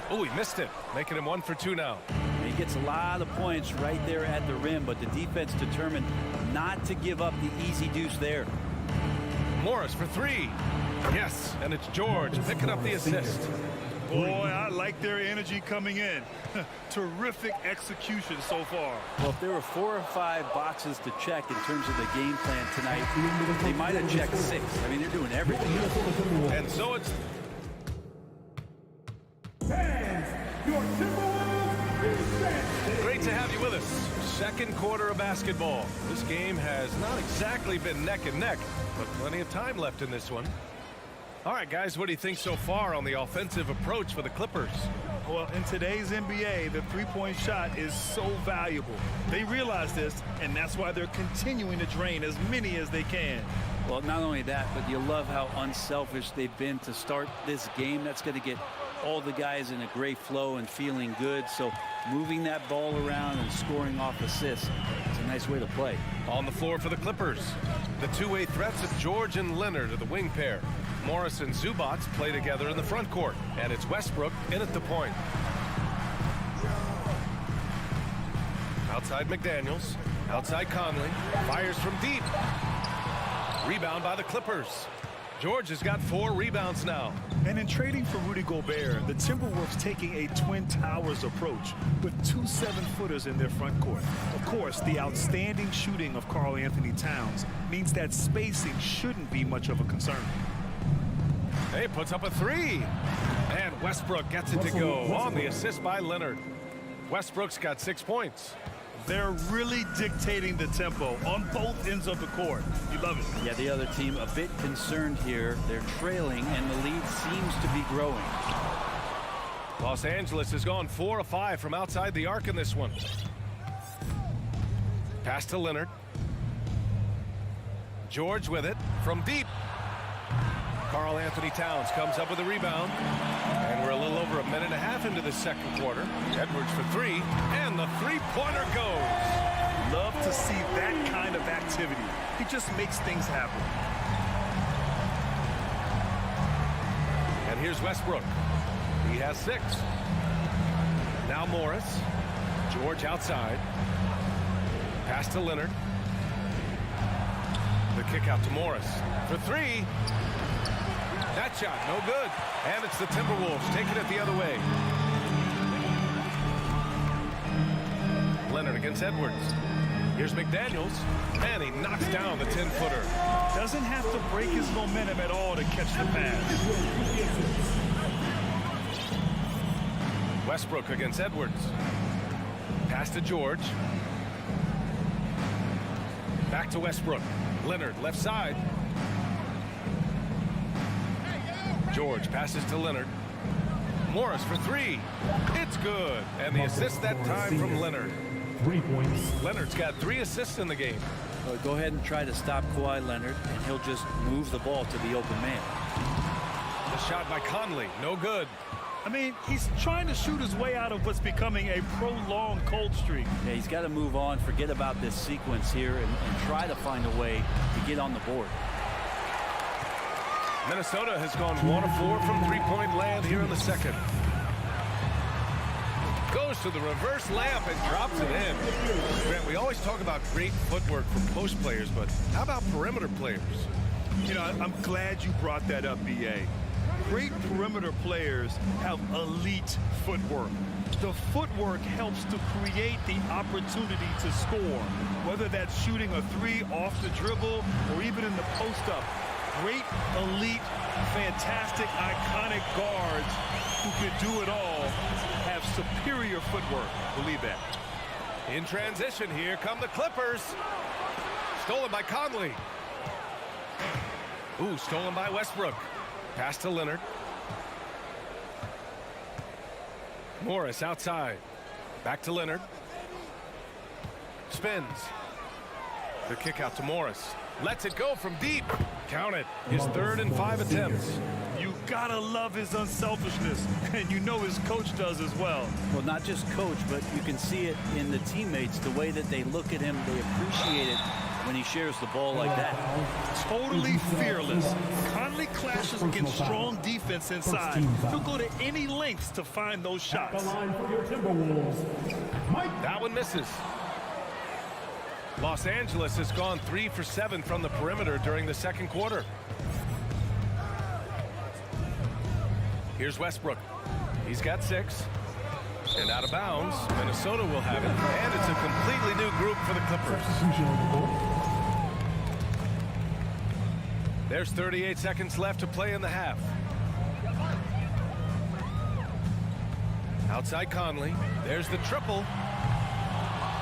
S1: Oh, he missed it, making him 1 for 2 now.
S2: He gets a lot of points right there at the rim, but the defense determined not to give up the easy deuce there.
S1: Morris for 3. Yes, and it's George picking up the assist.
S3: Boy, I like their energy coming in. Terrific execution so far.
S2: Well, if there were 4 or 5 boxes to check in terms of the game plan tonight, they might have checked 6. I mean, they're doing everything.
S1: And so it's... Great to have you with us. Second quarter of basketball. This game has not exactly been neck and neck, but plenty of time left in this one. All right, guys, what do you think so far on the offensive approach for the Clippers?
S3: Well, in today's NBA, the three-point shot is so valuable. They realize this, and that's why they're continuing to drain as many as they can.
S2: Well, not only that, but you love how unselfish they've been to start this game. That's going to get all the guys in a great flow and feeling good. So moving that ball around and scoring off assists, it's a nice way to play.
S1: On the floor for the Clippers, the two-way threats of George and Leonard are the wing pair. Morris and Zubac play together in the front court, and it's Westbrook in at the point. Outside McDaniels, outside Conley, fires from deep. Rebound by the Clippers. George has got 4 rebounds now.
S3: And in trading for Rudy Gobert, the Timberwolves taking a Twin Towers approach with 2 7-footers in their front court. Of course, the outstanding shooting of Karl Anthony Towns means that spacing shouldn't be much of a concern.
S1: He puts up a 3. And Westbrook gets it to go on the assist by Leonard. Westbrook's got 6 points.
S3: They're really dictating the tempo on both ends of the court. You love it.
S2: Yeah, the other team a bit concerned here. They're trailing, and the lead seems to be growing.
S1: Los Angeles has gone 4 of 5 from outside the arc in this one. Pass to Leonard. George with it from deep. Karl Anthony Towns comes up with a rebound. And we're a little over a minute and a half into the second quarter. Edwards for 3, and the three-pointer goes.
S3: Love to see that kind of activity. He just makes things happen.
S1: And here's Westbrook. He has 6. Now Morris. George outside. Pass to Leonard. The kick out to Morris for 3. That shot, no good. And it's the Timberwolves taking it the other way. Leonard against Edwards. Here's McDaniels, and he knocks down the 10-footer.
S3: Doesn't have to break his momentum at all to catch the pass.
S1: Westbrook against Edwards. Pass to George. Back to Westbrook. Leonard left side. George passes to Leonard. Morris for 3. It's good. And the assist that time from Leonard.
S4: 3 points.
S1: Leonard's got 3 assists in the game.
S2: Well, go ahead and try to stop Kawhi Leonard, and he'll just move the ball to the open man.
S1: The shot by Conley, no good.
S3: I mean, he's trying to shoot his way out of what's becoming a prolonged cold streak.
S2: Yeah, he's got to move on, forget about this sequence here, and try to find a way to get on the board.
S1: Minnesota has gone 1 of 4 from three-point land here in the second. Goes to the reverse layup and drops it in. Grant, we always talk about great footwork from post players, but how about perimeter players?
S3: You know, I'm glad you brought that up, B.A. Great perimeter players have elite footwork. The footwork helps to create the opportunity to score, whether that's shooting a 3 off the dribble or even in the post-up. Great, elite, fantastic, iconic guards who can do it all have superior footwork. Believe that.
S1: In transition, here come the Clippers. Stolen by Conley. Ooh, stolen by Westbrook. Pass to Leonard. Morris outside. Back to Leonard. Spins. The kick out to Morris. Lets it go from deep. Count it. His 3rd and 5 attempts.
S3: You gotta love his unselfishness, and you know his coach does as well.
S2: Well, not just coach, but you can see it in the teammates, the way that they look at him. They appreciate it when he shares the ball like that.
S3: Totally fearless. Conley clashes against strong defense inside. He'll go to any lengths to find those shots.
S1: That one misses. Los Angeles has gone 3 for 7 from the perimeter during the second quarter. Here's Westbrook. He's got 6. And out of bounds, Minnesota will have it. And it's a completely new group for the Clippers. There's 38 seconds left to play in the half. Outside Conley. There's the triple.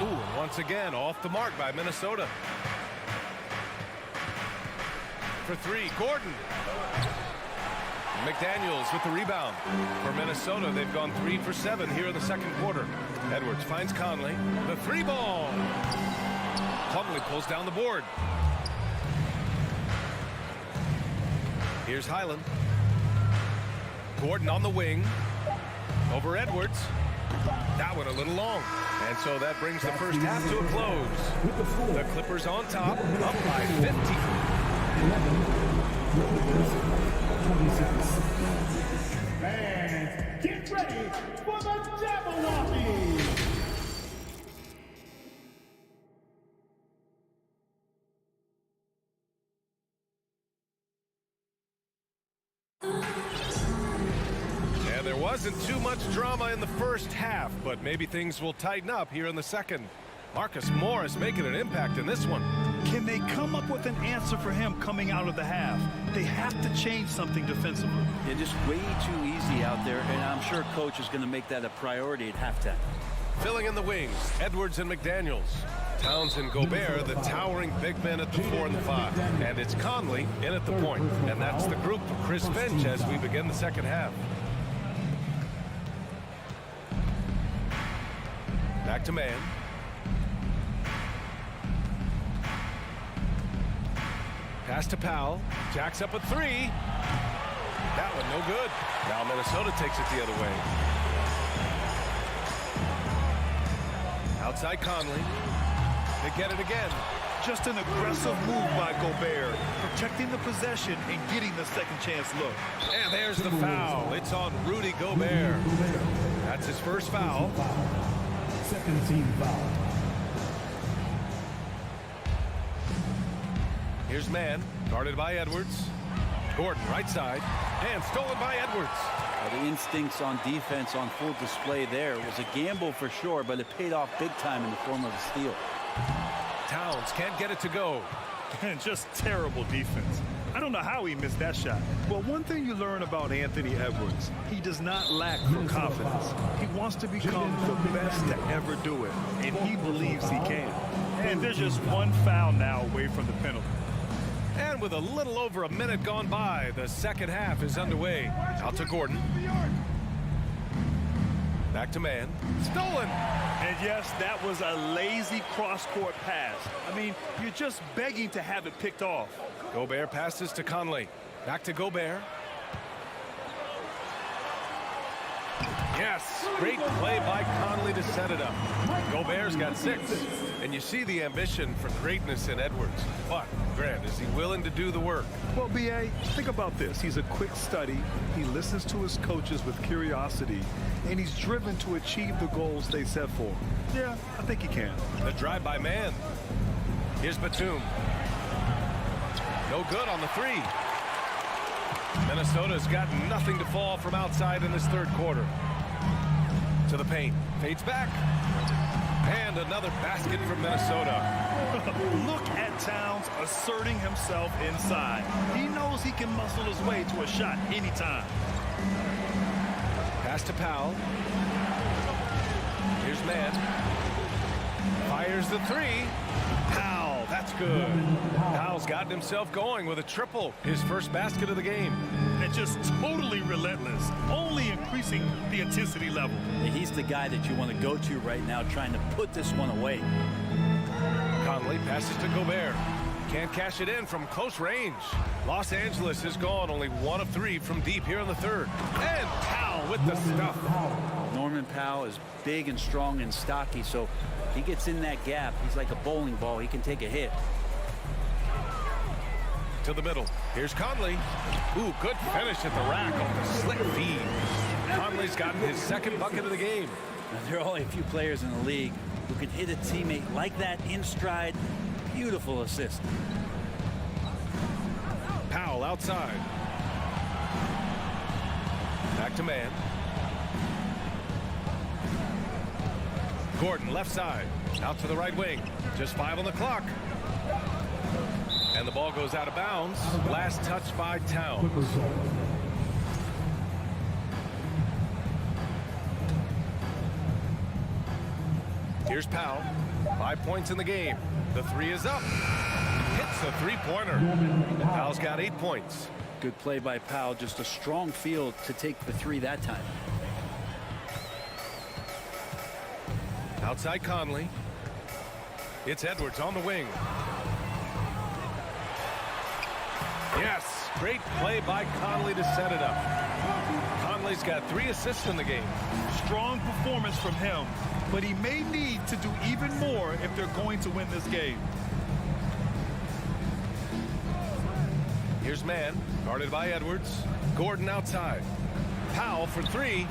S1: Ooh, and once again, off the mark by Minnesota. For 3, Gordon. McDaniels with the rebound. For Minnesota, they've gone 3 for 7 here in the second quarter. Edwards finds Conley. The 3 ball. Conley pulls down the board. Here's Highland. Gordon on the wing. Over Edwards. That one a little long. And so that brings the first half to a close. The Clippers on top, up by 50.
S4: 26. Fans, get ready for the Jabberwocky!
S1: And there wasn't too much drama in the first half, but maybe things will tighten up here in the second. Marcus Morris making an impact in this one.
S3: Can they come up with an answer for him coming out of the half? They have to change something defensively.
S2: They're just way too easy out there, and I'm sure coach is going to make that a priority at halftime.
S1: Filling in the wings, Edwards and McDaniels. Towns and Gobert, the towering big men at the 4 and the 5. And it's Conley in at the point. And that's the group for Chris Finch as we begin the second half. Back to man. Pass to Powell. Jacks up a 3. That one no good. Now Minnesota takes it the other way. Outside Conley. They get it again.
S3: Just an aggressive move by Gobert, protecting the possession and getting the second chance look.
S1: And there's the foul. It's on Rudy Gobert. That's his first foul.
S4: Second team foul.
S1: Here's man, guarded by Edwards. Gordon, right side, and stolen by Edwards.
S2: The instincts on defense on full display there. It was a gamble for sure, but it paid off big time in the form of a steal.
S1: Towns can't get it to go.
S3: And just terrible defense. I don't know how he missed that shot. Well, one thing you learn about Anthony Edwards, he does not lack for confidence. He wants to become the best to ever do it, and he believes he can. And there's just one foul now away from the penalty.
S1: And with a little over a minute gone by, the second half is underway. Out to Gordon. Back to man. Stolen.
S3: And yes, that was a lazy cross-court pass. I mean, you're just begging to have it picked off.
S1: Gobert passes to Conley. Back to Gobert. Yes, great play by Conley to set it up. Gobert's got 6. And you see the ambition for greatness in Edwards. But, Grant, is he willing to do the work?
S3: Well, B.A., think about this. He's a quick study. He listens to his coaches with curiosity. And he's driven to achieve the goals they set for him. Yeah, I think he can.
S1: The drive by man. Here's Batum. No good on the 3. Minnesota's got nothing to fall from outside in this third quarter. To the paint. Fades back. And another basket from Minnesota.
S3: Look at Towns asserting himself inside. He knows he can muscle his way to a shot anytime.
S1: Pass to Powell. Here's man. Fires the 3. Powell, that's good. Powell's gotten himself going with a triple. His first basket of the game.
S3: And just totally relentless, only increasing the intensity level.
S2: He's the guy that you want to go to right now, trying to put this one away.
S1: Conley passes to Gobert. Can't cash it in from close range. Los Angeles is gone only 1 of 3 from deep here in the third. And Powell with the stuff.
S2: Norman Powell is big and strong and stocky, so he gets in that gap. He's like a bowling ball. He can take a hit.
S1: To the middle. Here's Conley. Ooh, good finish at the rack off the slick feed. Conley's gotten his second bucket of the game.
S2: Now, there are only a few players in the league who can hit a teammate like that in stride. Beautiful assist.
S1: Powell outside. Back to man. Gordon left side. Out to the right wing. Just 5 on the clock. And the ball goes out of bounds. Last touch by Towns. Here's Powell. 5 points in the game. The 3 is up. Hits a three-pointer. Powell's got 8 points.
S2: Good play by Powell. Just a strong field to take the 3 that time.
S1: Outside Conley. It's Edwards on the wing. Yes, great play by Conley to set it up. Conley's got 3 assists in the game.
S3: Strong performance from him, but he may need to do even more if they're going to win this game.
S1: Here's man, guarded by Edwards. Gordon outside. Powell for 3.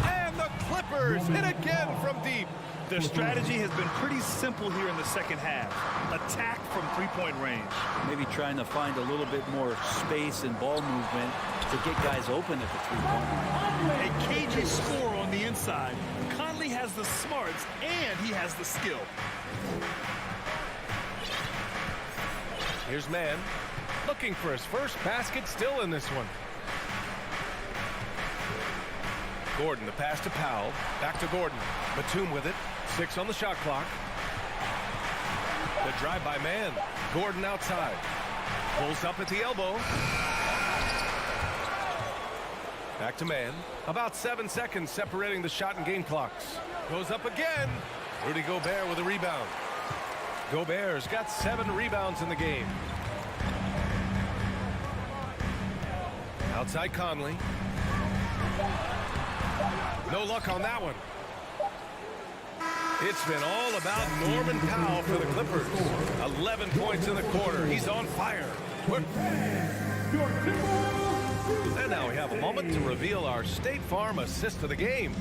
S1: And the Clippers hit again from deep.
S3: Their strategy has been pretty simple here in the second half. Attack from three-point range.
S2: Maybe trying to find a little bit more space and ball movement to get guys open at the three-point line.
S3: A cagey score on the inside. Conley has the smarts and he has the skill.
S1: Here's man, looking for his first basket, still in this one. Gordon, the pass to Powell. Back to Gordon. Batum with it. 6 on the shot clock. The drive by man. Gordon outside. Pulls up at the elbow. Back to man. About 7 seconds separating the shot and game clocks. Goes up again. Rudy Gobert with a rebound. Gobert's got 7 rebounds in the game. Outside Conley. No luck on that one. It's been all about Norman Powell for the Clippers. 11 points in the quarter. He's on fire. And now we have a moment to reveal our State Farm assist of the game.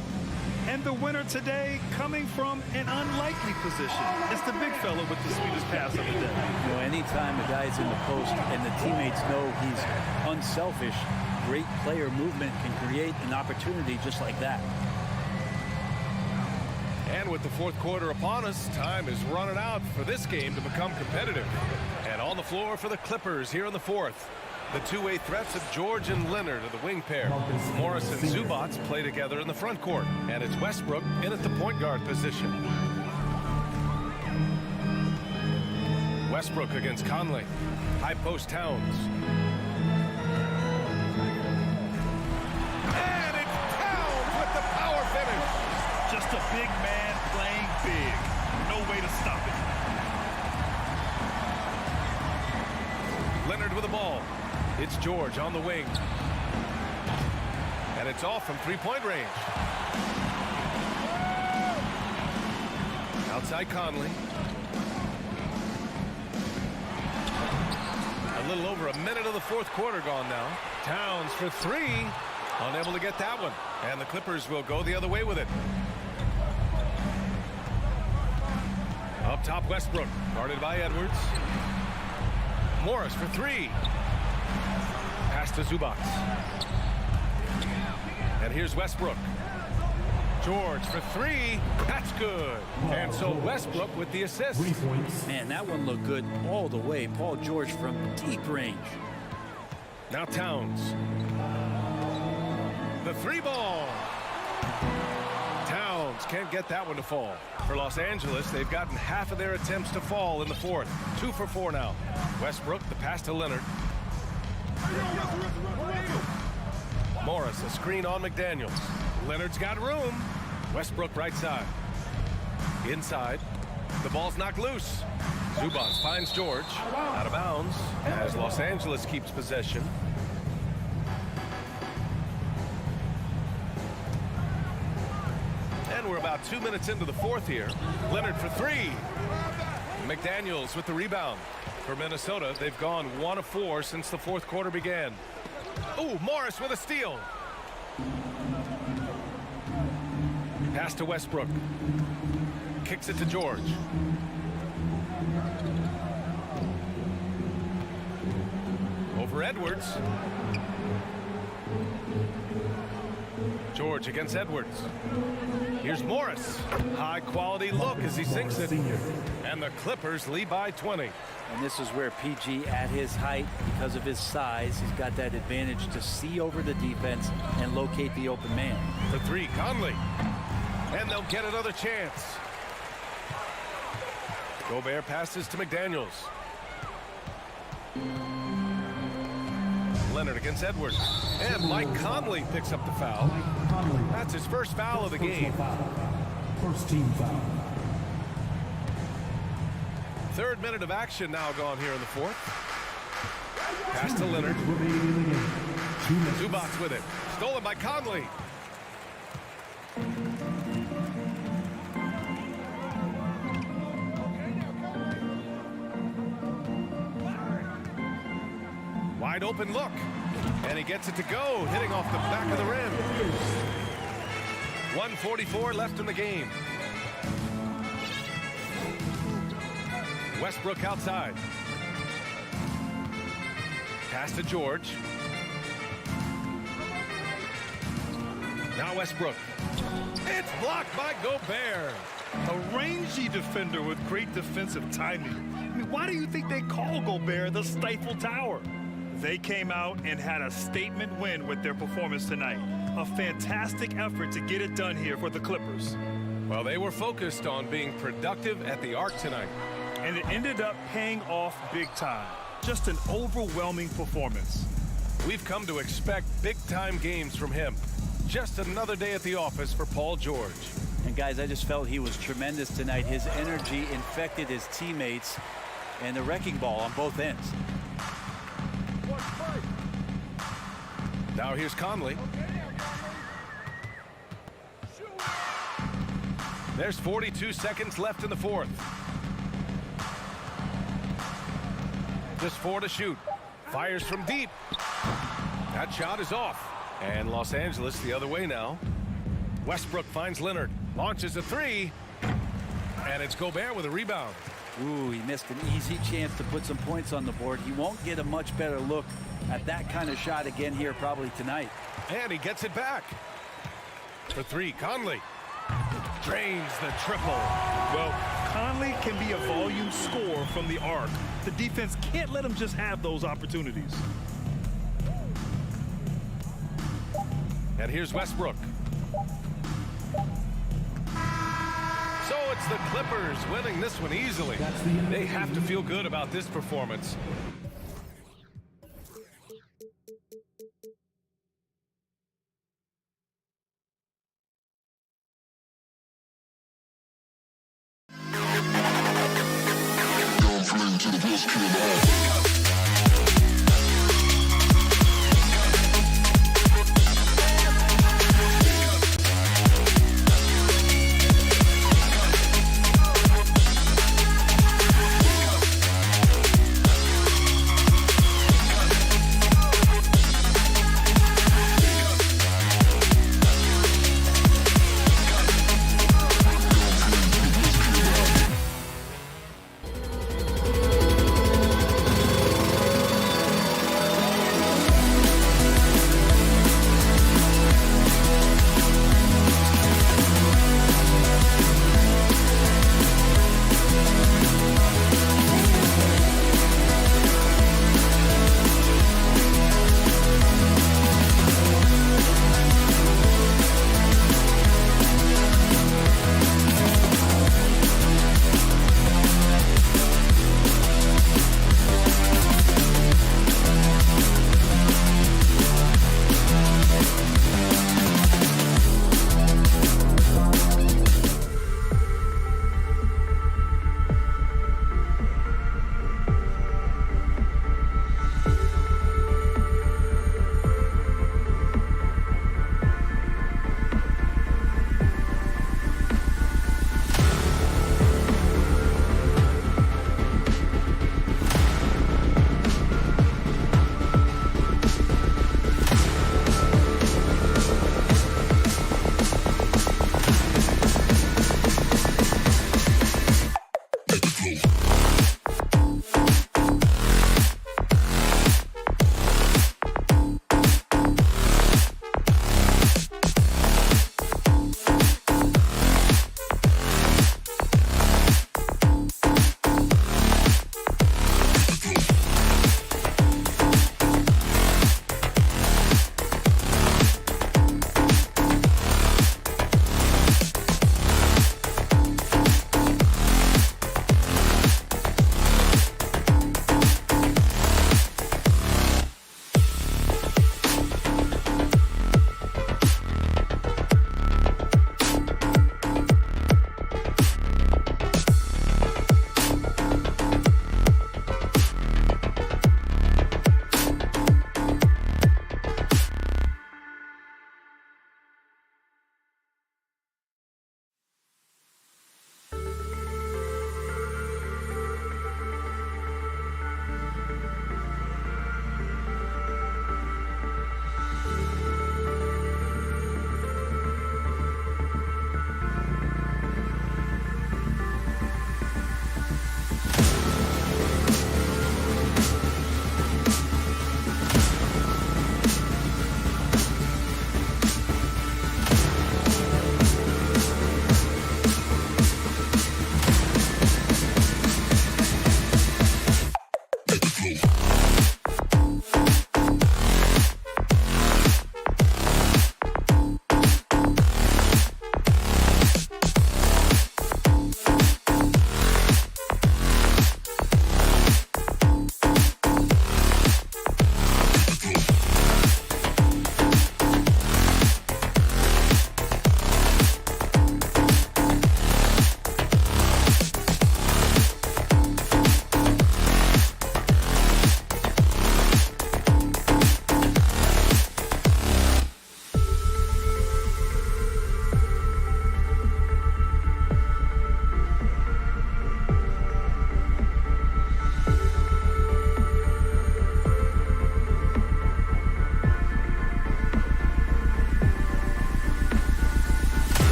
S3: And the winner today coming from an unlikely position. It's the big fella with the sweetest pass of the day.
S2: You know, anytime a guy's in the post and the teammates know he's unselfish, great player movement can create an opportunity just like that.
S1: And with the fourth quarter upon us, time is running out for this game to become competitive. And on the floor for the Clippers here in the fourth. The two-way threats of George and Leonard are the wing pair. Morris and Zubac play together in the front court. And it's Westbrook in at the point guard position. Westbrook against Conley. High post Towns. And it's Towns with the power finish.
S3: Just a big man playing big. No way to stop it.
S1: Leonard with the ball. It's George on the wing. And it's off from three-point range. Outside Conley. A little over a minute of the fourth quarter gone now. Towns for 3. Unable to get that one. And the Clippers will go the other way with it. Up top, Westbrook. Guarded by Edwards. Morris for 3. Pass to Zubac. And here's Westbrook. George for 3. That's good. And so Westbrook with the assist.
S2: Man, that one looked good all the way. Paul George from deep range.
S1: Now Towns. The 3-ball. Towns can't get that one to fall. For Los Angeles, they've gotten half of their attempts to fall in the fourth. 2 for 4 now. Westbrook, the pass to Leonard. Morris, a screen on McDaniels. Leonard's got room. Westbrook right side. Inside. The ball's knocked loose. Zubac finds George. Out of bounds as Los Angeles keeps possession. And we're about 2 minutes into the fourth here. Leonard for three. McDaniels with the rebound. For Minnesota, they've gone 1 of 4 since the fourth quarter began. Ooh, Morris with a steal. Pass to Westbrook. Kicks it to George. Over Edwards. George against Edwards. Here's Morris. High quality look as he sinks it. And the Clippers lead by 20.
S2: And this is where PG, at his height, because of his size, he's got that advantage to see over the defense and locate the open man.
S1: The three, Conley. And they'll get another chance. Gobert passes to McDaniels. Leonard against Edwards. And Mike Conley picks up the foul. That's his first foul of the game.
S4: First team foul.
S1: Third minute of action now gone here in the fourth. Pass to Leonard. Zubac with it. Stolen by Conley. Wide open look. And he gets it to go, hitting off the back of the rim. 1:44 left in the game. Westbrook outside. Pass to George. Now Westbrook. It's blocked by Gobert.
S3: A rangy defender with great defensive timing. I mean, why do you think they call Gobert the Stifle Tower? They came out and had a statement win with their performance tonight. A fantastic effort to get it done here for the Clippers.
S1: Well, they were focused on being productive at the arc tonight.
S3: And it ended up paying off big time. Just an overwhelming performance.
S1: We've come to expect big-time games from him. Just another day at the office for Paul George.
S2: And guys, I just felt he was tremendous tonight. His energy infected his teammates, and the wrecking ball on both ends.
S1: Now here's Conley. There's 42 seconds left in the fourth. Just 4 to shoot. Fires from deep. That shot is off. And Los Angeles the other way now. Westbrook finds Leonard. Launches a three. And it's Gobert with a rebound.
S2: Ooh, he missed an easy chance to put some points on the board. He won't get a much better look at that kind of shot again here probably tonight.
S1: And he gets it back. For three, Conley. Drains the triple.
S3: Well, Conley can be a volume scorer from the arc. The defense can't let him just have those opportunities.
S1: And here's Westbrook. So it's the Clippers winning this one easily. They have to feel good about this performance.
S9: To the best kid in the hall.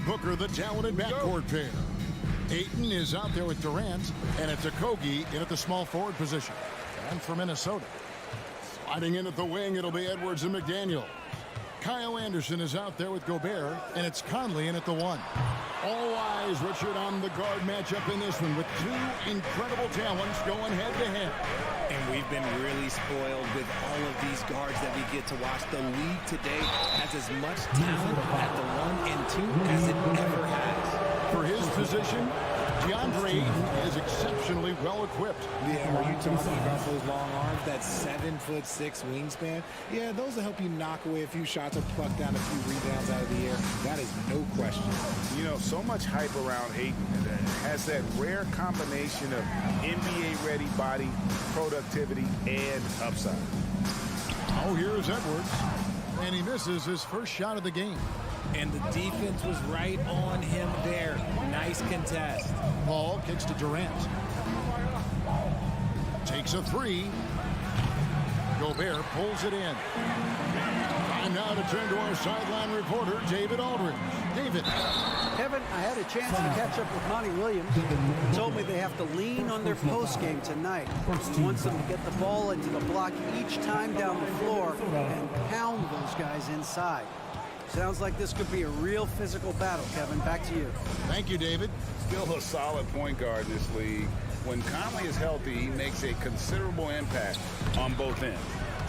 S5: and Booker, the talented backcourt pair. Ayton is out there with Durant, and it's Okogie in at the small forward position. And for Minnesota, sliding in at the wing, it'll be Edwards and McDaniel. Kyle Anderson is out there with Gobert, and it's Conley in at the 1. All eyes, Richard, on the guard matchup in this one with two incredible talents going head-to-head.
S12: And we've been really spoiled with all of these guards that we get to watch. The league today has as much talent at the 1 and 2 as it ever has.
S5: For his position, DeAndre Ayton is exceptionally well-equipped.
S12: Yeah, were you talking about those long arms, that 7'6" wingspan? Yeah, those will help you knock away a few shots or pluck down a few rebounds out of the air. That is no question.
S6: You know, so much hype around Ayton. Has that rare combination of NBA-ready body, productivity, and upside.
S5: Oh, here's Edwards. And he misses his first shot of the game.
S12: And the defense was right on him there. Nice contest.
S5: Ball kicks to Durant. Takes a 3. Gobert pulls it in. And now to turn to our sideline reporter, David Aldridge. David.
S8: Kevin, I had a chance to catch up with Monty Williams. He told me they have to lean on their post game tonight. He wants them to get the ball into the block each time down the floor and pound those guys inside. Sounds like this could be a real physical battle, Kevin. Back to you.
S5: Thank you, David.
S6: Still a solid point guard this league. When Conley is healthy, he makes a considerable impact on both ends.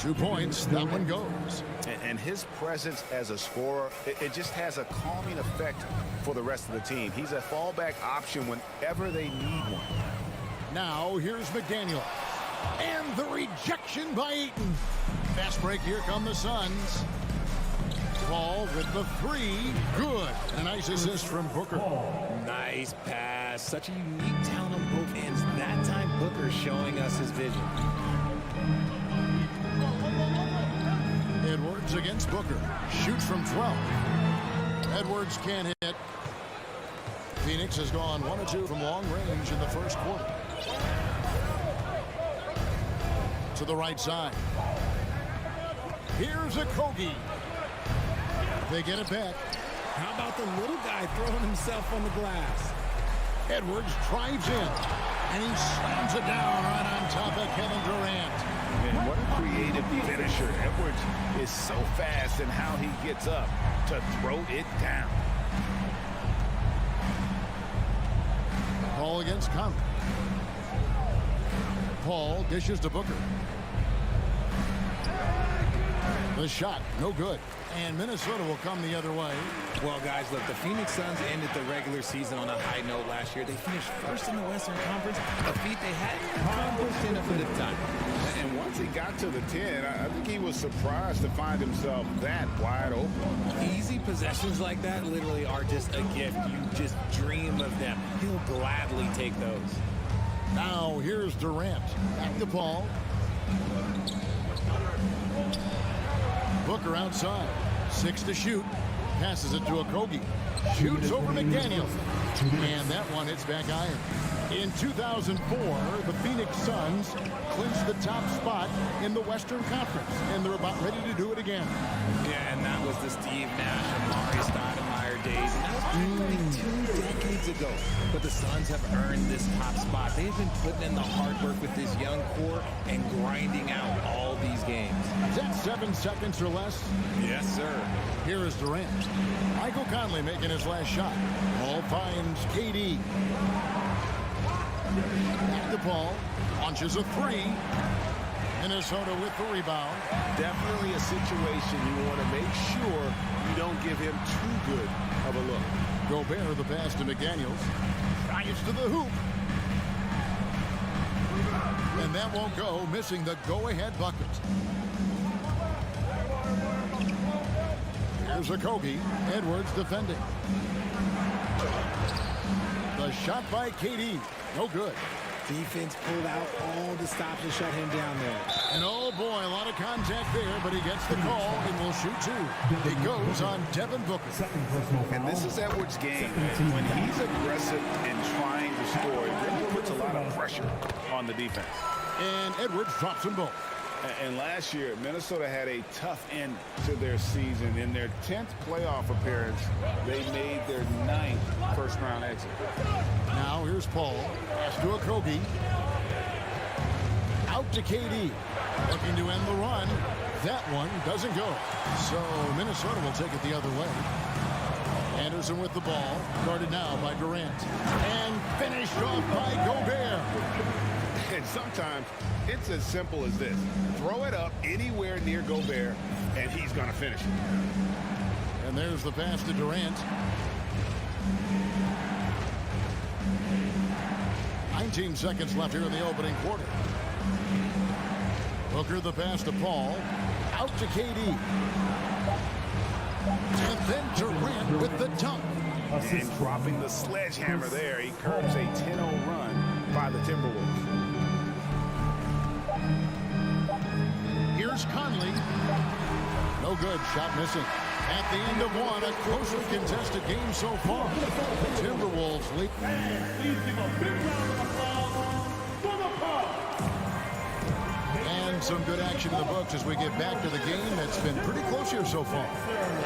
S5: 2 points, that one goes.
S6: And his presence as a scorer, it just has a calming effect for the rest of the team. He's a fallback option whenever they need one.
S5: Now, here's McDaniel. And the rejection by Ayton. Fast break, here come the Suns. Ball with the 3, good. And a nice assist from Booker.
S12: Nice pass. Such a unique talent on both ends. That time, Booker showing us his vision.
S5: Edwards against Booker. Shoots from 12. Edwards can't hit. Phoenix has gone 1 of 2 from long range in the first quarter. To the right side. Here's Okogie. They get it back.
S12: How about the little guy throwing himself on the glass?
S5: Edwards drives in, and he slams it down right on top of Kevin Durant.
S6: And what a creative finisher. Edwards is so fast in how he gets up to throw it down.
S5: Paul against Conley. Paul dishes to Booker. The shot, no good. And Minnesota will come the other way.
S12: Well, guys, look, the Phoenix Suns ended the regular season on a high note last year. They finished first in the Western Conference, a feat they hadn't accomplished in a bit of time.
S6: And once he got to the 10, I think he was surprised to find himself that wide open.
S12: Easy possessions like that literally are just a gift. You just dream of them. He'll gladly take those.
S5: Now, here's Durant. Back to Paul. Booker outside. 6 to shoot. Passes it to Okogie. Shoots over McDaniel. And that one hits back iron. In 2004, the Phoenix Suns clinched the top spot in the Western Conference. And they're about ready to do it again.
S12: Yeah, and that was the Steve Nash and Mari Stoudemire days. And that was probably 2 decades ago. But the Suns have earned this top spot. They've been putting in the hard work with this young core and grinding out all these games.
S5: Is that 7 seconds or less?
S12: Yes, sir.
S5: Here is Durant. Michael Conley making his last shot. Ball finds KD. Back to Paul. Launches a 3. Minnesota with the rebound.
S6: Definitely a situation you want to make sure you don't give him too good of a look.
S5: Gobert the pass to McDaniels. Drives to the hoop. And that won't go, missing the go-ahead bucket. Here's Okogie. Edwards defending. The shot by KD. No good.
S12: Defense pulled out all the stops to shut him down there.
S5: And oh boy, a lot of contact there, but he gets the call and will shoot 2. It goes on Devin Booker.
S6: And this is Edwards' game. When he's aggressive and trying to score, it really puts a lot of pressure on the defense.
S5: And Edwards drops them both.
S6: And last year, Minnesota had a tough end to their season. In their 10th playoff appearance, they made their 9th first-round exit.
S5: Now here's Paul. Pass to Kogi. Out to KD. Looking to end the run. That one doesn't go. So Minnesota will take it the other way. Anderson with the ball. Guarded now by Durant. And finished off by Gobert.
S6: And sometimes it's as simple as this. Throw it up anywhere near Gobert, and he's going to finish it.
S5: And there's the pass to Durant. 19 seconds left here in the opening quarter. Booker the pass to Paul. Out to KD. And then Durant with the dunk.
S6: And dropping the sledgehammer there. He curbs a 10-0 run by the Timberwolves.
S5: Here's Conley. No good. Shot missing. At the end of one, a closely contested game so far. The Timberwolves lead.
S4: Please give a big round of applause for the Pop.
S5: And some good action in the books as we get back to the game that's been pretty close here so far.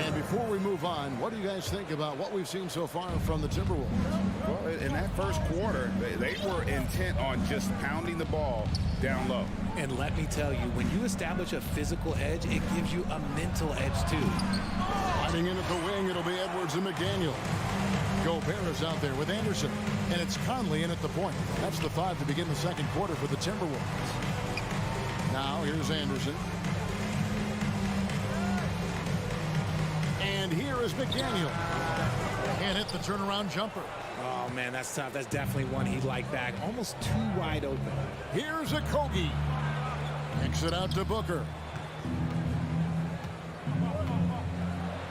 S5: And before we move on, what do you guys think about what we've seen so far from the Timberwolves?
S6: Well, in that first quarter, they were intent on just pounding the ball down low.
S12: And let me tell you, when you establish a physical edge, it gives you a mental edge too.
S5: Sliding in at the wing, it'll be Edwards and McDaniel. Gobert is out there with Anderson. And it's Conley in at the point. That's the 5 to begin the second quarter for the Timberwolves. Now here's Anderson. And here is McDaniel. Can't hit the turnaround jumper.
S12: Oh, man, that's tough. That's definitely one he'd like back. Almost too wide open.
S5: Here's a Kogi. Kicks it out to Booker.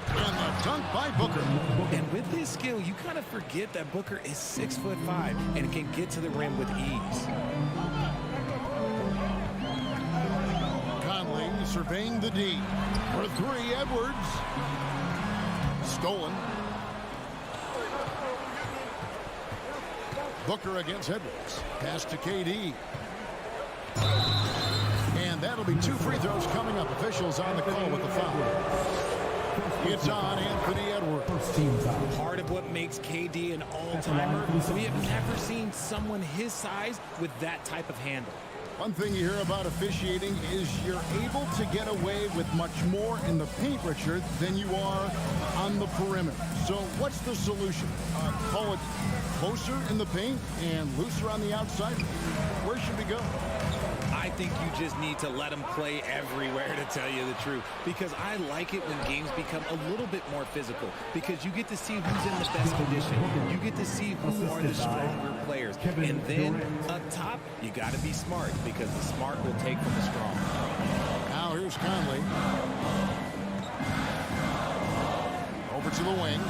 S5: And the dunk by Booker.
S12: And with his skill, you kind of forget that Booker is 6'5" and can get to the rim with ease.
S5: Conley surveying the D. For three, Edwards. Stolen. Booker against Edwards. Pass to KD. And that'll be 2 free throws coming up. Officials on the call with the foul. It's on Anthony Edwards.
S12: Part of what makes KD an all-timer, we have never seen someone his size with that type of handle.
S5: One thing you hear about officiating is you're able to get away with much more in the paint, Richard, than you are on the perimeter. So what's the solution? Call it closer in the paint and looser on the outside? Where should we go?
S12: I think you just need to let them play everywhere, to tell you the truth, because I like it when games become a little bit more physical, because you get to see who's in the best condition. You get to see who are the stronger players. And then up top, you got to be smart, because the smart will take from the strong.
S5: Now here's Conley. Over to the wing.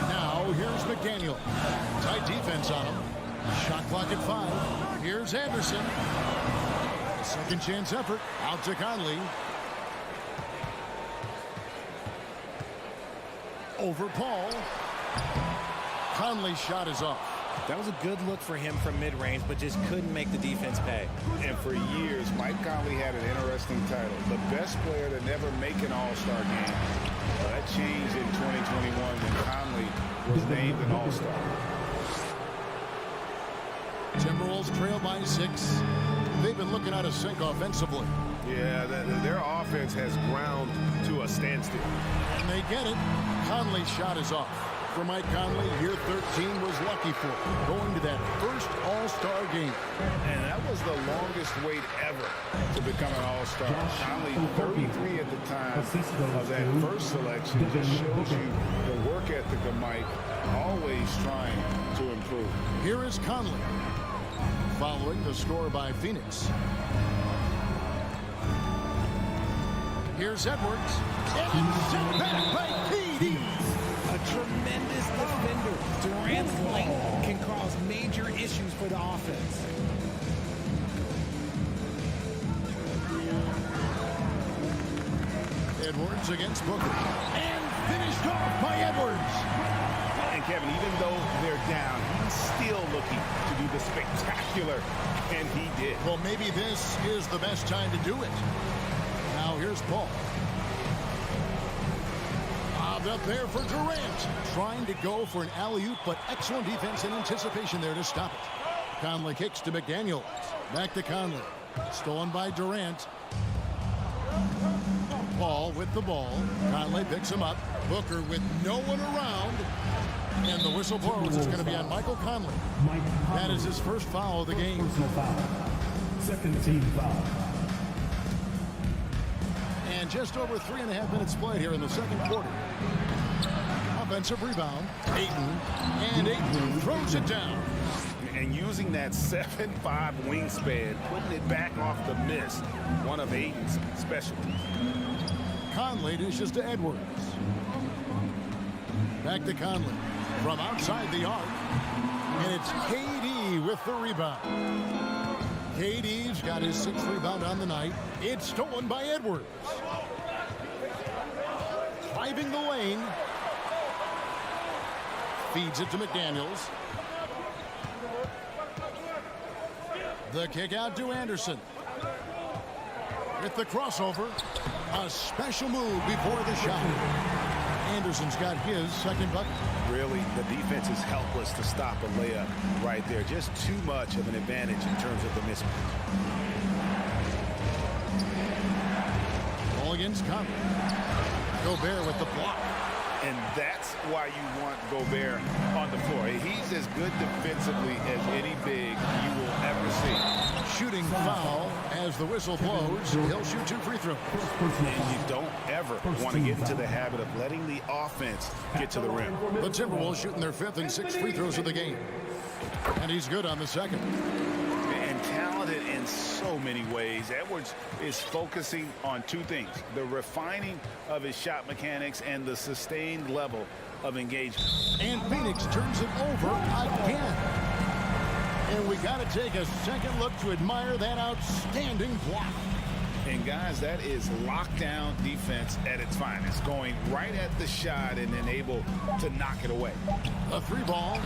S5: Now here's McDaniel. Tight defense on him. Shot clock at 5. Here's Anderson. Second chance effort. Out to Conley. Over Paul. Conley's shot is off.
S12: That was a good look for him from mid-range, but just couldn't make the defense pay.
S6: And for years, Mike Conley had an interesting title. The best player to never make an all-star game. Well, that changed in 2021 when Conley was named an all-star.
S5: Timberwolves trail by 6. They've been looking out of sync offensively.
S6: Yeah, their offense has ground to a standstill.
S5: And they get it. Conley's shot is off. For Mike Conley, year 13 was lucky for him, going to that first all-star game.
S6: And that was the longest wait ever to become an all-star. Conley, 33 at the time of that first selection, just shows you the work ethic of Mike, always trying to improve.
S5: Here is Conley, following the score by Phoenix. Here's Edwards, and it's sent back by KD.
S12: A tremendous defender. Durant's length can cause major issues for the offense.
S5: Edwards against Booker. And finished off by Edwards.
S6: And Kevin, even though they're down, he he's still looking to do the spectacular, and he did.
S5: Well, maybe this is the best time to do it. Now here's Paul. Up there for Durant. Trying to go for an alley-oop, but excellent defense and anticipation there to stop it. Conley kicks to McDaniels. Back to Conley. Stolen by Durant. Paul with the ball. Conley picks him up. Booker with no one around. And the whistle blows. It's going to be on Michael Conley. That is his first foul of the game.
S4: Second team foul.
S5: And just over 3.5 minutes played here in the second quarter. Offensive rebound. Ayton. And Ayton throws it down.
S6: And using that 7'5" wingspan, putting it back off the miss, one of Ayton's specialties.
S5: Conley dishes to Edwards. Back to Conley. From outside the arc. And it's KD with the rebound. KD's got his 6th rebound on the night. It's stolen by Edwards. Driving the lane. Feeds it to McDaniels. The kick out to Anderson. With the crossover. A special move before the shot. Anderson's got his second bucket.
S6: Really, the defense is helpless to stop a layup right there. Just too much of an advantage in terms of the mismatch.
S5: Ball against Conley. Gobert with the block.
S6: And that's why you want Gobert on the floor. He's as good defensively as any big you will ever see.
S5: Shooting foul as the whistle blows. He'll shoot 2 free throws.
S6: And you don't ever want to get into the habit of letting the offense get to the rim.
S5: The Timberwolves shooting their 5th and 6th free throws of the game. And he's good on the second.
S6: And talented in so many ways. Edwards is focusing on 2 things. The refining of his shot mechanics and the sustained level of engagement.
S5: And Phoenix turns it over again. And we got to take a second look to admire that outstanding block.
S6: And guys, that is lockdown defense at its finest. Going right at the shot and then able to knock it away.
S5: A 3-ball.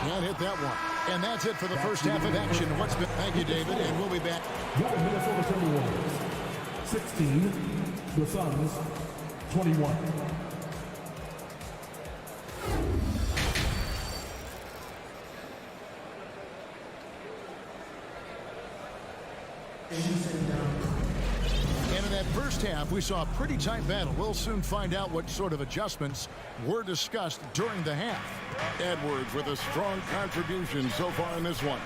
S5: Can't hit that one. And that's it for the first half of action. Thank you, David, and we'll be back.
S4: The Minnesota Timberwolves, 16. The Suns, 21.
S5: And in that first half, we saw a pretty tight battle. We'll soon find out what sort of adjustments were discussed during the half. Edwards with a strong contribution so far in this one.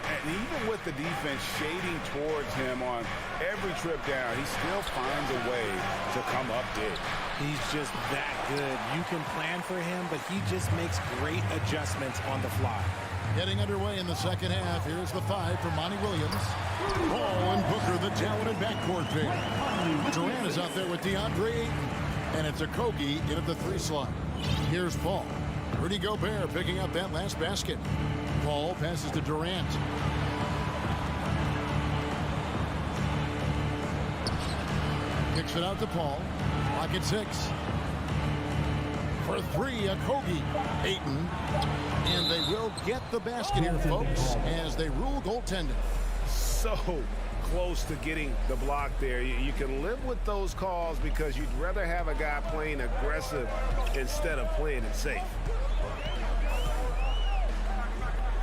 S6: And even with the defense shading towards him on every trip down, he still finds a way to come up big.
S12: He's just that good. You can plan for him, but he just makes great adjustments on the fly.
S5: Getting underway in the second half. Here's the 5 for Monty Williams. Paul and Booker, the talented backcourt pair. Durant is out there with DeAndre Ayton. And it's a Kogi in at the 3 slot. Here's Paul. Rudy Gobert picking up that last basket. Paul passes to Durant. Kicks it out to Paul. Lock at 6. For 3, a Kogi. Ayton. And they will get the basket here, folks, as they rule goaltending.
S6: So close to getting the block there. You can live with those calls because you'd rather have a guy playing aggressive instead of playing it safe.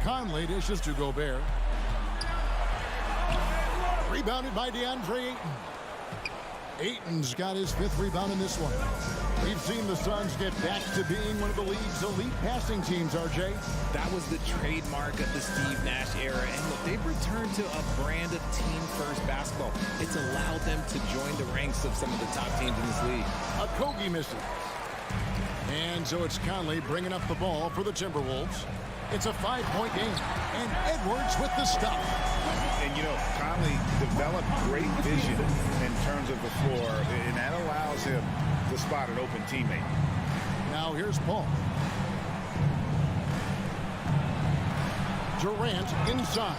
S5: Conley dishes to Gobert. Rebounded by DeAndre Ayton. Ayton's got his 5th rebound in this one. We've seen the Suns get back to being one of the league's elite passing teams, RJ.
S12: That was the trademark of the Steve Nash era. And look, they've returned to a brand of team-first basketball. It's allowed them to join the ranks of some of the top teams in this league.
S5: A Kogi missing. And so it's Conley bringing up the ball for the Timberwolves. It's a 5-point game. And Edwards with the stop.
S6: And, you know, Conley developed great vision in terms of the floor, and that allows him to spot an open teammate.
S5: Now here's Paul. Durant inside.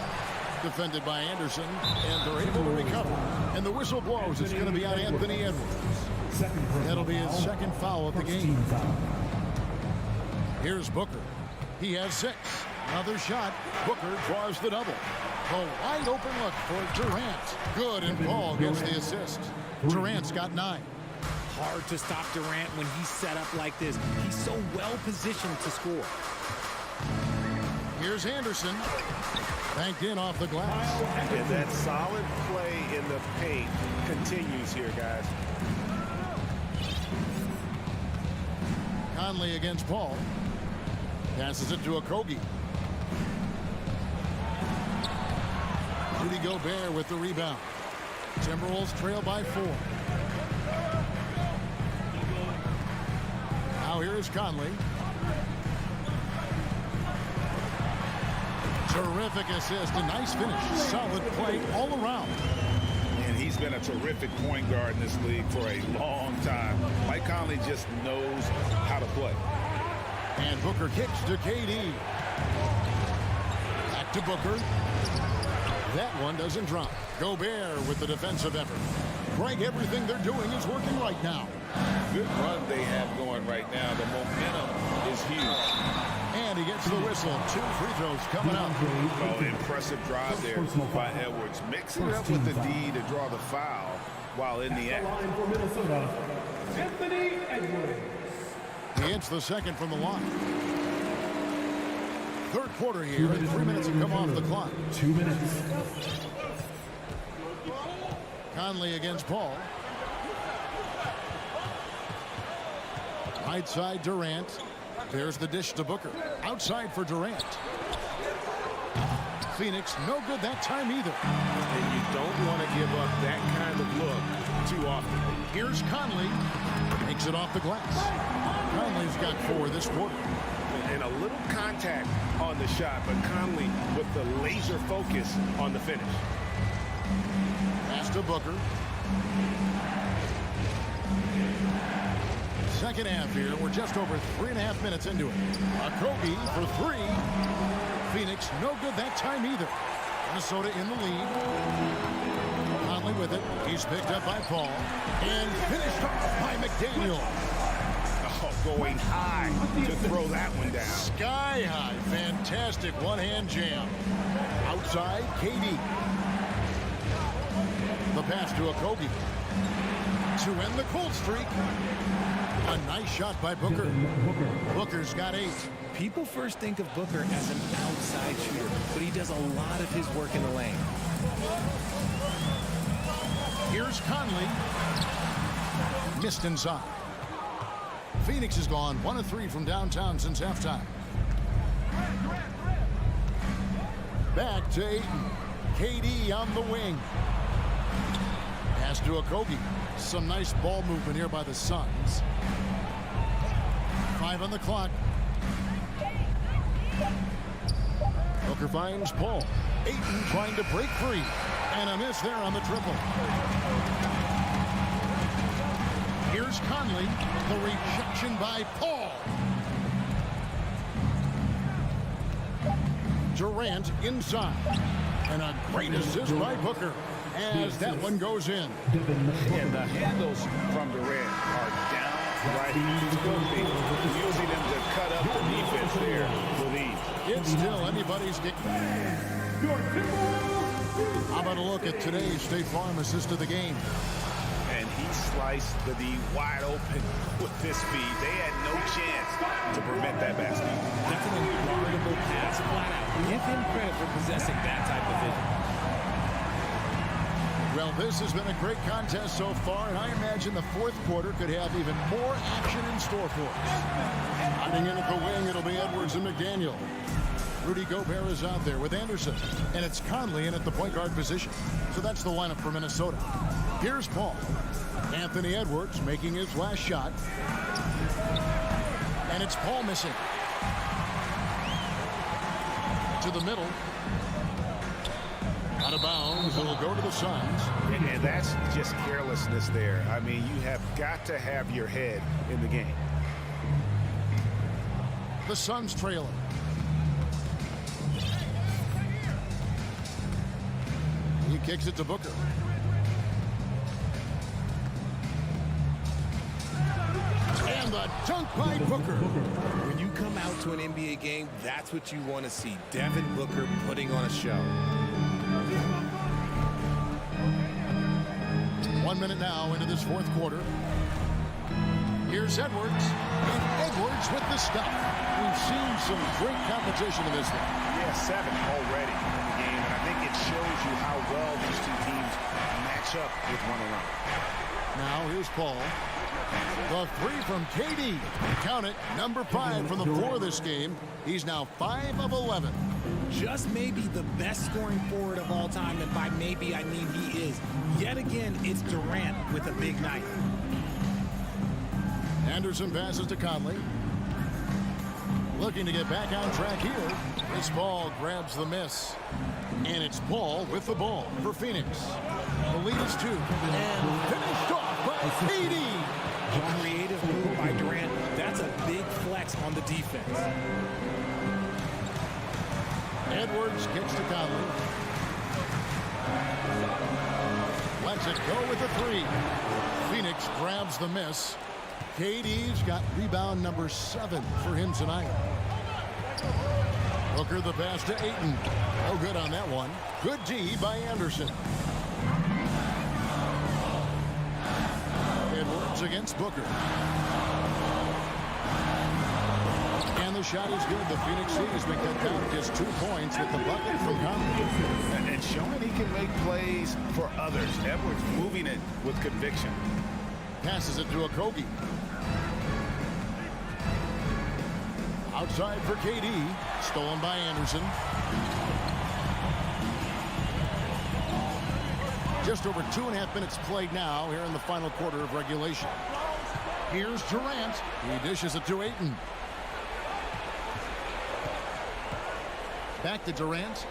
S5: Defended by Anderson, and they're able to recover. And the whistle blows. It's going to be on Anthony Edwards. That'll be his second foul of the game. Here's Booker. He has 6. Another shot. Booker draws the double. The wide open look for Durant. Good, and Paul gets the assist. Durant's got 9.
S12: Hard to stop Durant when he's set up like this. He's so well positioned to score.
S5: Here's Anderson. Banked in off the glass.
S6: And that solid play in the paint continues here, guys.
S5: Conley against Paul. Passes it to Okogie. Rudy Gobert with the rebound. Timberwolves trail by 4. Now here is Conley. Terrific assist, a nice finish. Solid play all around.
S6: And he's been a terrific point guard in this league for a long time. Mike Conley just knows how to play.
S5: And Booker kicks to KD. Back to Booker. That one doesn't drop. Gobert with the defensive effort. Greg, everything they're doing is working right now.
S6: Good run they have going right now. The momentum is huge.
S5: And he gets the whistle. 2 free throws coming up.
S6: Oh, impressive drive there by Edwards. Mixing it up with the D to draw the foul while in the act.
S4: Line for Minnesota, Anthony Edwards.
S5: He hits the second from the line. Third quarter here. 3 minutes have come off the clock.
S4: 2 minutes.
S5: Conley against Paul. Right side Durant. There's the dish to Booker. Outside for Durant. Phoenix no good that time either.
S6: And you don't want to give up that kind of look too often.
S5: Here's Conley. Makes it off the glass. Conley's got 4 this quarter.
S6: And a little contact on the shot, but Conley with the laser focus on the finish.
S5: Pass to Booker. Second half here. We're just over 3.5 minutes into it. Okogie for 3. Phoenix no good that time either. Minnesota in the lead. Conley with it. He's picked up by Paul. And finished off by McDaniel.
S6: Oh, going high to throw that one down.
S5: Sky high. Fantastic one-hand jam. Outside, KD. The pass to Okogie. To end the cold streak. A nice shot by Booker. Booker's got 8.
S12: People first think of Booker as an outside shooter, but he does a lot of his work in the lane.
S5: Here's Conley. Missed inside. Phoenix has gone 1 of 3 from downtown since halftime. Back to Ayton. KD on the wing. Pass to Okogie. Some nice ball movement here by the Suns. 5 on the clock. Booker finds Paul. Ayton trying to break free. And a miss there on the triple. Here's Conley. The rejection by Paul. Durant inside. And a great assist by Booker as that one goes in.
S6: And the handles from Durant are downright filthy, using them to cut up the defense there with ease.
S5: It's still anybody's kick. How about a look at today's State Farm assist of the game?
S6: And he sliced the D wide open with this speed. They had no chance to prevent that basket.
S12: That's an unguardable pass, flat out. Give him credit for possessing that type of vision.
S5: Well, this has been a great contest so far, and I imagine the fourth quarter could have even more action in store for us. Hiding in at the wing, it'll be Edwards and McDaniel. Rudy Gobert is out there with Anderson, and it's Conley in at the point guard position. So that's the lineup for Minnesota. Here's Paul. Anthony Edwards making his last shot. And it's Paul missing. To the middle. Out of bounds, it'll go to the Suns.
S6: And that's just carelessness there. I mean, you have got to have your head in the game.
S5: The Suns trailing. He kicks it to Booker. And a dunk by Booker.
S12: When you come out to an NBA game, that's what you want to see. Devin Booker putting on a show.
S5: 1 minute now into this fourth quarter. Here's Edwards, and Edwards with the stop. We've seen some great competition in this one.
S6: Yeah, 7 already in the game, and I think it shows you how well these two teams match up with one another.
S5: Now here's Paul. The three from KD. Count it, number 5 from the floor this game. He's now 5 of 11.
S12: Just maybe the best scoring forward of all time, and by maybe I mean he is. Yet again, it's Durant with a big night.
S5: Anderson passes to Conley. Looking to get back on track here. This ball grabs the miss. And it's Paul with the ball for Phoenix. The lead is 2. And finished off by KD.
S12: A creative move by Durant. That's a big flex on the defense.
S5: Edwards kicks to Conley. Lets it go with the 3. Phoenix grabs the miss. KD's got rebound number 7 for him tonight. Booker the pass to Ayton. No good on that one. Good D by Anderson. Edwards against Booker. And the shot is good. The Phoenix lead has been cut down to just 2 points with the bucket from Conley.
S6: And showing he can make plays for others. Edwards moving it with conviction.
S5: Passes it to Okogie. Outside for KD. Stolen by Anderson. Just over 2.5 minutes played now here in the final quarter of regulation. Here's Durant. He dishes it to Ayton. Back to Durant.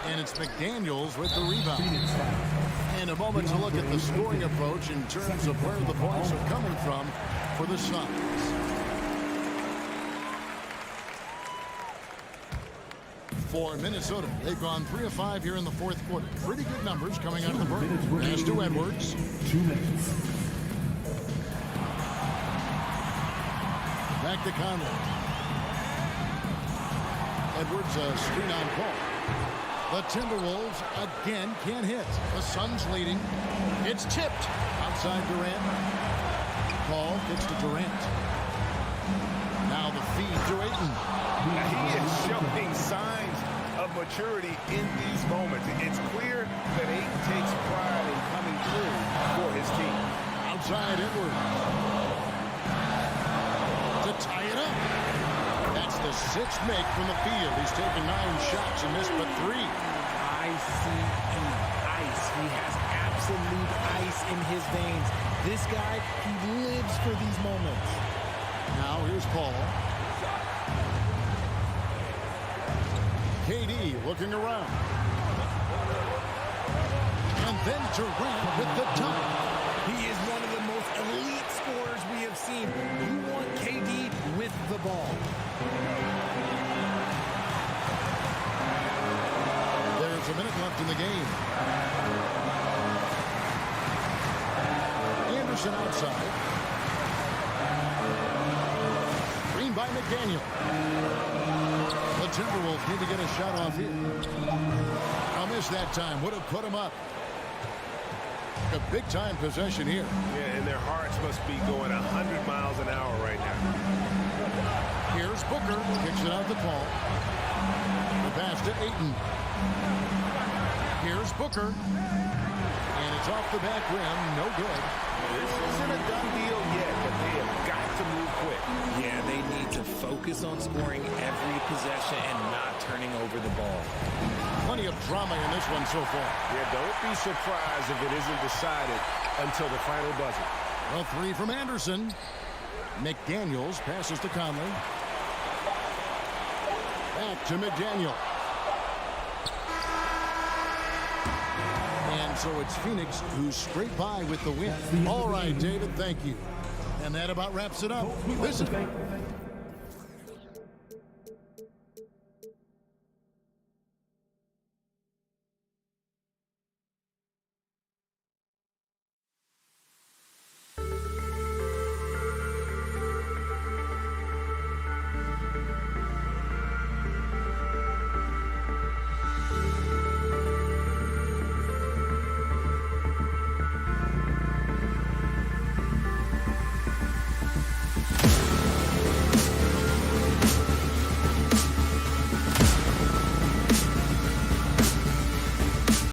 S5: And it's McDaniels with the rebound. And a moment to look at the scoring approach in terms of where the points are coming from for the Suns. For Minnesota, they've gone 3 of 5 here in the fourth quarter. Pretty good numbers coming out of the break. Pass to Edwards.
S4: 2 minutes.
S5: Back to Conley. Edwards a screen on Paul. The Timberwolves again can't hit. The Suns leading. It's tipped outside Durant. Paul gets to Durant. Now the feed to Ayton.
S6: He is showing signs of maturity in these moments. It's clear that Ayton takes pride in coming through for his team.
S5: Outside Edwards. To tie it up. That's the 6th make from the field. He's taken 9 shots and missed but 3.
S12: Ice. He has absolute ice in his veins. This guy, he lives for these moments.
S5: Now here's Paul. KD looking around. And then Durant with the dunk.
S12: He is one of the most elite scorers we have seen. You want KD with the ball.
S5: There's a minute left in the game. Anderson outside. Screen by McDaniel. The Timberwolves need to get a shot off here. I'll miss that time. Would have put him up. A big-time possession here.
S6: Yeah, and their hearts must be going 100 miles an hour right now.
S5: Here's Booker. Kicks it out to Paul. The pass to Ayton. Here's Booker. And it's off the back rim. No good.
S6: This isn't a done deal yet, but they have got to move quick.
S12: Yeah, they need to focus on scoring every possession and not turning over the ball.
S5: Plenty of drama in this one so far.
S6: Yeah, don't be surprised if it isn't decided until the final buzzer.
S5: A 3 from Anderson. McDaniels passes to Conley. Back to McDaniel. And so it's Phoenix who's straight by with the win. All right, David, thank you. And that about wraps it up. This is